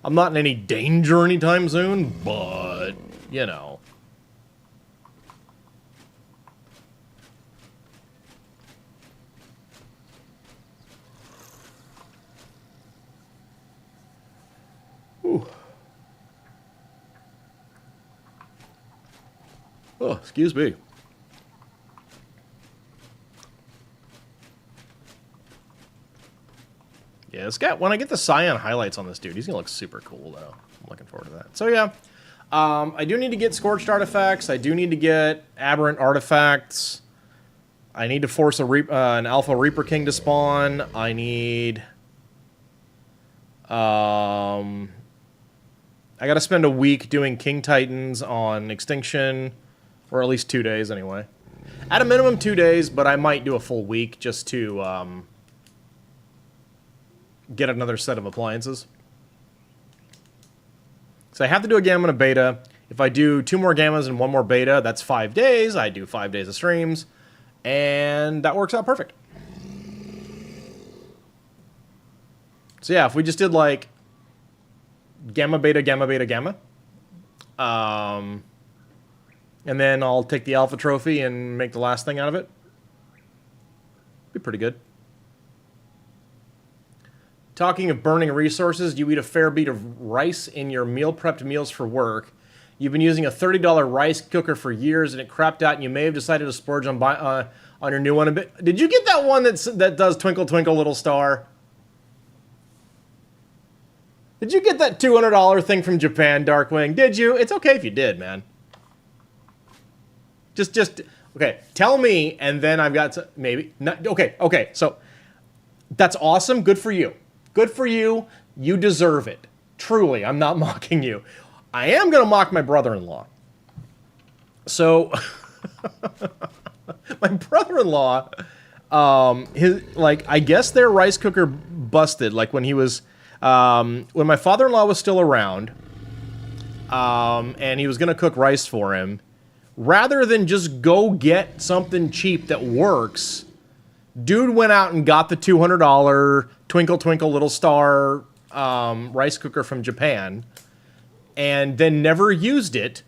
I'm not in any danger anytime soon, but, you know. Ooh. Oh, excuse me. Yeah, this guy, when I get the cyan highlights on this dude, he's gonna look super cool, though. I'm looking forward to that. So, yeah. I do need to get Scorched Artifacts. I do need to get Aberrant Artifacts. I need to force an Alpha Reaper King to spawn. I need... I gotta spend a week doing King Titans on Extinction. Or at least 2 days, anyway. At a minimum, 2 days, but I might do a full week just to, get another set of appliances. So I have to do a gamma and a beta. If I do 2 more gammas and 1 more beta, that's 5 days. I do 5 days of streams. And that works out perfect. So yeah, if we just did like gamma, beta, gamma, beta, gamma. And then I'll take the alpha trophy and make the last thing out of it. Be pretty good. Talking of burning resources, you eat a fair bit of rice in your meal prepped meals for work. You've been using a $30 rice cooker for years and it crapped out and you may have decided to splurge on your new one a bit. Did you get that one that does Twinkle Twinkle Little Star? Did you get that $200 thing from Japan, Darkwing? Did you? It's okay if you did, man. Just okay, tell me and then I've got to, maybe. Not, okay, so that's awesome. Good for you. Good for you. You deserve it. Truly, I'm not mocking you. I am going to mock my brother-in-law. So, my brother-in-law, I guess their rice cooker busted, like, when he was, when my father-in-law was still around, and he was going to cook rice for him, rather than just go get something cheap that works, dude went out and got the $200 Twinkle Twinkle Little Star rice cooker from Japan, and then never used it.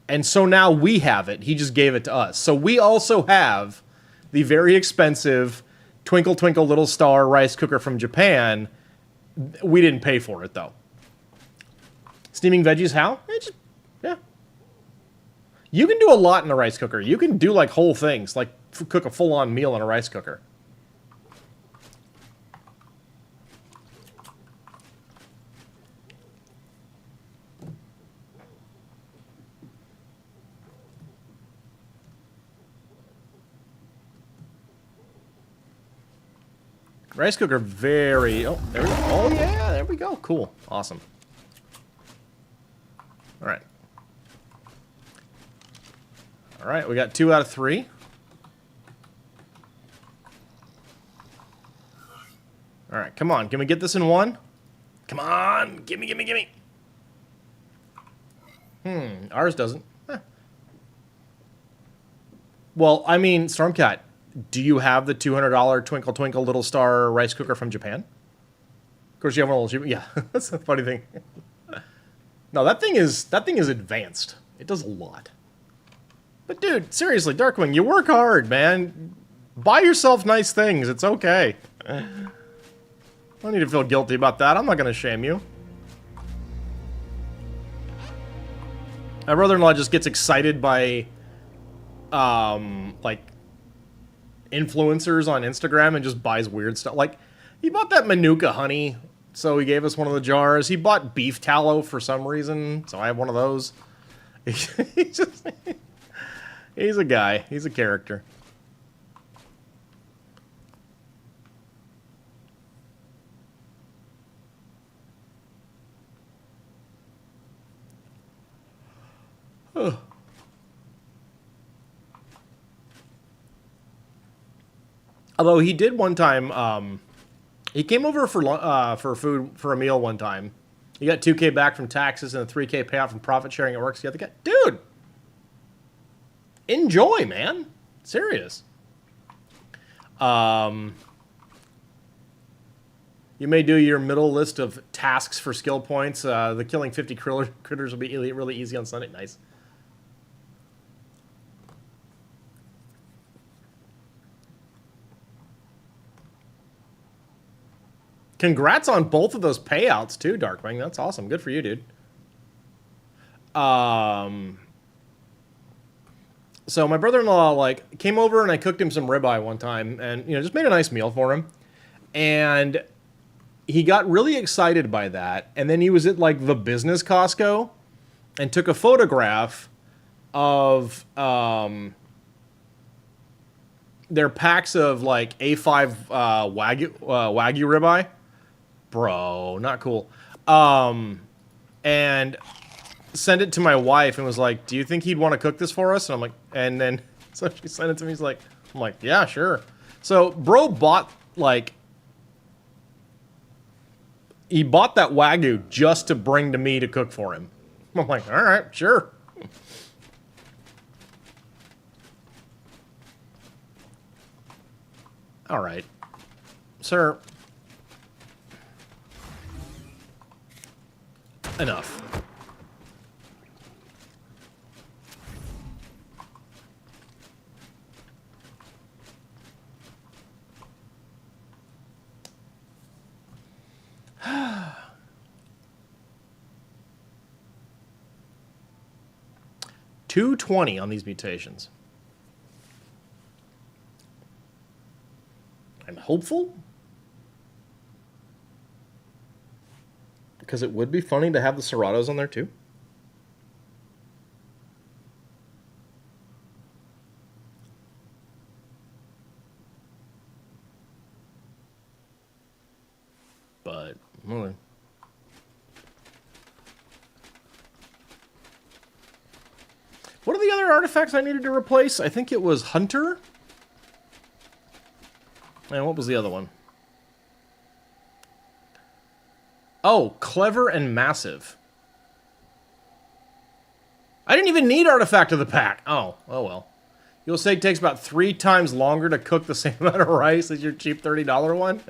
And so now we have it. He just gave it to us. So we also have the very expensive Twinkle Twinkle Little Star rice cooker from Japan. We didn't pay for it, though. Steaming veggies, how? Yeah. You can do a lot in a rice cooker. You can do, like, whole things. Like, cook a full-on meal in a rice cooker. Rice cooker, very... Oh, there we go. Oh, yeah, there we go. Cool. Awesome. All right. All right, we got 2 out of 3. All right, come on. Can we get this in 1? Come on. Gimme, gimme, gimme. Ours doesn't. Huh. Well, I mean, Stormcat, do you have the $200 Twinkle Twinkle Little Star rice cooker from Japan? Of course, you have one of those. Yeah, that's a funny thing. No, that thing is advanced. It does a lot. But dude, seriously, Darkwing, you work hard, man. Buy yourself nice things. It's okay. I don't need to feel guilty about that. I'm not going to shame you. My brother-in-law just gets excited by, like, influencers on Instagram and just buys weird stuff. Like, he bought that Manuka honey, so he gave us one of the jars. He bought beef tallow for some reason, so I have one of those. He's a guy. He's a character. Although he did one time, he came over for food for a meal one time. He got $2K back from taxes and a $3K payout from profit sharing at work. So the guy, dude, enjoy, man. Serious. You may do your middle list of tasks for skill points. The killing 50 critters will be really easy on Sunday. Nice. Congrats on both of those payouts, too, Darkwing. That's awesome. Good for you, dude. So my brother-in-law, like, came over and I cooked him some ribeye one time and, just made a nice meal for him. And he got really excited by that. And then he was at, like, the business Costco and took a photograph of their packs of, like, A5 Wagyu ribeye. Bro, not cool. And sent it to my wife and was like, do you think he'd want to cook this for us? And I'm like, and then, so she sent it to me. I'm like, yeah, sure. So, bro bought, like, he bought that Wagyu just to bring to me to cook for him. I'm like, all right, sure. All right. Sir. Enough. $220 on these mutations. I'm hopeful. Because it would be funny to have the Serratos on there too. But, well, what are the other artifacts I needed to replace? I think it was Hunter. And what was the other one? Oh, Clever and Massive. I didn't even need Artifact of the Pack. Oh well. You'll say it takes about 3 times longer to cook the same amount of rice as your cheap $30 one?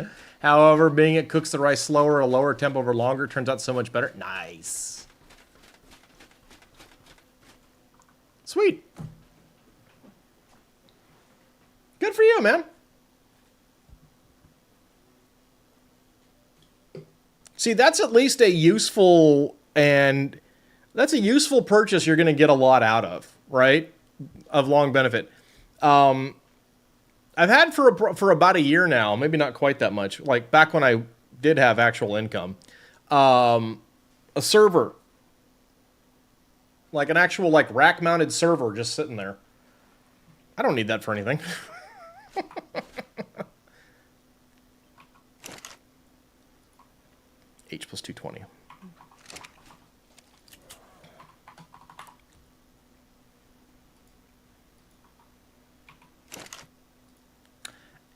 However, being it cooks the rice slower, a lower temp over longer, turns out so much better. Nice. Sweet. Good for you, man. See, that's at least a useful purchase you're going to get a lot out of, right? Of long benefit. I've had for about a year now, maybe not quite that much, like back when I did have actual income, a server. Like an actual like rack-mounted server just sitting there. I don't need that for anything. H plus 220.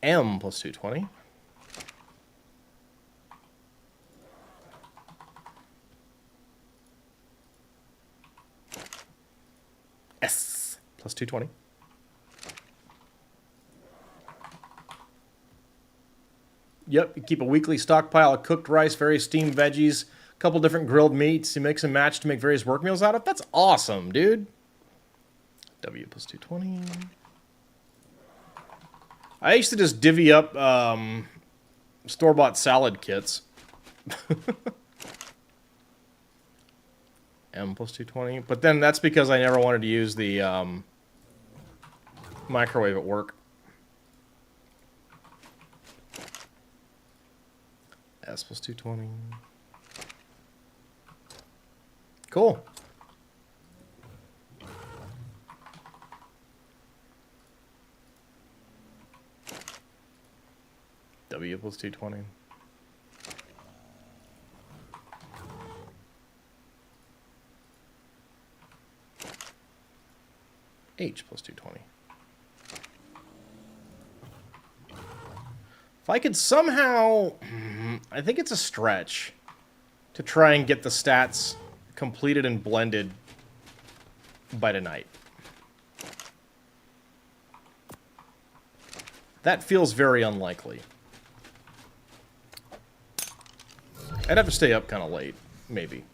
M plus 220. S plus 220. Yep, you keep a weekly stockpile of cooked rice, various steamed veggies, a couple different grilled meats. You mix and match to make various work meals out of. That's awesome, dude. W plus 220. I used to just divvy up store-bought salad kits. M plus 220. But then that's because I never wanted to use the microwave at work. S plus 220. Cool. W plus 220. H plus 220. If I could somehow... I think it's a stretch to try and get the stats completed and blended by tonight. That feels very unlikely. I'd have to stay up kind of late, maybe.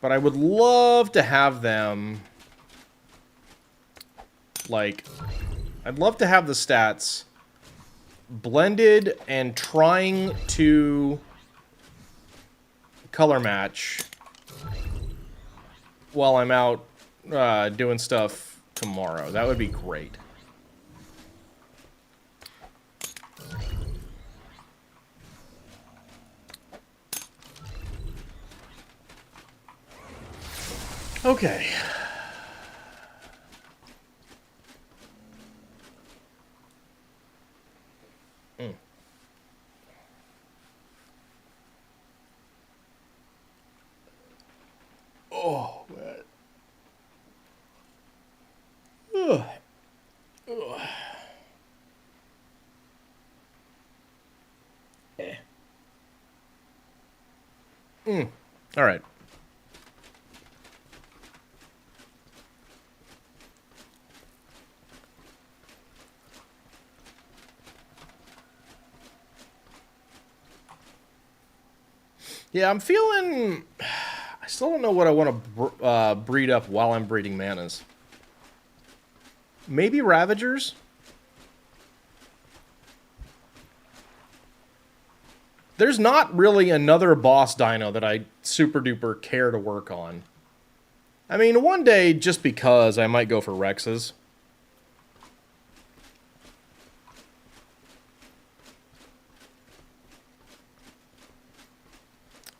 But I would love to have them... Like... I'd love to have the stats blended and trying to color match while I'm out doing stuff tomorrow. That would be great. Okay. Oh, man. Ugh. Ugh. All right. Yeah, I'm feeling... I still don't know what I want to breed up while I'm breeding manas. Maybe Ravagers? There's not really another boss dino that I super duper care to work on. I mean, one day, just because, I might go for Rexes.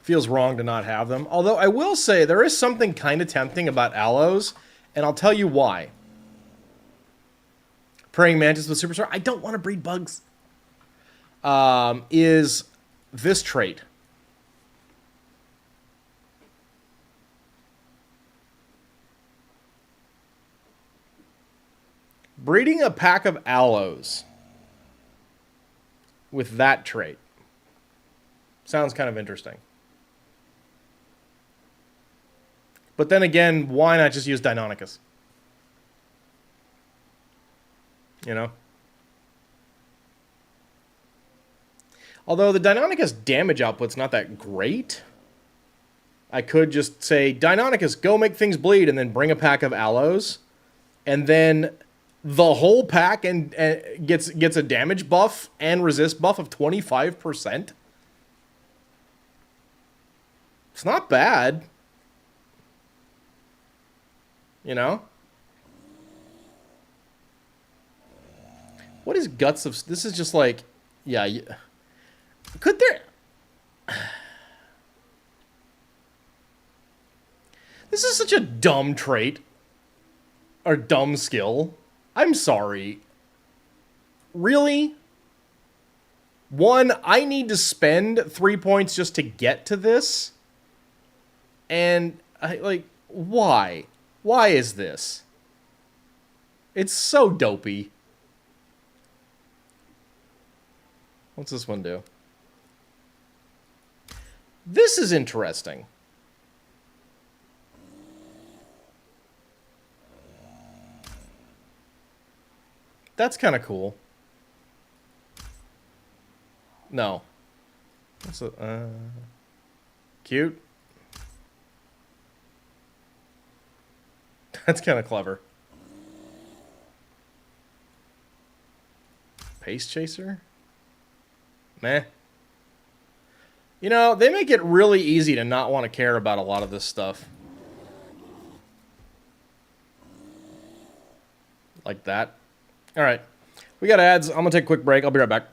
Feels wrong to not have them. Although I will say there is something kind of tempting about Allos, and I'll tell you why. Praying Mantis with Superstar. I don't want to breed bugs. Is this trait. Breeding a pack of Allos with that trait sounds kind of interesting. But then again, why not just use Deinonychus? You know? Although the Deinonychus damage output's not that great. I could just say, Deinonychus, go make things bleed, and then bring a pack of aloes. And then the whole pack gets a damage buff and resist buff of 25%. It's not bad. You know? What is Guts of... This is just like... Yeah. Could there... This is such a dumb trait. Or dumb skill. I'm sorry. Really? One, I need to spend 3 points just to get to this. And, why? Why is this? It's so dopey. What's this one do? This is interesting. That's kind of cool. No. That's a, cute. That's kind of clever. Pace Chaser? Meh. You know, they make it really easy to not want to care about a lot of this stuff. Like that. Alright. We got ads. I'm going to take a quick break. I'll be right back.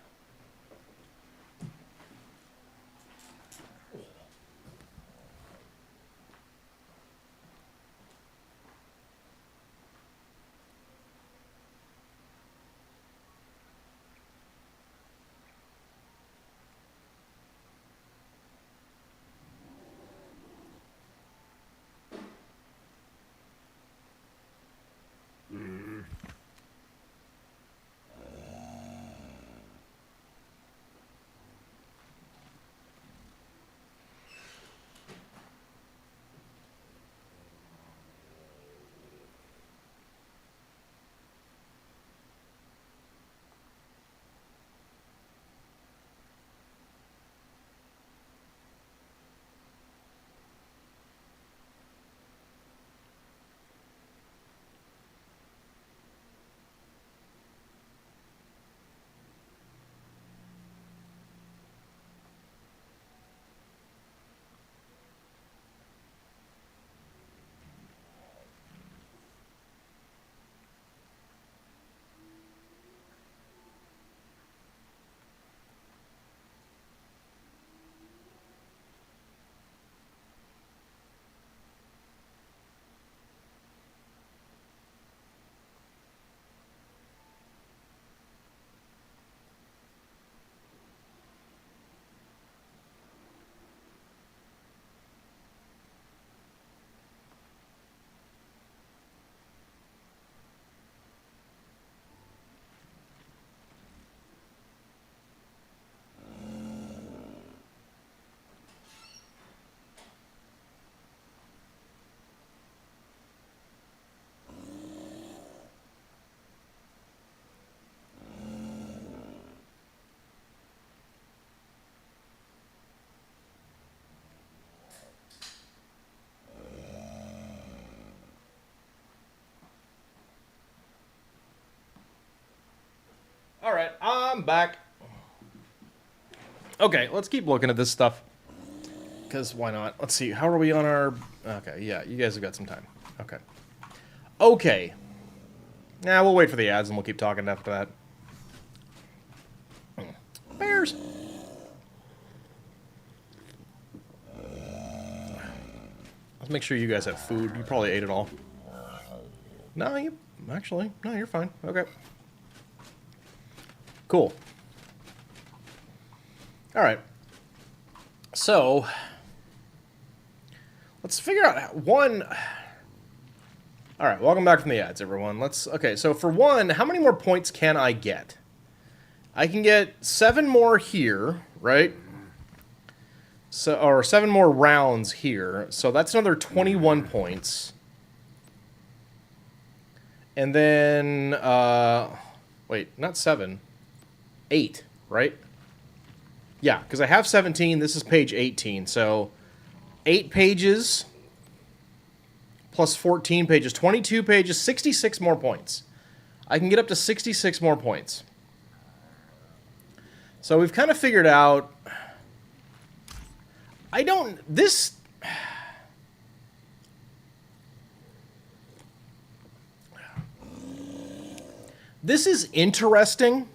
Alright, I'm back. Okay, let's keep looking at this stuff. Because why not? Let's see, how are we on our... Okay, yeah, you guys have got some time. Okay. Okay. Nah, we'll wait for the ads and we'll keep talking after that. Bears! Let's make sure you guys have food. You probably ate it all. No, you... Actually, no, you're fine. Okay. Cool. Alright. So, let's figure out one... Alright, welcome back from the ads, everyone. Okay, so for one, how many more points can I get? I can get 7 more here, right? So, or 7 more rounds here. So that's another 21 points. And then, wait, not 7. 8, right? Yeah, because I have 17. This is page 18. So 8 pages plus 14 pages, 22 pages, 66 more points. I can get up to 66 more points. So we've kind of figured out... I don't... This... This is interesting.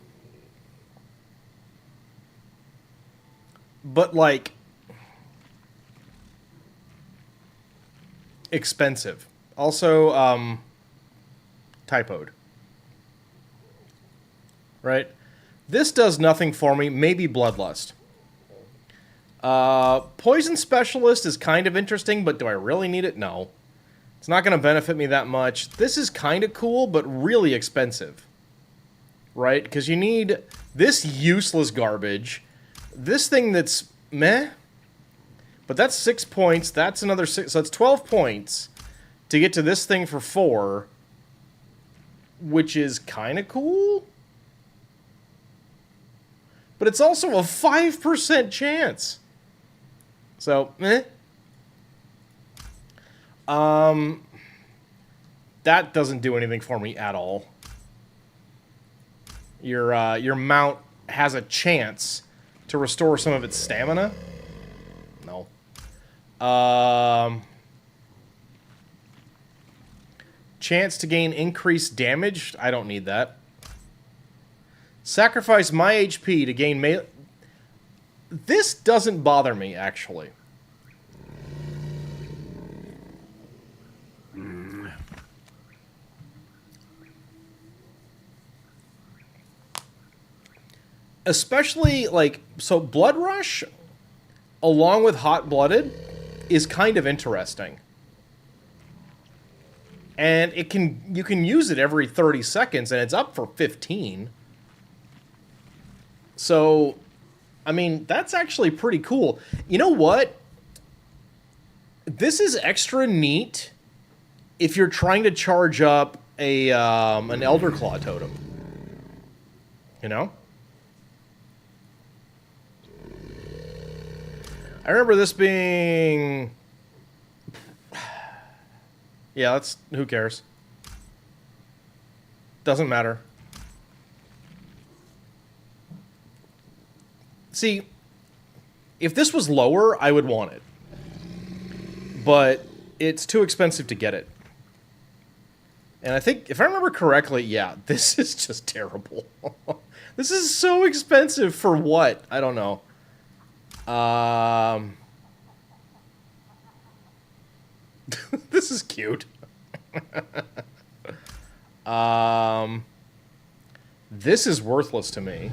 But, like... expensive. Also, typoed. Right? This does nothing for me. Maybe Bloodlust. Poison Specialist is kind of interesting, but do I really need it? No. It's not going to benefit me that much. This is kind of cool, but really expensive. Right? Because you need this useless garbage. This thing that's meh. But that's 6 points. That's another 6. So that's 12 points to get to this thing for 4. Which is kind of cool. But it's also a 5% chance. So, eh. That doesn't do anything for me at all. Your mount has a chance to restore some of its stamina. No. Chance to gain increased damage. I don't need that. Sacrifice my HP to gain melee. This doesn't bother me, actually. Especially, like, so Blood Rush, along with Hot Blooded, is kind of interesting. And you can use it every 30 seconds, and it's up for 15. So, I mean, that's actually pretty cool. You know what? This is extra neat if you're trying to charge up an Elder Claw totem. You know? I remember this being... Yeah, that's... Who cares? Doesn't matter. See, if this was lower, I would want it. But it's too expensive to get it. And I think, if I remember correctly, yeah, this is just terrible. This is so expensive for what? I don't know. This is cute. This is worthless to me.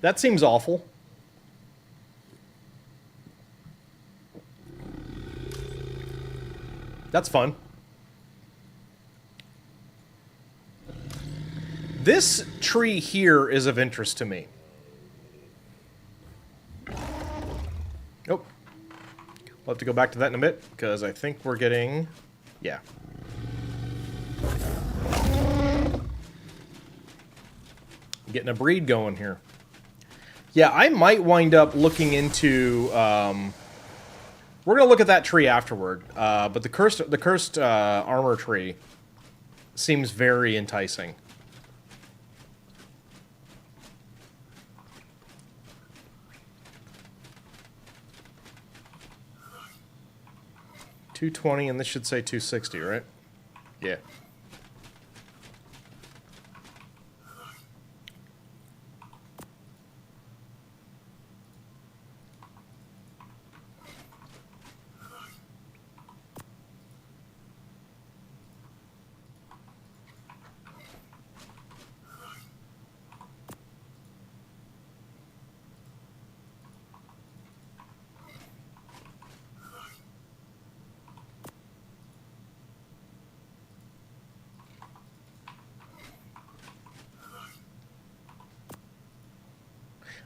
That seems awful. That's fun. This tree here is of interest to me. Nope. We'll have to go back to that in a bit, because I think we're getting... Yeah. Getting a breed going here. Yeah, I might wind up looking into... we're going to look at that tree afterward, but the cursed armor tree seems very enticing. $220, and this should say $260, right? Yeah.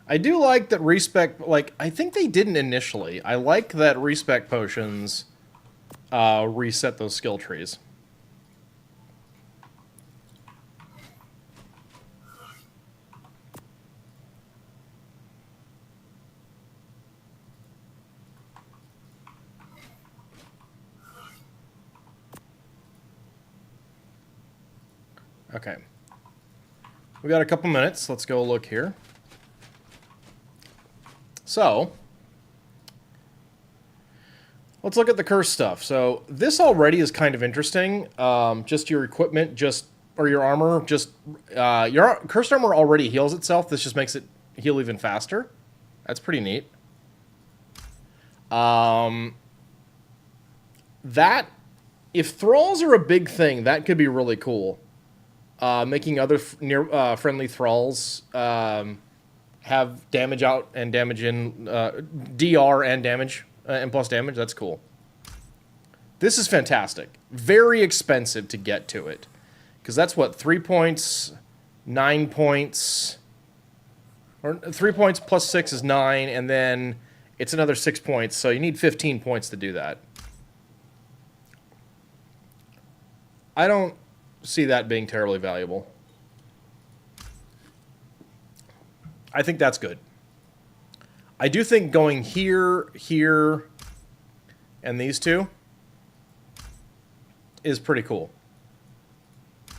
I do like that respec, like, I think they didn't initially. I like that respec potions reset those skill trees. Okay. We got a couple minutes. Let's go look here. So, let's look at the curse stuff. So, this already is kind of interesting. Just your equipment, or your armor, your cursed armor already heals itself. This just makes it heal even faster. That's pretty neat. If thralls are a big thing, that could be really cool. Making other friendly thralls have damage out and damage in, DR and damage, and plus damage, that's cool. This is fantastic. Very expensive to get to it. Because that's what, 3 points, 9 points, or 3 points plus 6 is 9, and then it's another 6 points, so you need 15 points to do that. I don't see that being terribly valuable. I think that's good. I do think going here, here, and these two is pretty cool.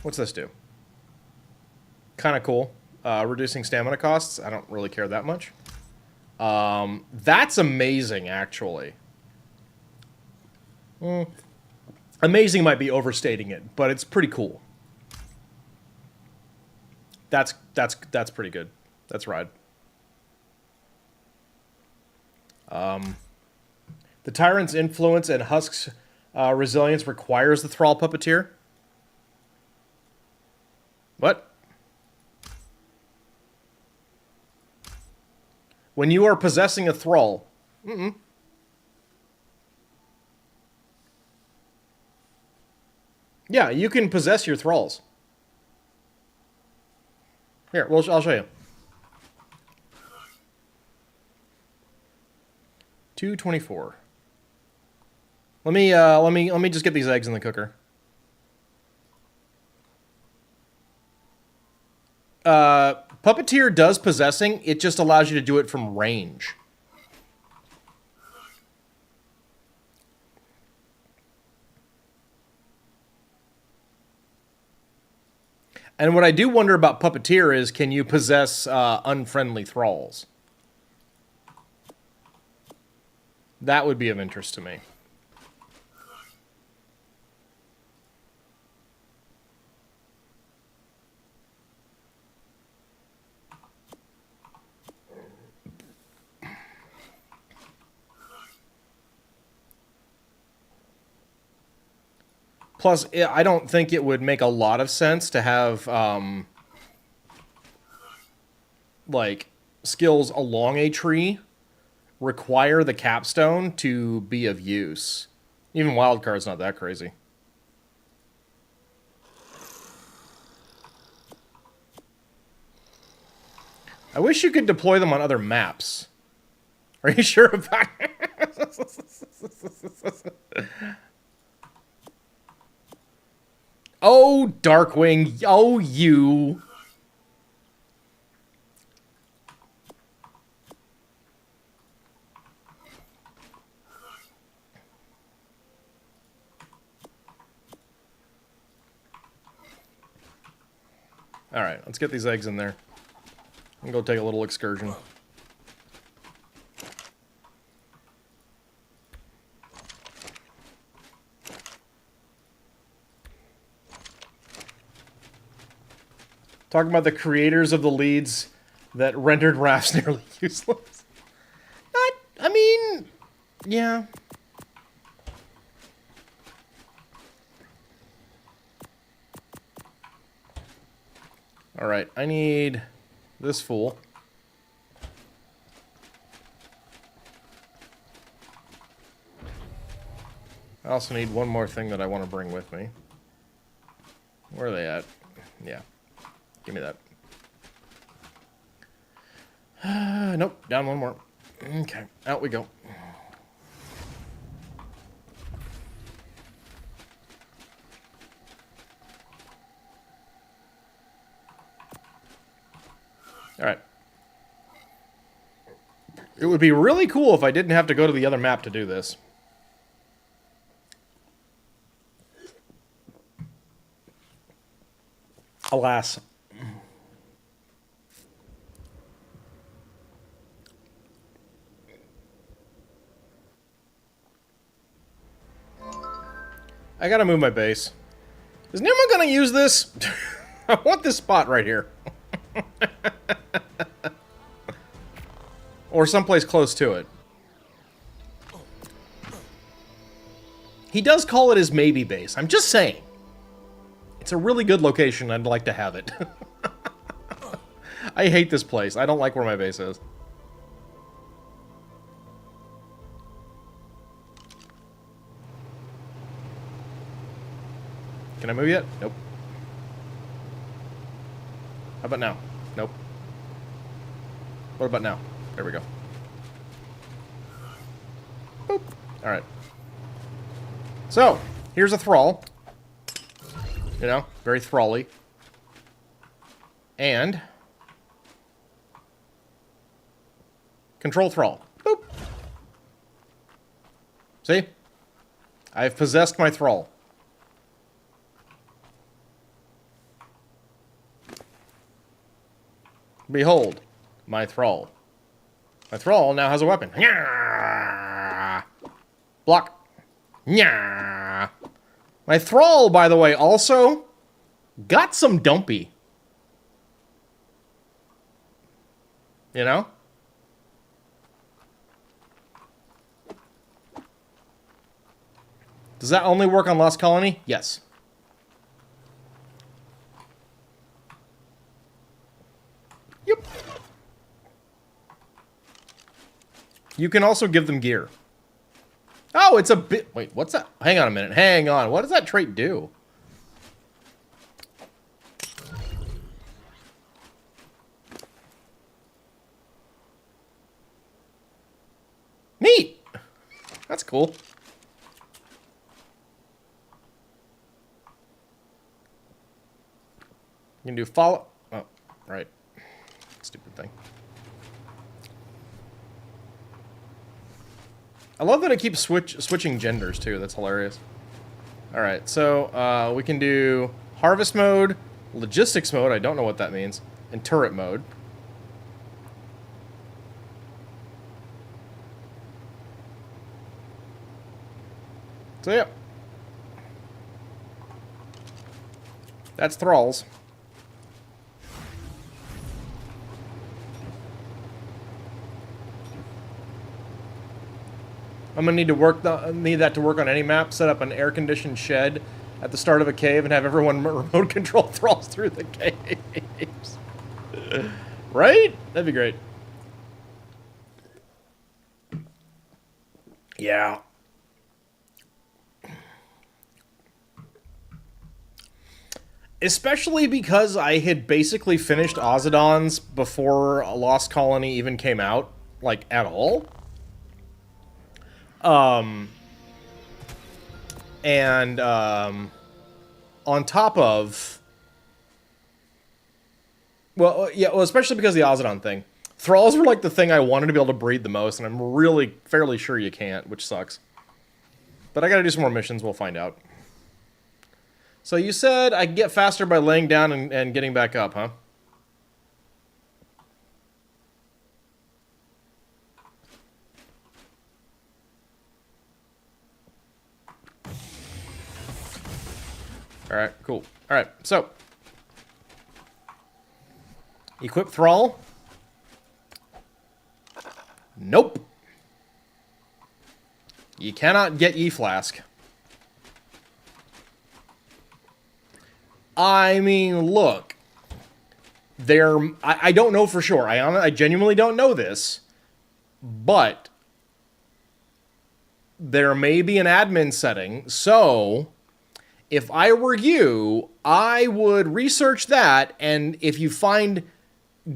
What's this do? Kind of cool. Reducing stamina costs. I don't really care that much. That's amazing, actually. Amazing might be overstating it, but it's pretty cool. That's pretty good. That's right. The Tyrant's influence and Husk's resilience requires the Thrall Puppeteer. What? When you are possessing a Thrall. Yeah, you can possess your Thralls. Here, I'll show you. 224. Let me just get these eggs in the cooker. Puppeteer does possessing, it just allows you to do it from range. And what I do wonder about Puppeteer is, can you possess unfriendly thralls? That would be of interest to me. Plus, I don't think it would make a lot of sense to have, like, skills along a tree require the capstone to be of use. Even wildcard's not that crazy. I wish you could deploy them on other maps. Are you sure about it? Oh, Darkwing. Oh, you. All right, let's get these eggs in there. And go take a little excursion. Talking about the creators of the leads that rendered rafts nearly useless. I mean, yeah. All right, I need this fool. I also need one more thing that I want to bring with me. Where are they at? Yeah. Give me that. Nope, down one more. Okay, out we go. All right. It would be really cool if I didn't have to go to the other map to do this. Alas. I gotta move my base. Is anyone gonna use this? I want this spot right here. Or someplace close to it. He does call it his maybe base. I'm just saying. It's a really good location. I'd like to have it. I hate this place. I don't like where my base is. Can I move yet? Nope. How about now? Nope. What about now? There we go. Boop. Alright. So, here's a thrall. You know, very thrally. And control thrall. Boop. See? I've possessed my thrall. Behold, my thrall. My thrall now has a weapon. Block. My thrall, by the way, also got some dumpy. You know? Does that only work on Lost Colony? Yes. Yep. You can also give them gear. Oh, it's a bit... Wait, what's that? Hang on a minute. Hang on. What does that trait do? Neat. That's cool. You can do follow... Oh, right. Stupid thing. I love that it keeps switching genders, too. That's hilarious. Alright, so we can do harvest mode, logistics mode, I don't know what that means, and turret mode. So, yeah. That's thralls. I'm gonna need that to work on any map. Set up an air-conditioned shed at the start of a cave and have everyone remote control thralls through the caves. Right? That'd be great. Yeah. Especially because I had basically finished Ozodons before A Lost Colony even came out, like, at all. On top of... Well, yeah, well, especially because of the Ozodon thing. Thralls were, like, the thing I wanted to be able to breed the most, and I'm really fairly sure you can't, which sucks. But I gotta do some more missions, we'll find out. So you said I can get faster by laying down and getting back up, huh? Alright, cool. Alright, so. Equip Thrall. Nope. You cannot get E-Flask. I mean, look. I don't know for sure. I genuinely don't know this. But there may be an admin setting, so if I were you, I would research that, and if you find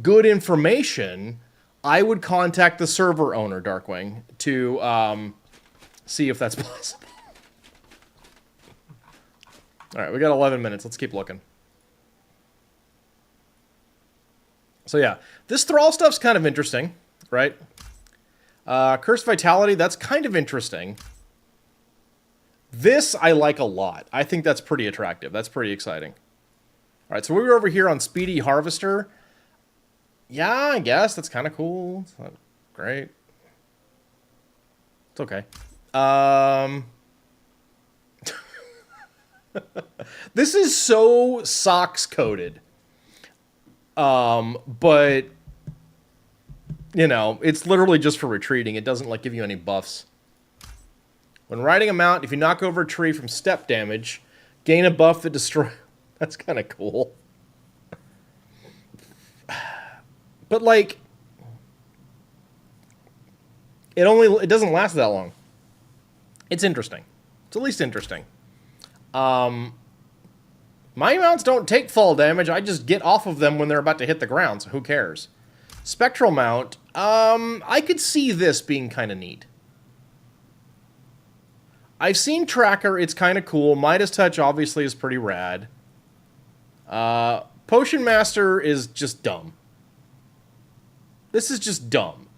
good information, I would contact the server owner, Darkwing, to see if that's possible. Alright, we got 11 minutes. Let's keep looking. So yeah, this Thrall stuff's kind of interesting, right? Cursed Vitality, that's kind of interesting. This I like a lot. I think that's pretty attractive. That's pretty exciting. right, so we were over here on Speedy Harvester. Yeah, I guess that's kind of cool. It's not great. It's okay. This is so socks coded. But you know, it's literally just for retreating. It doesn't like give you any buffs. When riding a mount, if you knock over a tree from step damage, gain a buff that destroy. That's kind of cool. But like, it doesn't last that long. It's interesting. It's at least interesting. My mounts don't take fall damage. I just get off of them when they're about to hit the ground, so who cares? Spectral mount, I could see this being kind of neat. I've seen Tracker, it's kind of cool. Midas Touch obviously is pretty rad. Potion Master is just dumb. This is just dumb.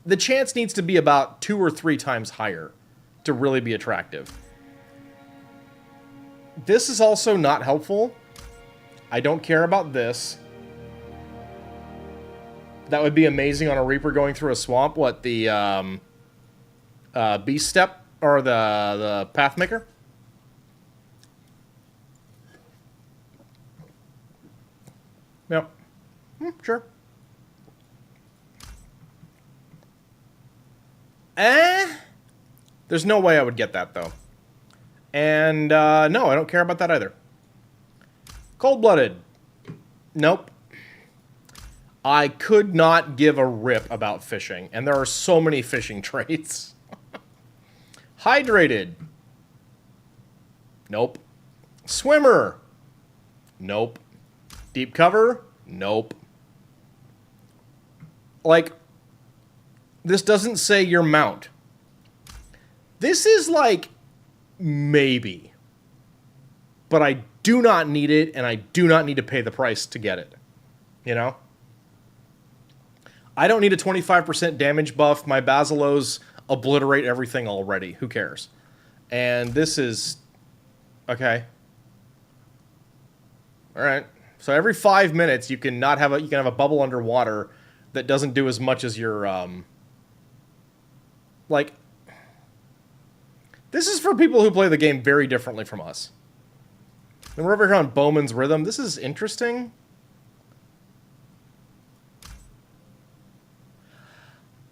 The chance needs to be about 2 or 3 times higher to really be attractive. This is also not helpful. I don't care about this. That would be amazing on a Reaper going through a swamp. What, the Beast Step? Or the Pathmaker? Yep. Sure. There's no way I would get that, though. And, no, I don't care about that either. Cold-blooded. Nope. I could not give a rip about fishing, and there are so many fishing traits. Hydrated. Nope. Swimmer. Nope. Deep cover. Nope. Like, this doesn't say your mount. This is like, maybe. But I do not need it, and I do not need to pay the price to get it. You know? I don't need a 25% damage buff. My Basilos obliterate everything already. Who cares? And this is... okay. Alright. So every 5 minutes you can have a bubble underwater that doesn't do as much as your like, this is for people who play the game very differently from us. And we're over here on Bowman's Rhythm. This is interesting.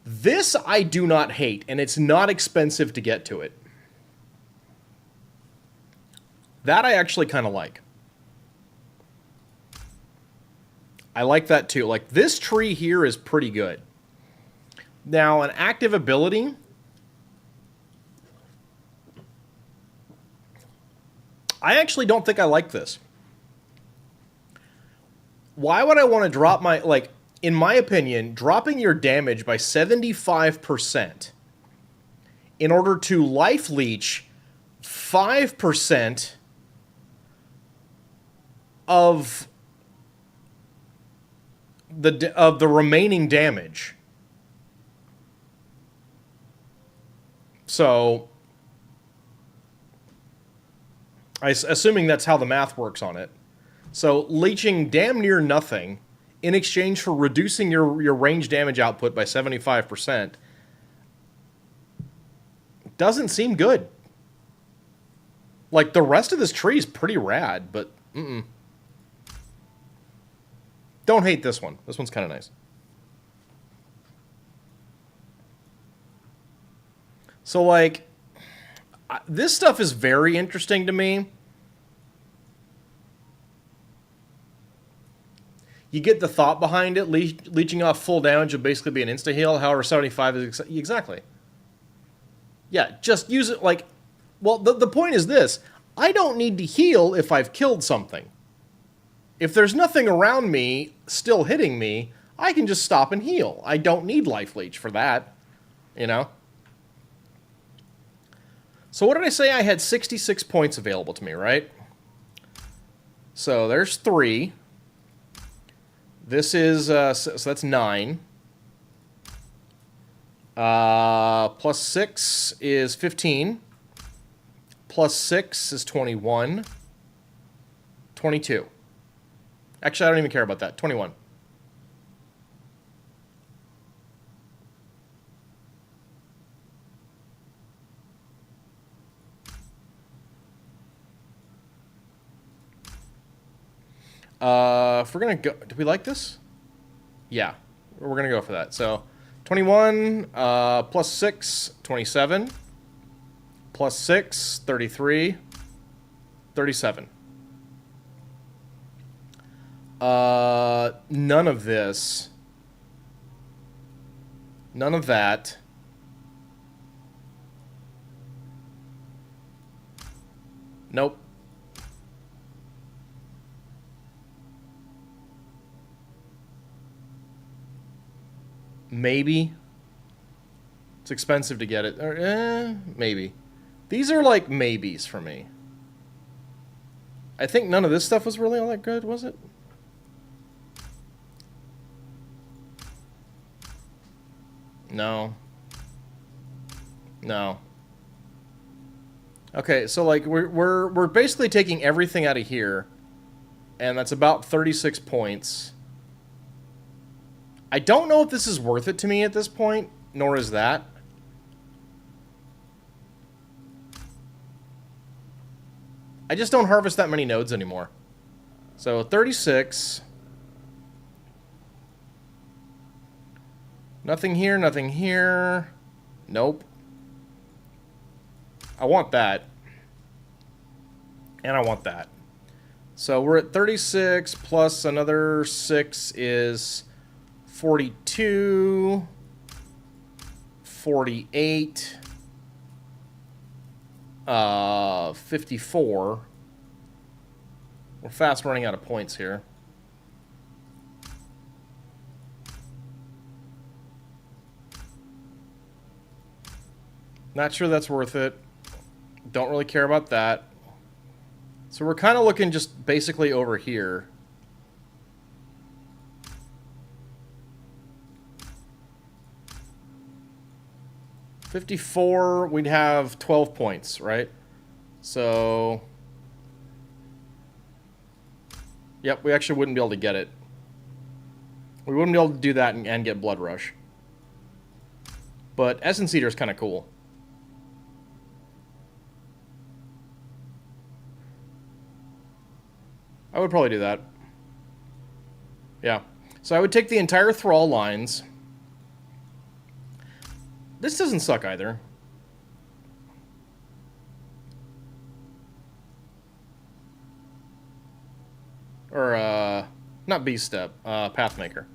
This I do not hate, and it's not expensive to get to it. That I actually kind of like. I like that too. Like, this tree here is pretty good. Now, an active ability... I actually don't think I like this. Why would I want to drop my... like, in my opinion, dropping your damage by 75% in order to life leech 5% of the remaining damage. So, assuming that's how the math works on it. So, leeching damn near nothing in exchange for reducing your range damage output by 75% doesn't seem good. Like, the rest of this tree is pretty rad, but don't hate this one. This one's kind of nice. So, like, this stuff is very interesting to me. You get the thought behind it. Leeching off full damage will basically be an insta-heal. However, 75 is... exactly. Yeah, just use it like... well, the point is this. I don't need to heal if I've killed something. If there's nothing around me still hitting me, I can just stop and heal. I don't need life leech for that. You know? So what did I say? I had 66 points available to me, right? So there's 3. This is, so that's 9. Plus 6 is 15. Plus 6 is 21. 22. Actually, I don't even care about that. 21. If we're gonna go, do we like this? Yeah, we're gonna go for that. So, 21 plus 6, 27. Plus 6, 33. 37. None of this. None of that. Nope. Maybe. It's expensive to get it. Or, maybe. These are like maybes for me. I think none of this stuff was really all that good, was it? No. No. Okay, so like we're basically taking everything out of here, and that's about 36 points. I don't know if this is worth it to me at this point, nor is that. I just don't harvest that many nodes anymore. So 36. Nothing here, nothing here. Nope. I want that. And I want that. So we're at 36 plus another 6 is 42, 48, 54. We're fast running out of points here. Not sure that's worth it. Don't really care about that. So we're kind of looking just basically over here. $54, we'd have 12 points, right? So, yep, we actually wouldn't be able to get it. We wouldn't be able to do that and get Blood Rush. But Essence Eater is kind of cool. I would probably do that. Yeah. So I would take the entire Thrall lines. This doesn't suck either. Or, not Beast Step, Pathmaker.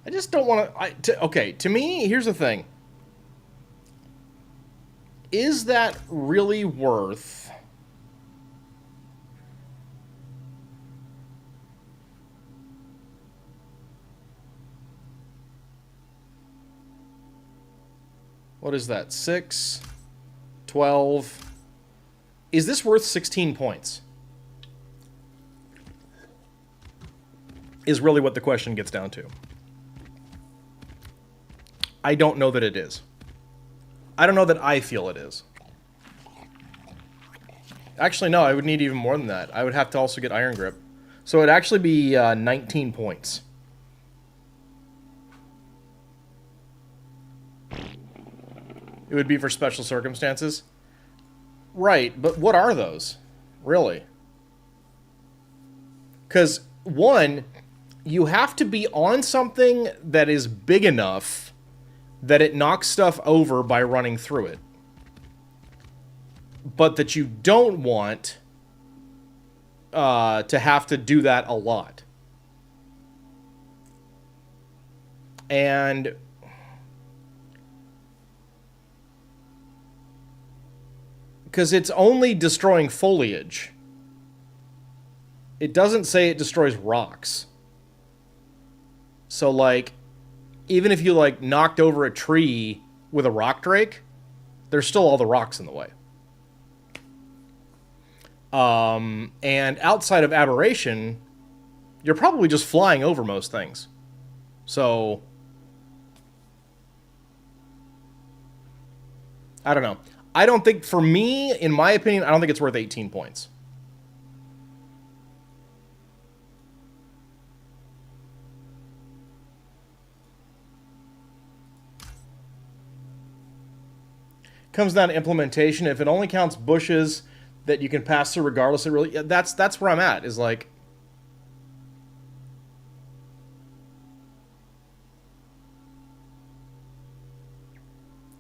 I just don't want to... Okay, to me, here's the thing. Is that really worth... What is that? 6, 12... Is this worth 16 points? Is really what the question gets down to. I don't know that it is. I don't know that I feel it is. Actually, no, I would need even more than that. I would have to also get Iron Grip. So it'd actually be 19 points. It would be for special circumstances. Right, but what are those? Really? Because, one, you have to be on something that is big enough that it knocks stuff over by running through it. But that you don't want to have to do that a lot. And because it's only destroying foliage. It doesn't say it destroys rocks. So, like, even if you, like, knocked over a tree with a rock drake, there's still all the rocks in the way. And outside of Aberration, you're probably just flying over most things. So, I don't know. I don't think, for me, in my opinion, I don't think it's worth 18 points. Comes down to implementation. If it only counts bushes that you can pass through regardless, it really, that's where I'm at, is like,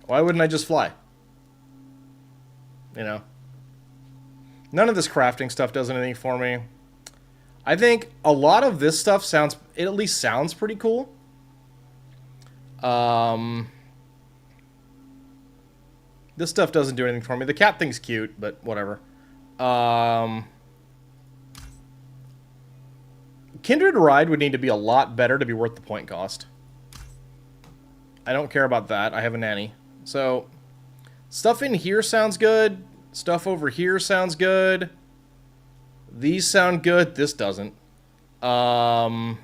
why wouldn't I just fly? You know? None of this crafting stuff does anything for me. I think a lot of this stuff sounds, it at least sounds pretty cool. This stuff doesn't do anything for me. The cat thing's cute, but whatever. Kindred Ride would need to be a lot better to be worth the point cost. I don't care about that. I have a nanny. So, stuff in here sounds good. Stuff over here sounds good. These sound good. This doesn't. I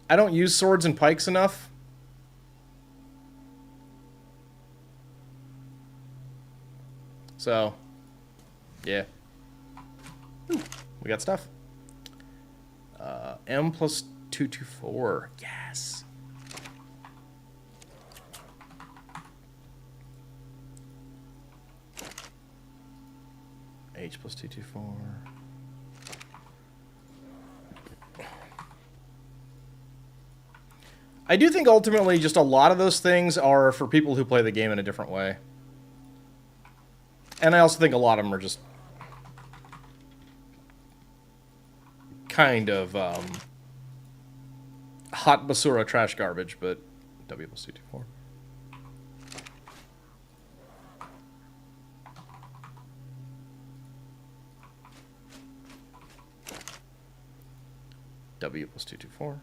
don't use swords and pikes enough. So, yeah. Ooh, we got stuff. M plus 224. Yes. H plus 224. I do think ultimately just a lot of those things are for people who play the game in a different way. And I also think a lot of them are just kind of hot basura trash garbage, but W plus 224. W plus 224.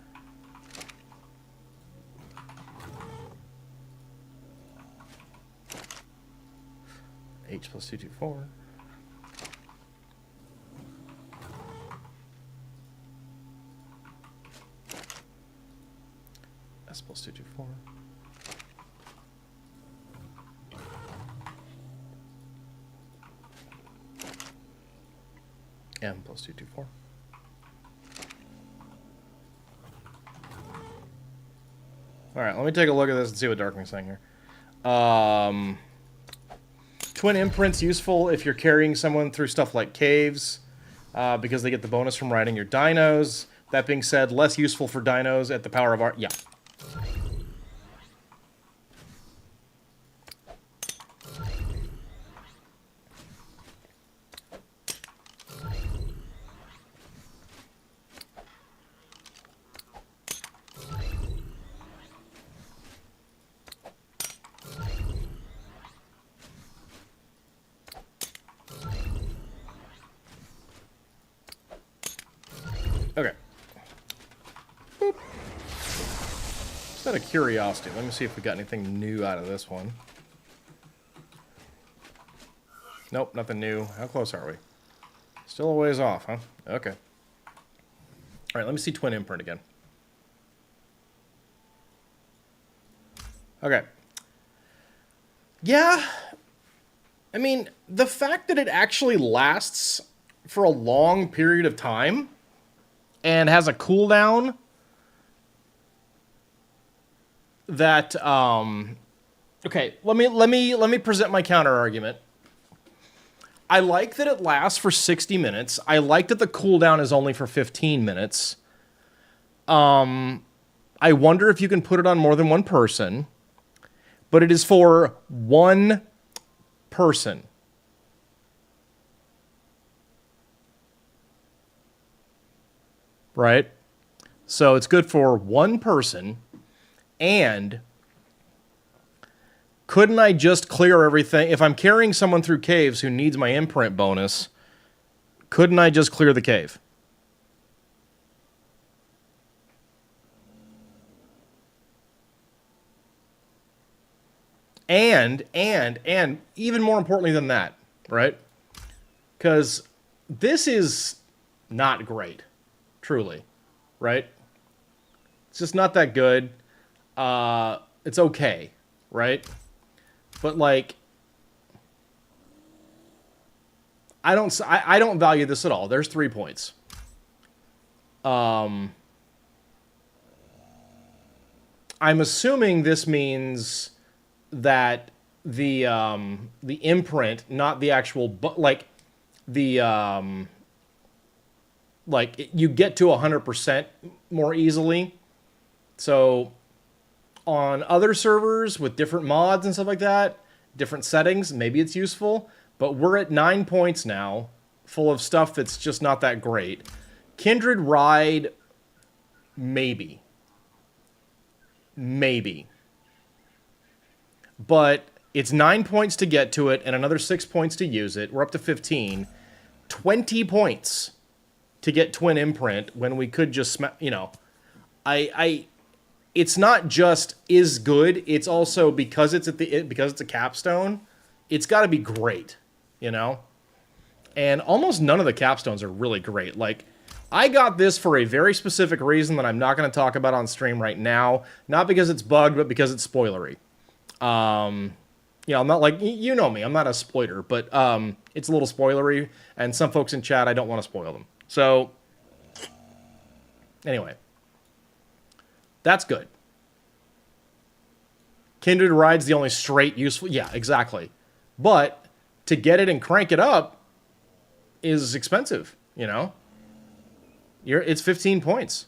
H plus 224. S plus 224. M plus 224. Alright, let me take a look at this and see what Darkwing's saying here. Twin Imprint's useful if you're carrying someone through stuff like caves, because they get the bonus from riding your dinos. That being said, less useful for dinos at the power of ARK. Yeah. Okay. Boop. Just out of curiosity, let me see if we got anything new out of this one. Nope, nothing new. How close are we? Still a ways off, huh? Okay. Alright, let me see Twin Imprint again. Okay. Yeah. I mean, the fact that it actually lasts for a long period of time and has a cooldown that okay, let me present my counter argument. I like that it lasts for 60 minutes. I like that the cooldown is only for 15 minutes. I wonder if you can put it on more than one person, but it is for one person. Right? So it's good for one person, and couldn't I just clear everything? If I'm carrying someone through caves who needs my imprint bonus, couldn't I just clear the cave? And even more importantly than that, right? Because this is not great, truly, right? It's just not that good. It's okay, right? But like, I don't value this at all. There's 3 points. I'm assuming this means that the imprint, not the actual, but like the you get to 100% more easily. So on other servers with different mods and stuff like that, different settings, maybe it's useful. But we're at 9 points now, full of stuff that's just not that great. Kindred Ride, maybe. Maybe. But it's 9 points to get to it and another 6 points to use it. We're up to 15. 20 points to get Twin Imprint when we could just, you know, it's not just is good, it's also because it's a capstone, it's got to be great, you know? And almost none of the capstones are really great. Like, I got this for a very specific reason that I'm not going to talk about on stream right now. Not because it's bugged, but because it's spoilery. You know, I'm not like, you know me, I'm not a spoiler, but it's a little spoilery, and some folks in chat, I don't want to spoil them. So, anyway. That's good. Kindred Ride's the only straight useful... Yeah, exactly. But to get it and crank it up is expensive, you know? It's 15 points.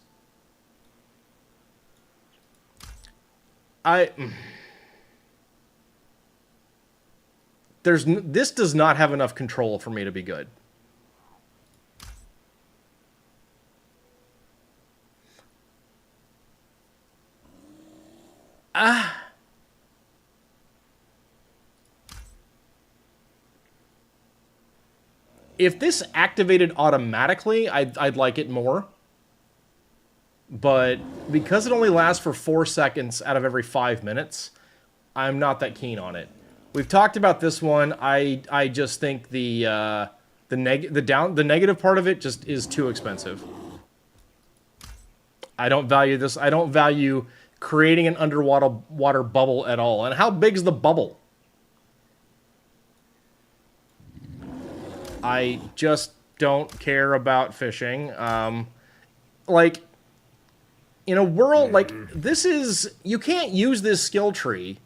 This does not have enough control for me to be good. If this activated automatically, I'd like it more. But because it only lasts for 4 seconds out of every 5 minutes, I'm not that keen on it. We've talked about this one. I just think the negative part of it just is too expensive. I don't value this. I don't value creating an underwater bubble at all. And how big's the bubble? I just don't care about fishing. Like, in a world like this is... You can't use this skill tree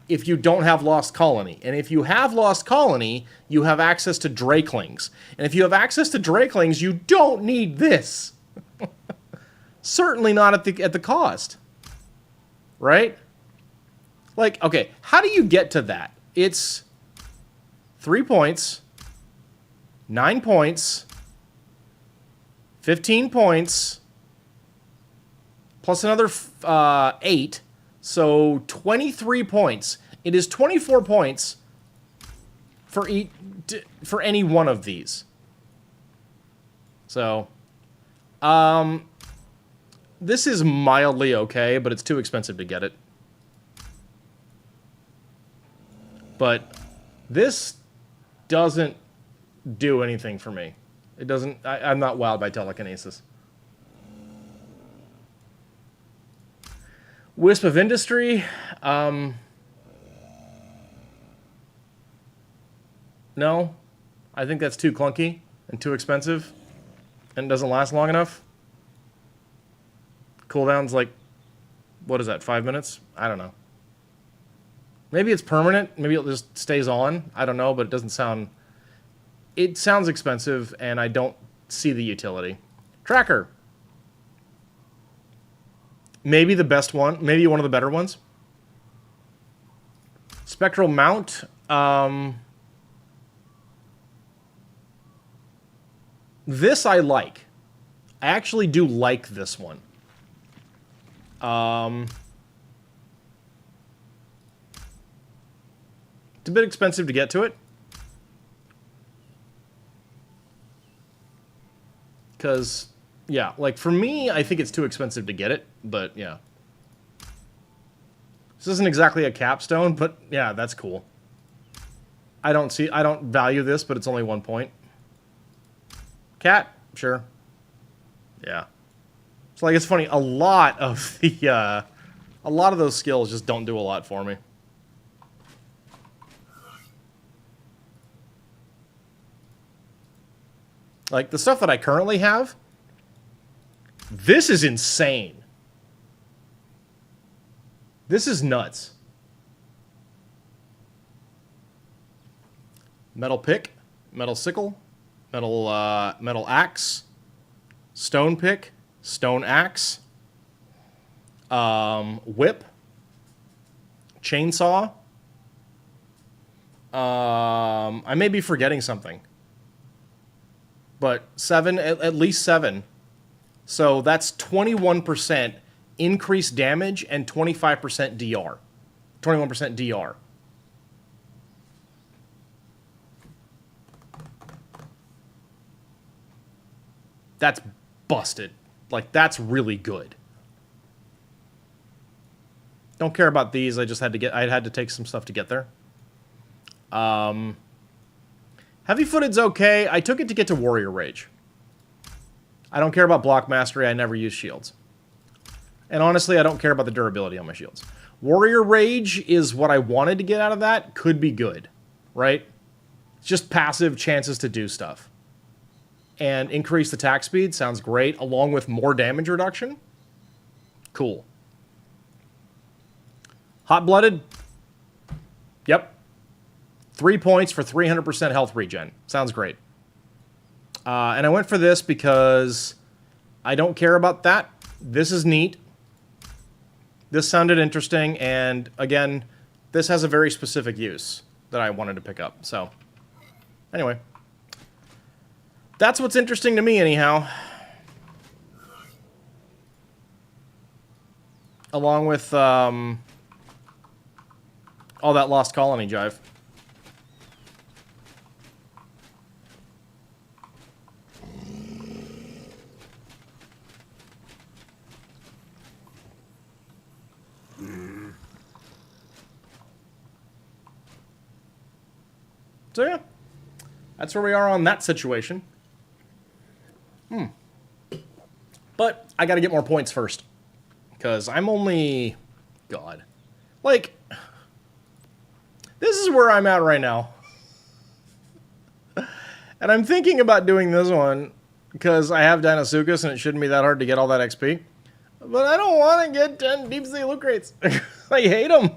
if you don't have Lost Colony. And if you have Lost Colony, you have access to Drakelings. And if you have access to Drakelings, you don't need this. Certainly not at the cost. Right? Like, okay, how do you get to that? It's 3 points... 9 points, 15 points, plus another 8, so 23 points. It is 24 points for any one of these. So, this is mildly okay, but it's too expensive to get it. But this doesn't do anything for me. It doesn't... I'm not wowed by telekinesis. Wisp of Industry. No. I think that's too clunky and too expensive. And doesn't last long enough. Cooldown's like... What is that, 5 minutes? I don't know. Maybe it's permanent. Maybe it just stays on. I don't know, but it doesn't sound... It sounds expensive, and I don't see the utility. Tracker. Maybe the best one. Maybe one of the better ones. Spectral Mount. This I like. I actually do like this one. It's a bit expensive to get to it. Because, yeah, like, for me, I think it's too expensive to get it, but, yeah. This isn't exactly a capstone, but, yeah, that's cool. I don't value this, but it's only 1 point. Cat? Sure. Yeah. It's like, it's funny, a lot of those skills just don't do a lot for me. Like, the stuff that I currently have, this is insane. This is nuts. Metal pick, metal sickle, metal axe, stone pick, stone axe, whip, chainsaw. I may be forgetting something, but at least 7. So that's 21% increased damage and 25% DR. 21% DR. That's busted. Like, that's really good. Don't care about these. I just had to I had to take some stuff to get there. Heavy-footed's okay. I took it to get to Warrior Rage. I don't care about block mastery. I never use shields. And honestly, I don't care about the durability on my shields. Warrior Rage is what I wanted to get out of that. Could be good, right? It's just passive chances to do stuff. And increased attack speed sounds great, along with more damage reduction. Cool. Hot-blooded. Yep. 3 points for 300% health regen. Sounds great. And I went for this because I don't care about that. This is neat. This sounded interesting, and again, this has a very specific use that I wanted to pick up. So, anyway. That's what's interesting to me, anyhow. Along with all that Lost Colony jive. So yeah, that's where we are on that situation. But I gotta get more points first. Because I'm only... God. Like... This is where I'm at right now. And I'm thinking about doing this one. Because I have Dinosuchus and it shouldn't be that hard to get all that XP. But I don't want to get 10 deep sea loot crates. I hate them.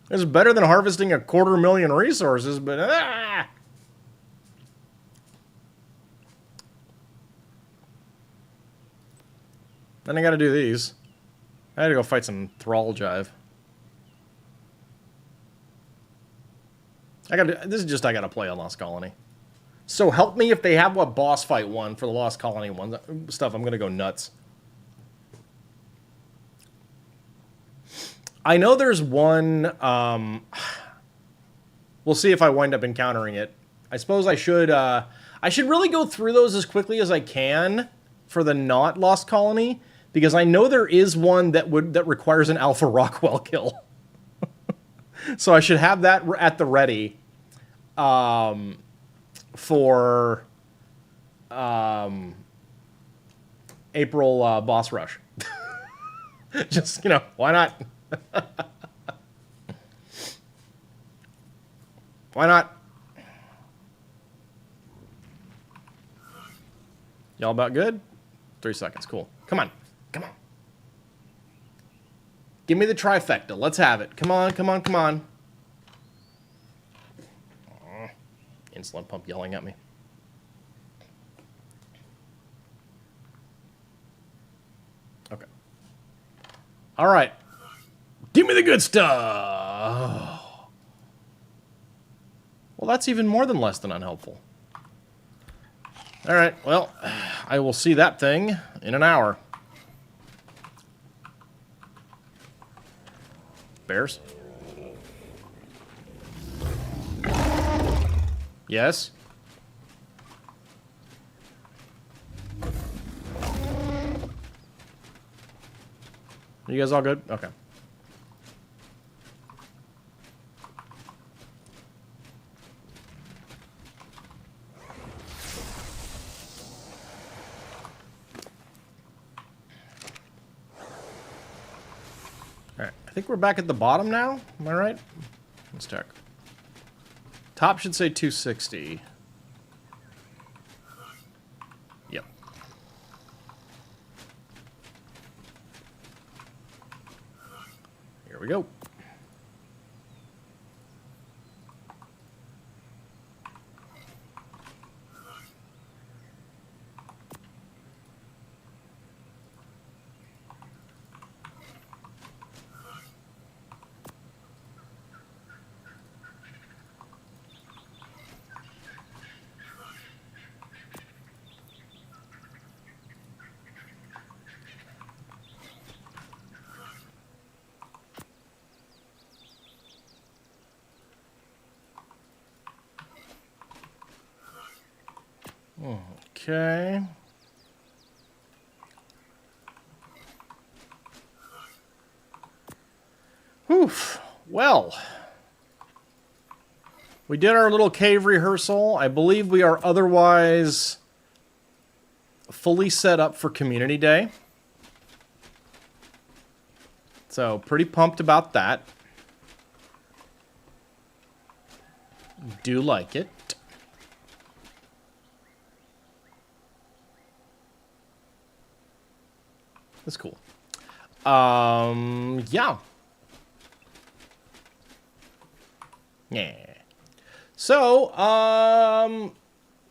It's better than harvesting 250,000 resources, but... Then I gotta do these. I had to go fight some Thrall jive. I gotta play on Lost Colony. So help me if they have a boss fight one for the Lost Colony one stuff. I'm gonna go nuts. I know there's one. We'll see if I wind up encountering it. I suppose I should. I should really go through those as quickly as I can for the not Lost Colony. Because I know there is one that requires an Alpha Rockwell kill. So I should have that at the ready for April boss rush. Just, you know, why not? Why not? Y'all about good? 3 seconds, cool. Come on. Come on. Give me the trifecta. Let's have it. Come on, come on, come on. Insulin pump yelling at me. Okay. All right. Give me the good stuff. Well, that's even more than less than unhelpful. All right. Well, I will see that thing in an hour. Bears? Yes? Are you guys all good? Okay. Alright, I think we're back at the bottom now. Am I right? Let's check. Top should say 260. Yep. Here we go. Okay. Whew. Well, we did our little cave rehearsal. I believe we are otherwise fully set up for Community Day. So, pretty pumped about that. Do like it. That's cool. Yeah. Yeah. So,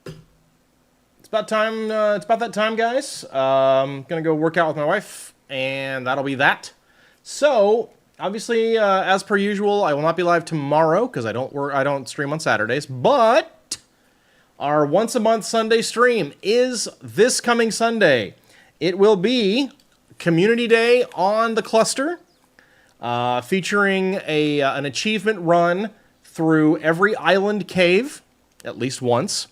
it's about time, it's about that time, guys. Gonna go work out with my wife, and that'll be that. So, obviously, as per usual, I will not be live tomorrow, because I don't stream on Saturdays, but our once a month Sunday stream is this coming Sunday. It will be Community Day on the cluster, featuring an achievement run through every island cave, at least once,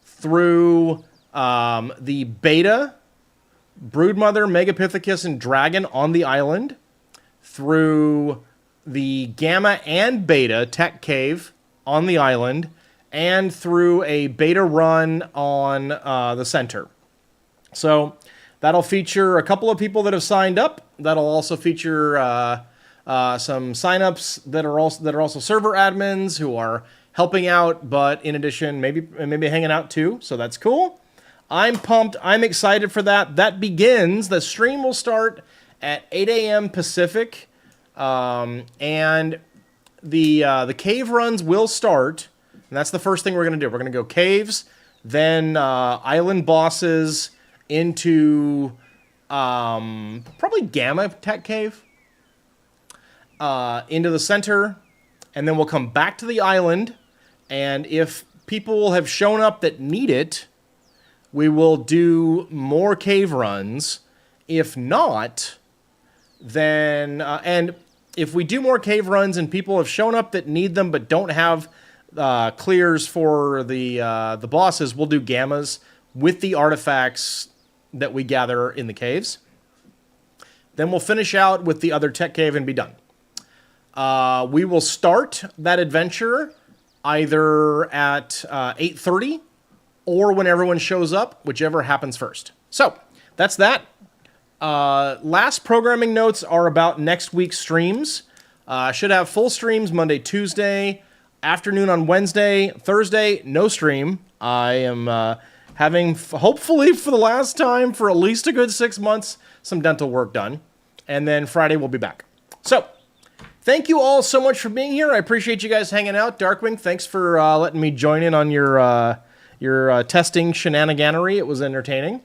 through the beta, Broodmother, Megapithecus, and Dragon on the island, through the Gamma and Beta Tech Cave on the island, and through a beta run on the center. So that'll feature a couple of people that have signed up. That'll also feature some signups that are also server admins who are helping out, but in addition, maybe hanging out too. So that's cool. I'm pumped. I'm excited for that. That begins. The stream will start at 8 a.m. Pacific, and the cave runs will start. And that's the first thing we're gonna do. We're gonna go caves, then island bosses into probably Gamma Tech Cave, into the center, and then we'll come back to the island, and if people have shown up that need it, we will do more cave runs. If not, then, and if we do more cave runs and people have shown up that need them but don't have clears for the bosses, we'll do Gammas with the artifacts that we gather in the caves. Then we'll finish out with the other tech cave and be done. We will start that adventure either at 8:30 or when everyone shows up, whichever happens first. So, that's that. Last programming notes are about next week's streams. Should have full streams Monday, Tuesday, afternoon on Wednesday, Thursday, no stream. I am having, hopefully for the last time for at least a good 6 months, some dental work done. And then Friday we'll be back. So, thank you all so much for being here. I appreciate you guys hanging out. Darkwing, thanks for letting me join in on your testing shenaniganery. It was entertaining.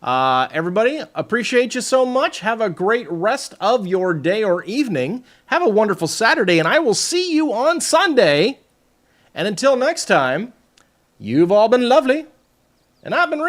Everybody, appreciate you so much. Have a great rest of your day or evening. Have a wonderful Saturday, and I will see you on Sunday. And until next time, you've all been lovely, and I've been